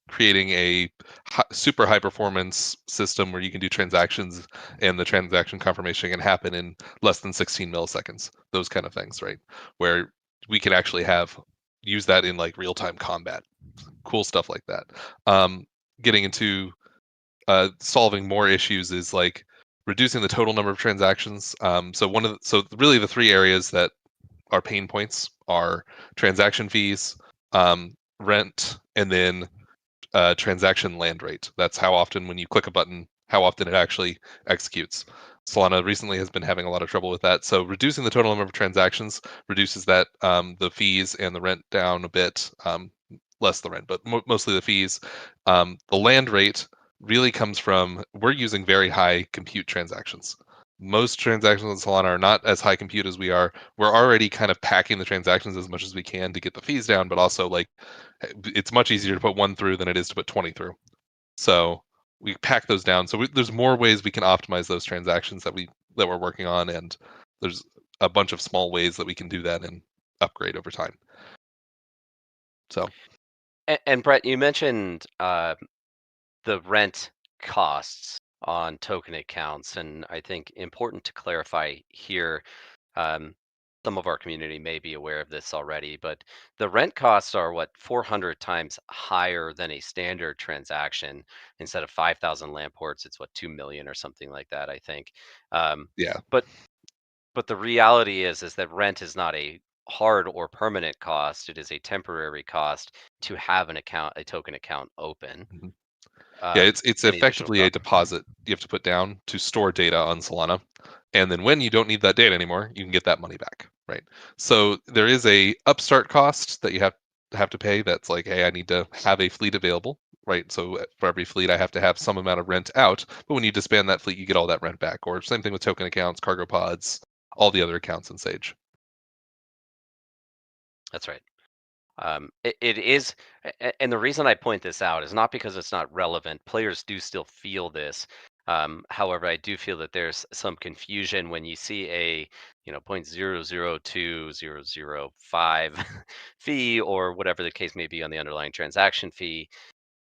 S8: creating a super high performance system where you can do transactions and the transaction confirmation can happen in less than 16 milliseconds, those kind of things, right? Where we can actually use that in like real-time combat, cool stuff like that. Getting into solving more issues is like reducing the total number of transactions. So really the three areas that are pain points are transaction fees, rent, and then transaction land rate. That's how often when you click a button, how often it actually executes. Solana recently has been having a lot of trouble with that. So reducing the total number of transactions reduces that the fees and the rent down a bit, less the rent, but mostly the fees. The land rate really comes from we're using very high compute transactions. Most transactions on Solana are not as high compute as we are. We're already kind of packing the transactions as much as we can to get the fees down, but also like it's much easier to put one through than it is to put 20 through. So we pack those down. So there's more ways we can optimize those transactions that we're working on, and there's a bunch of small ways that we can do that and upgrade over time. So.
S2: And Brett, you mentioned the rent costs on token accounts, and I think important to clarify here. Some of our community may be aware of this already, but the rent costs are 400 times higher than a standard transaction. Instead of 5,000 LAN ports, it's 2 million or something like that, I think.
S8: Yeah.
S2: But the reality is that rent is not a hard or permanent cost. It is a temporary cost to have a token account open.
S8: Mm-hmm. Yeah, it's
S2: any additional
S8: effectively a
S2: thoughts?
S8: deposit you have to put down to store data on Solana. And then when you don't need that data anymore, you can get that money back, right? So there is a upstart cost that you have to pay. That's like, hey, I need to have a fleet available, right? So for every fleet, I have to have some amount of rent out. But when you disband that fleet, you get all that rent back. Or same thing with token accounts, cargo pods, all the other accounts in Sage.
S2: That's right. It is, and the reason I point this out is not because it's not relevant. Players do still feel this. However, I do feel that there's some confusion when you see a 0.002005 fee or whatever the case may be on the underlying transaction fee.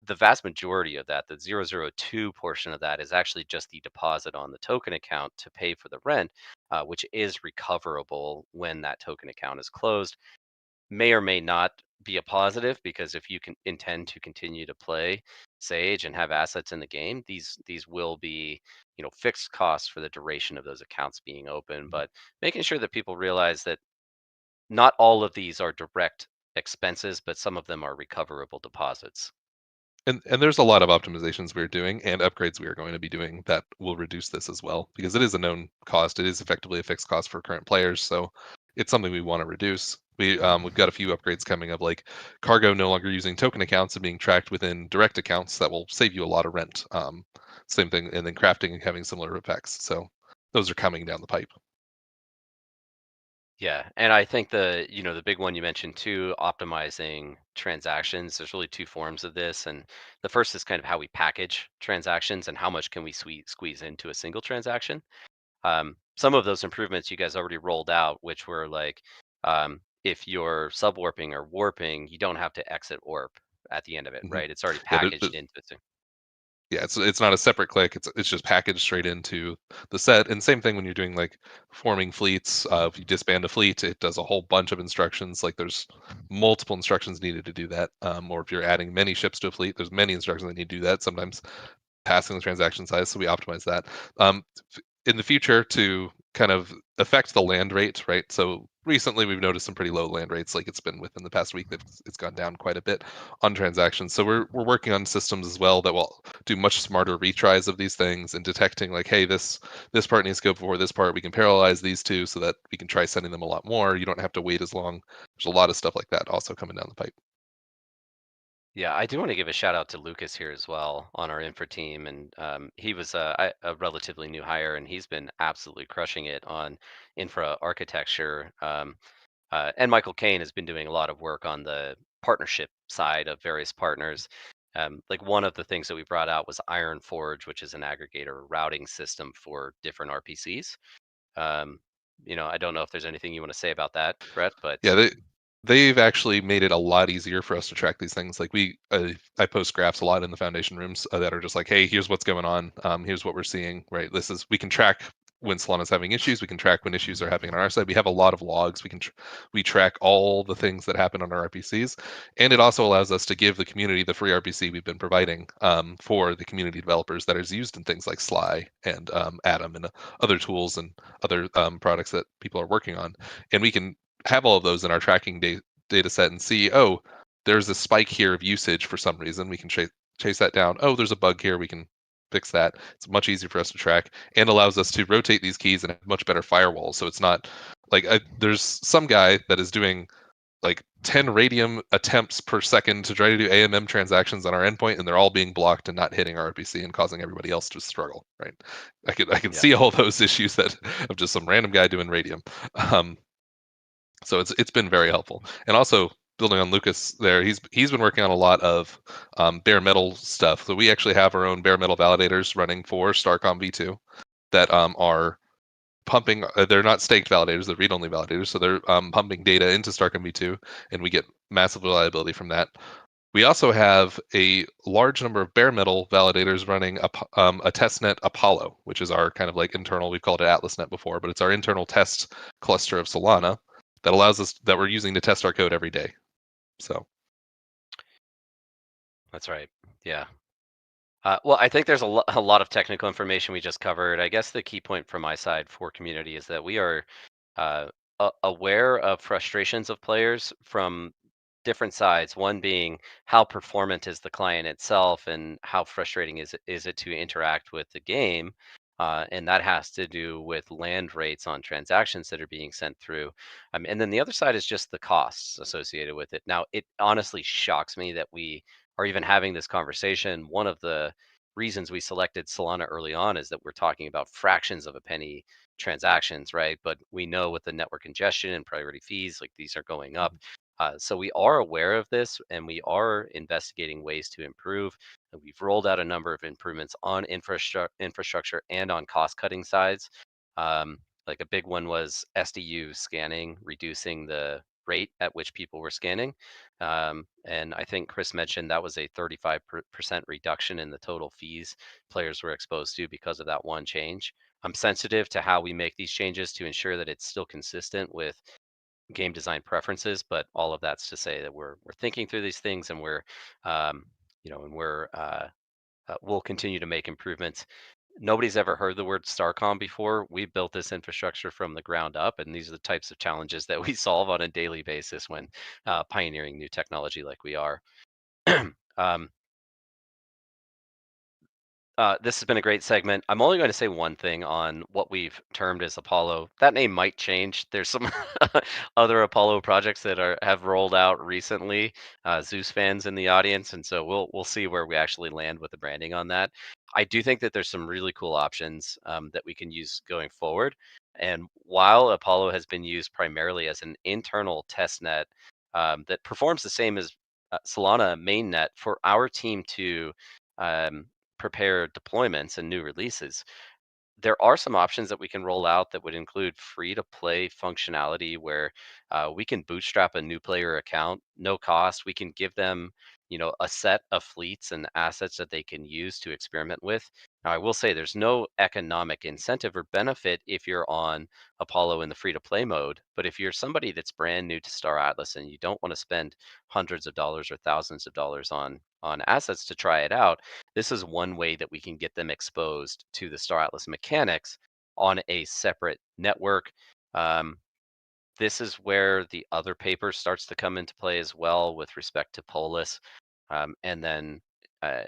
S2: The vast majority of that, the 0.002 portion of that, is actually just the deposit on the token account to pay for the rent, which is recoverable when that token account is closed. May or may not be a positive, because if you can intend to continue to play Sage and have assets in the game, these will be fixed costs for the duration of those accounts being open. But making sure that people realize that not all of these are direct expenses, but some of them are recoverable deposits.
S8: And there's a lot of optimizations we're doing and upgrades we are going to be doing that will reduce this as well, because it is a known cost. It is effectively a fixed cost for current players, so it's something we want to reduce. We've got a few upgrades coming up, like cargo no longer using token accounts and being tracked within direct accounts. That will save you a lot of rent. Same thing, and then crafting and having similar effects. So those are coming down the pipe.
S2: Yeah, and I think the big one you mentioned too, optimizing transactions. There's really two forms of this, and the first is kind of how we package transactions and how much can we squeeze into a single transaction. Some of those improvements you guys already rolled out, which were like, if you're subwarping or warping, you don't have to exit warp at the end of it,
S8: Mhm.
S2: right? It's already
S8: Yeah,
S2: packaged into it.
S8: yeah, it's not a separate click. It's just packaged straight into the set. And same thing when you're doing like forming fleets. If you disband a fleet, it does a whole bunch of instructions. Like there's multiple instructions needed to do that. Or if you're adding many ships to a fleet, there's many instructions that need to do that. Sometimes passing the transaction size, so we optimize that. In the future, to kind of affect the land rate, right? So recently we've noticed some pretty low land rates. Like it's been within the past week that it's gone down quite a bit on transactions. So we're working on systems as well that will do much smarter retries of these things and detecting like, hey, this part needs to go before this part. We can parallelize these two so that we can try sending them a lot more. You don't have to wait as long. There's a lot of stuff like that also coming down the pipe.
S2: Yeah, I do want to give a shout out to Lucas here as well on our infra team, and he was a relatively new hire, and he's been absolutely crushing it on infra architecture. And Michael Kane has been doing a lot of work on the partnership side of various partners. Like one of the things that we brought out was Iron Forge, which is an aggregator routing system for different RPCs. I don't know if there's anything you want to say about that, Brett, but
S8: Yeah, they've actually made it a lot easier for us to track these things. Like I post graphs a lot in the foundation rooms that are just like, hey, here's what's going on. Here's what we're seeing. Right. We can track when Solana's having issues. We can track when issues are happening on our side. We have a lot of logs. We track all the things that happen on our RPCs, and it also allows us to give the community the free RPC we've been providing for the community developers that is used in things like Sly and Atom and other tools and other products that people are working on, and we can have all of those in our tracking data set and see, oh, there's a spike here of usage for some reason. We can chase that down. Oh, there's a bug here. We can fix that. It's much easier for us to track and allows us to rotate these keys and have much better firewalls. So it's not like there's some guy that is doing like 10 radium attempts per second to try to do AMM transactions on our endpoint, and they're all being blocked and not hitting our RPC and causing everybody else to struggle. Right? I can
S2: yeah.
S8: see all those issues that of just some random guy doing radium. So it's been very helpful, and also building on Lucas there, he's been working on a lot of bare metal stuff. So we actually have our own bare metal validators running for Starcom V2 that are pumping. They're not staked validators; they're read-only validators. So they're pumping data into Starcom V2, and we get massive reliability from that. We also have a large number of bare metal validators running a testnet Apollo, which is our kind of like internal. We've called it AtlasNet before, but it's our internal test cluster of Solana that allows us that we're using to test our code every day. So
S2: That's right. Yeah. Well, I think there's a lot of technical information we just covered. I guess the key point from my side for community is that we are aware of frustrations of players from different sides. One being how performant is the client itself, and how frustrating is it to interact with the game. And that has to do with land rates on transactions that are being sent through. And then the other side is just the costs associated with it. Now, it honestly shocks me that we are even having this conversation. One of the reasons we selected Solana early on is that we're talking about fractions of a penny transactions, right? But we know with the network congestion and priority fees, like these are going up. So we are aware of this, and we are investigating ways to improve. And we've rolled out a number of improvements on infrastructure and on cost-cutting sides. Like a big one was SDU scanning, reducing the rate at which people were scanning. And I think Chris mentioned that was a 35% reduction in the total fees players were exposed to because of that one change. I'm sensitive to how we make these changes to ensure that it's still consistent with game design preferences, but all of that's to say that we're thinking through these things, and we're we'll continue to make improvements. Nobody's ever heard the word Starcom before. We built this infrastructure from the ground up, and these are the types of challenges that we solve on a daily basis when pioneering new technology like we are. This has been a great segment. I'm only going to say one thing on what we've termed as Apollo. That name might change. There's some other Apollo projects that have rolled out recently. Zeus fans in the audience, and so we'll see where we actually land with the branding on that. I do think that there's some really cool options that we can use going forward. And while Apollo has been used primarily as an internal test net that performs the same as Solana mainnet for our team to prepare deployments and new releases, there are some options that we can roll out that would include free to play functionality where we can bootstrap a new player account, no cost. We can give them, a set of fleets and assets that they can use to experiment with. Now, I will say there's no economic incentive or benefit if you're on Apollo in the free to play mode. But if you're somebody that's brand new to Star Atlas and you don't want to spend hundreds of dollars or thousands of dollars on assets to try it out, this is one way that we can get them exposed to the Star Atlas mechanics on a separate network. This is where the other paper starts to come into play as well with respect to Polis. And then I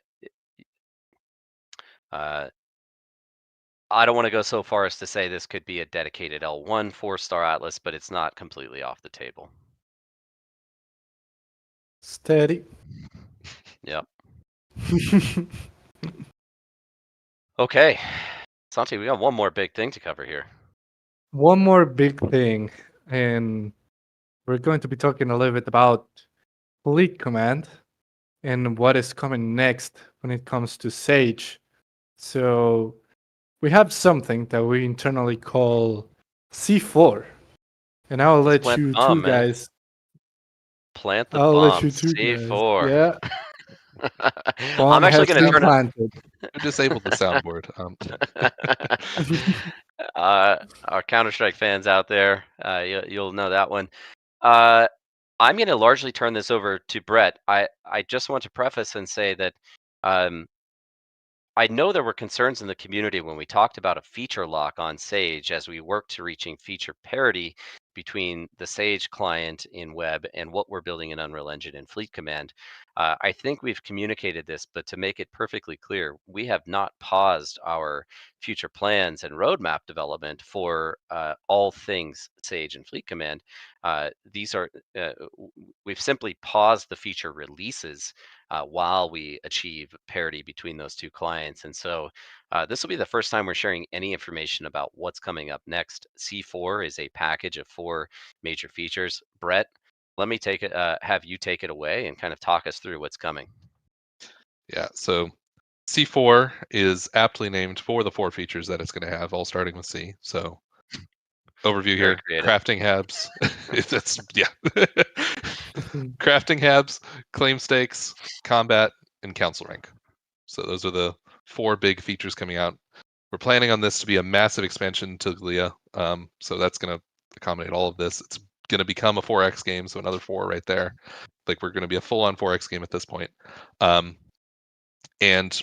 S2: don't want to go so far as to say this could be a dedicated L1 for Star Atlas, but it's not completely off the table.
S1: Steady.
S2: Yep. Okay. Santi, we got one more big thing to cover here.
S1: One more big thing, and we're going to be talking a little bit about Fleet Command and what is coming next when it comes to Sage. So we have something that we internally call C4, and I'll let
S2: Plant
S1: you
S2: the bomb,
S1: two
S2: man.
S1: guys.
S2: Plant the
S1: I'll
S2: bomb.
S1: let you two guys.
S2: C4.
S1: Yeah.
S2: I'm actually going to turn
S1: planted.
S8: We disabled the soundboard.
S2: Our Counter-Strike fans out there, you'll know that one. I'm going to largely turn this over to Brett. I just want to preface and say that I know there were concerns in the community when we talked about a feature lock on Sage as we work to reaching feature parity between the Sage client in web and what we're building in Unreal Engine and Fleet Command. I think we've communicated this, but to make it perfectly clear, we have not paused our future plans and roadmap development for all things Sage and Fleet Command. We've simply paused the feature releases while we achieve parity between those two clients. And so this will be the first time we're sharing any information about what's coming up next. C4 is a package of 4 major features. Brett, let me have you take it away and kind of talk us through what's coming.
S8: Yeah, so C4 is aptly named for the 4 features that it's going to have, all starting with C. So overview
S2: Very
S8: here,
S2: creative.
S8: crafting habs. Crafting habs, claim stakes, combat, and council rank. So those are the 4 big features coming out. We're planning on this to be a massive expansion to Galia. So that's going to accommodate all of this. It's going to become a 4X game, so another 4 right there. Like we're going to be a full-on 4X game at this point. And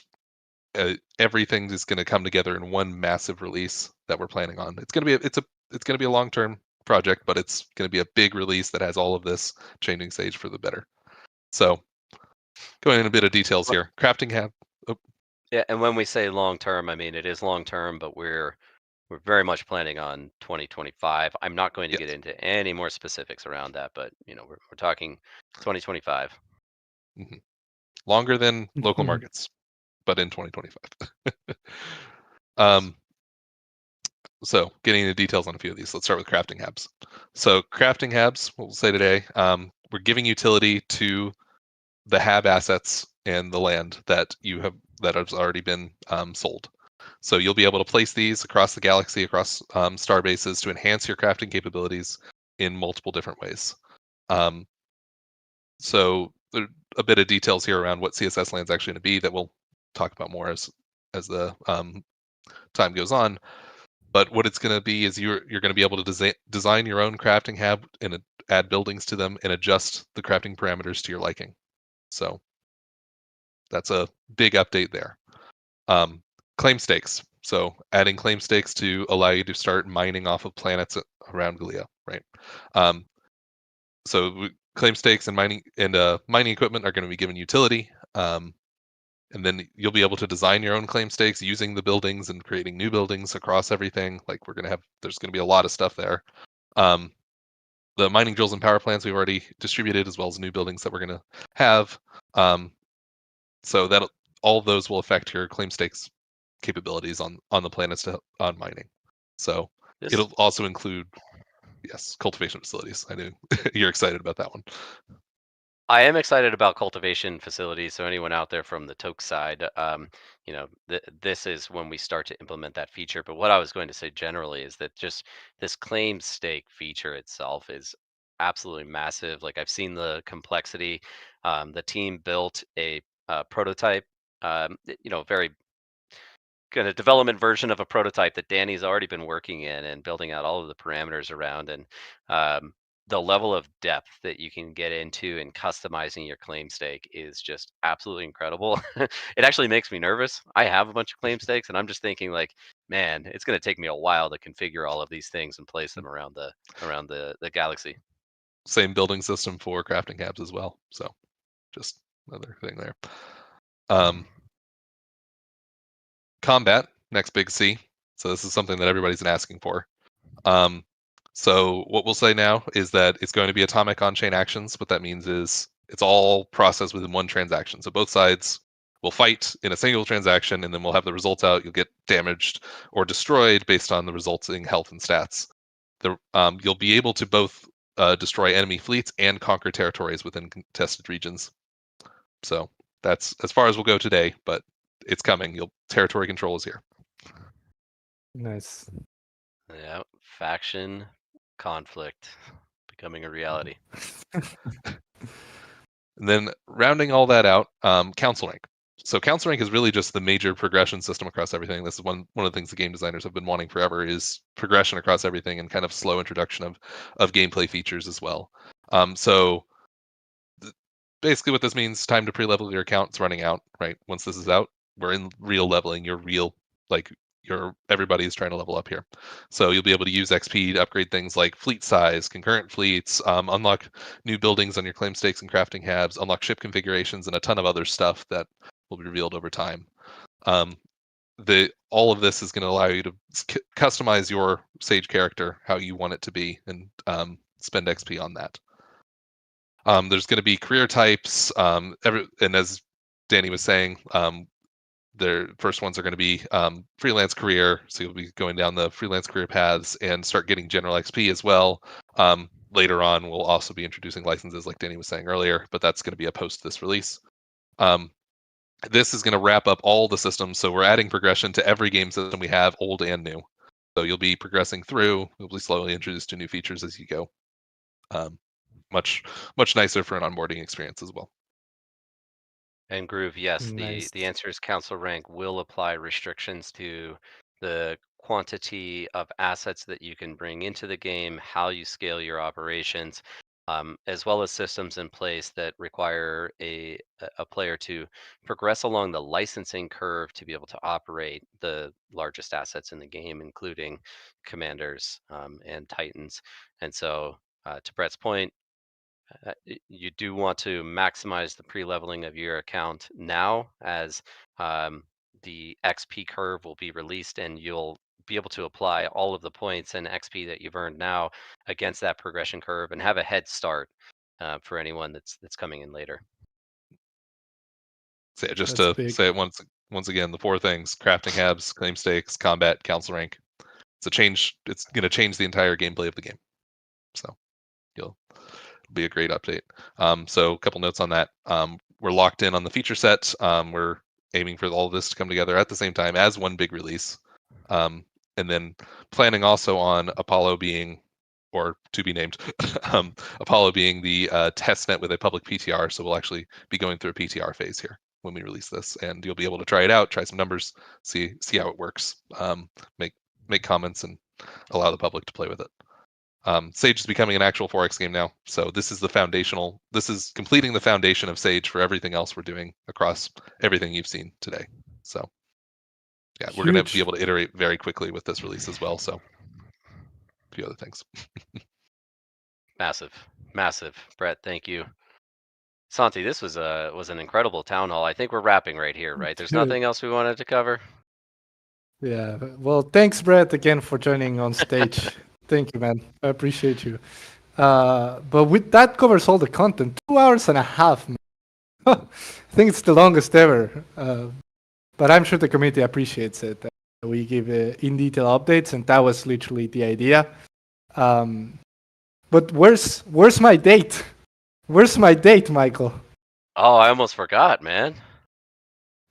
S8: everything is going to come together in one massive release that we're planning on. It's going to be a long-term project, but it's going to be a big release that has all of this changing Sage for the better. So going in a bit of details here. Crafting Hab. Oh,
S2: Yeah, and when we say long term, I mean it is long term, but we're very much planning on 2025. I'm not going to
S8: yes.
S2: get into any more specifics around that, but we're talking 2025.
S8: Longer than local markets, but in 2025. So getting into details on a few of these, let's start with crafting habs. So crafting habs, what we'll say today, we're giving utility to the hab assets and the land that has already been sold. So you'll be able to place these across the galaxy, across star bases to enhance your crafting capabilities in multiple different ways. So there are a bit of details here around what CSS land's actually going to be that we'll talk about more as the time goes on. But what it's going to be is you're going to be able to design your own crafting hab and add buildings to them and adjust the crafting parameters to your liking. So that's a big update there. Claim stakes. So adding claim stakes to allow you to start mining off of planets around Galia, right? So claim stakes and mining equipment are going to be given utility. And then you'll be able to design your own claim stakes using the buildings and creating new buildings across everything. Like there's going to be a lot of stuff there. The mining drills and power plants we've already distributed, as well as new buildings that we're going to have. So that all of those will affect your claim stakes capabilities on the planets on mining. So it'll also include, yes, cultivation facilities. I knew you're excited about that one.
S2: I am excited about cultivation facilities. So anyone out there from the Toke side, this is when we start to implement that feature. But what I was going to say generally is that just this claim stake feature itself is absolutely massive. Like I've seen the complexity. The team built a prototype, very kind of development version of a prototype that Danny's already been working in and building out all of the parameters around. And the level of depth that you can get into in customizing your claim stake is just absolutely incredible. It actually makes me nervous. I have a bunch of claim stakes and I'm just thinking like, man, it's going to take me a while to configure all of these things and place them around the galaxy.
S8: Same building system for crafting habs as well. So just another thing there. Combat, next big C. So this is something that everybody's been asking for. So what we'll say now is that it's going to be atomic on-chain actions. What that means is it's all processed within one transaction. So both sides will fight in a single transaction, and then we'll have the results out. You'll get damaged or destroyed based on the resulting health and stats. You'll be able to both destroy enemy fleets and conquer territories within contested regions. So that's as far as we'll go today, but it's coming. Territory control is here.
S1: Nice.
S2: Yeah, faction conflict becoming a reality.
S8: And then rounding all that out, council rank. So council rank is really just the major progression system across everything. This is one of the things the game designers have been wanting forever is progression across everything and kind of slow introduction of gameplay features as well. Basically what this means, time to pre-level your account is running out, right? Once this is out, we're in real leveling. Everybody is trying to level up here. So you'll be able to use XP to upgrade things like fleet size, concurrent fleets, unlock new buildings on your claim stakes and crafting habs, unlock ship configurations, and a ton of other stuff that will be revealed over time. All of this is going to allow you to customize your Sage character how you want it to be and spend XP on that. There's going to be career types, and as Danny was saying, the first ones are going to be freelance career, so you'll be going down the freelance career paths and start getting general XP as well. Later on, we'll also be introducing licenses like Danny was saying earlier, but that's going to be a post this release. This is going to wrap up all the systems, so we're adding progression to every game system we have, old and new. So you'll be progressing through, you'll be slowly introduced to new features as you go. Much nicer for an onboarding experience as well.
S2: And Groove, yes,
S1: Nice.
S2: the answer is council rank will apply restrictions to the quantity of assets that you can bring into the game, how you scale your operations. as well as systems in place that require a player to progress along the licensing curve to be able to operate the largest assets in the game, including commanders and titans. And so, to Brett's point, you do want to maximize the pre-leveling of your account now, as the XP curve will be released, and you'll be able to apply all of the points and XP that you've earned now against that progression curve and have a head start for anyone that's coming in later.
S8: So yeah, just
S1: That's
S8: to
S1: big.
S8: say it once again, the 4 things: crafting habs, claim stakes, combat, council rank. It's a change. It's going to change the entire gameplay of the game. So it'll be a great update. So a couple notes on that. We're locked in on the feature set. We're aiming for all of this to come together at the same time as one big release. And then planning also on Apollo being, or to be named, Apollo being the test net with a public PTR. So we'll actually be going through a PTR phase here when we release this, and you'll be able to try it out, try some numbers, see how it works, make comments, and allow the public to play with it. Sage is becoming an actual Forex game now, so this is completing the foundation of Sage for everything else we're doing across everything you've seen today. So yeah, we're going to be able to iterate very quickly with this release as well. So a few other things.
S2: Massive. Brett, thank you. Santi, this was an incredible town hall. I think we're wrapping right here, right? There's nothing else we wanted to cover.
S1: Yeah. Well, thanks, Brett, again for joining on stage. Thank you, man. I appreciate you. But with that covers all the content. 2 hours and a half, man. I think it's the longest ever. But I'm sure the community appreciates it. We give in detail updates, and that was literally the idea. But where's my date? Where's my date, Michael?
S2: Oh, I almost forgot, man.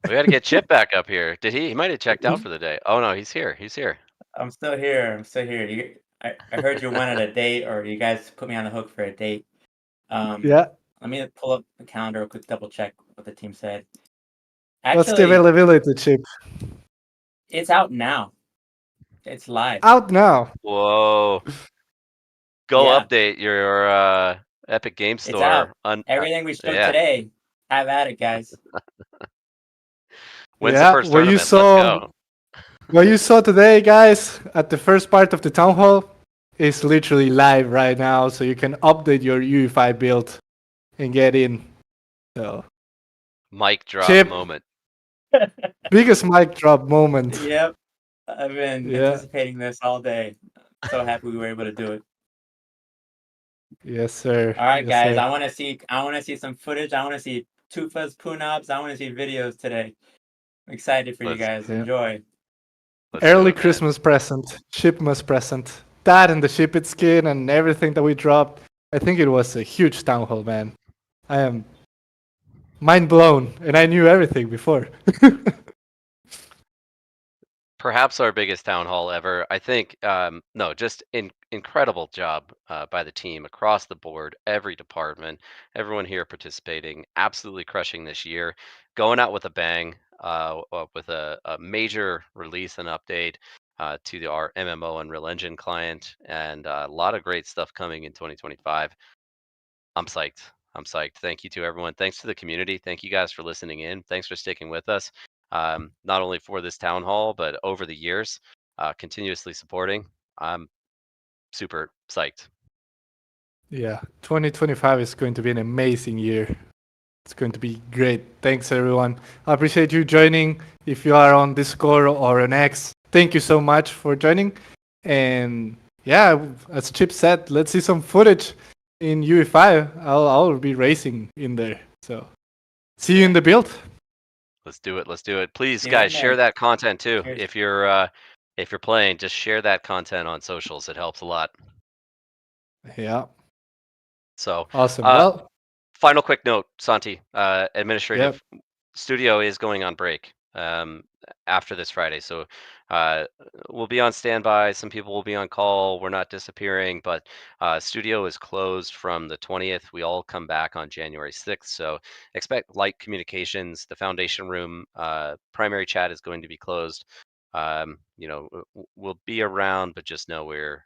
S2: We got to get Chip back up here. Did he? He might have checked out for the day. Oh no, he's here. He's here.
S5: I'm still here. I heard you wanted a date, or you guys put me on the hook for a date.
S1: Yeah.
S5: Let me pull up the calendar real quick, double check what the team said.
S1: What's the
S5: Actually,
S1: availability, Chip?
S5: it's out now. It's live.
S1: Out now.
S2: Whoa. Go
S5: Yeah.
S2: update your Epic Game
S5: It's out.
S2: Store.
S5: Everything we showed
S2: yeah.
S5: today, have at it, guys.
S2: When's the first tournament? Let's go.
S1: What you saw today, guys, at the first part of the town hall is literally live right now, so you can update your UI5 build and get in. So
S2: Mic drop
S1: Chip.
S2: moment.
S1: Biggest mic drop moment.
S5: Yep. I've been anticipating this all day. So happy we were able to do it.
S1: Yes, sir.
S5: All right,
S1: Yes,
S5: guys.
S1: sir.
S5: I want to see some footage. I want to see Tufa's Punabs. I want to see videos today. I'm excited for you guys. Enjoy.
S1: Early Christmas present, Shipmas present. That and the Shipit skin and everything that we dropped. I think it was a huge town hall, man. I am mind blown, and I knew everything before.
S2: Perhaps our biggest town hall ever. I think, no, just incredible job by the team across the board, every department, everyone here participating, absolutely crushing this year, going out with a bang, with a major release and update to our MMO Unreal Engine client, and a lot of great stuff coming in 2025. I'm psyched. Thank you to everyone. Thanks to the community. Thank you guys for listening in. Thanks for sticking with us. Not only for this town hall, but over the years, continuously supporting. I'm super psyched.
S1: Yeah, 2025 is going to be an amazing year. It's going to be great. Thanks, everyone. I appreciate you joining. If you are on Discord or on X, thank you so much for joining. And yeah, as Chip said, let's see some footage in UE5. I'll be racing in there. So see you in the build.
S2: Let's do it. Please, guys, share that content too. If you're playing, just share that content on socials. It helps a lot.
S1: Yeah.
S2: So
S1: awesome. Well,
S2: final quick note, Santi. Administrative studio is going on break after this Friday, so we'll be on standby. Some people will be on call. We're not disappearing, but studio is closed from the 20th. We all come back on January 6th, so expect light communications. The foundation room primary chat is going to be closed we'll be around, but just know we're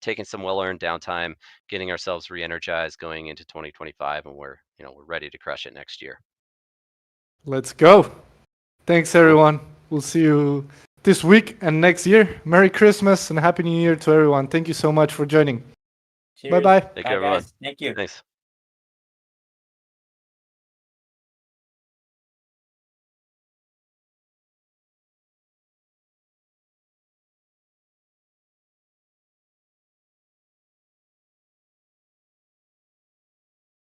S2: taking some well-earned downtime, getting ourselves re-energized going into 2025, and we're ready to crush it next year.
S1: Let's go. Thanks, everyone. We'll see you this week and next year. Merry Christmas and Happy New Year to everyone. Thank you so much for joining.
S5: Cheers.
S1: Bye-bye.
S2: Thank
S5: Bye,
S2: you, everyone.
S5: guys. Thank you.
S2: Thanks.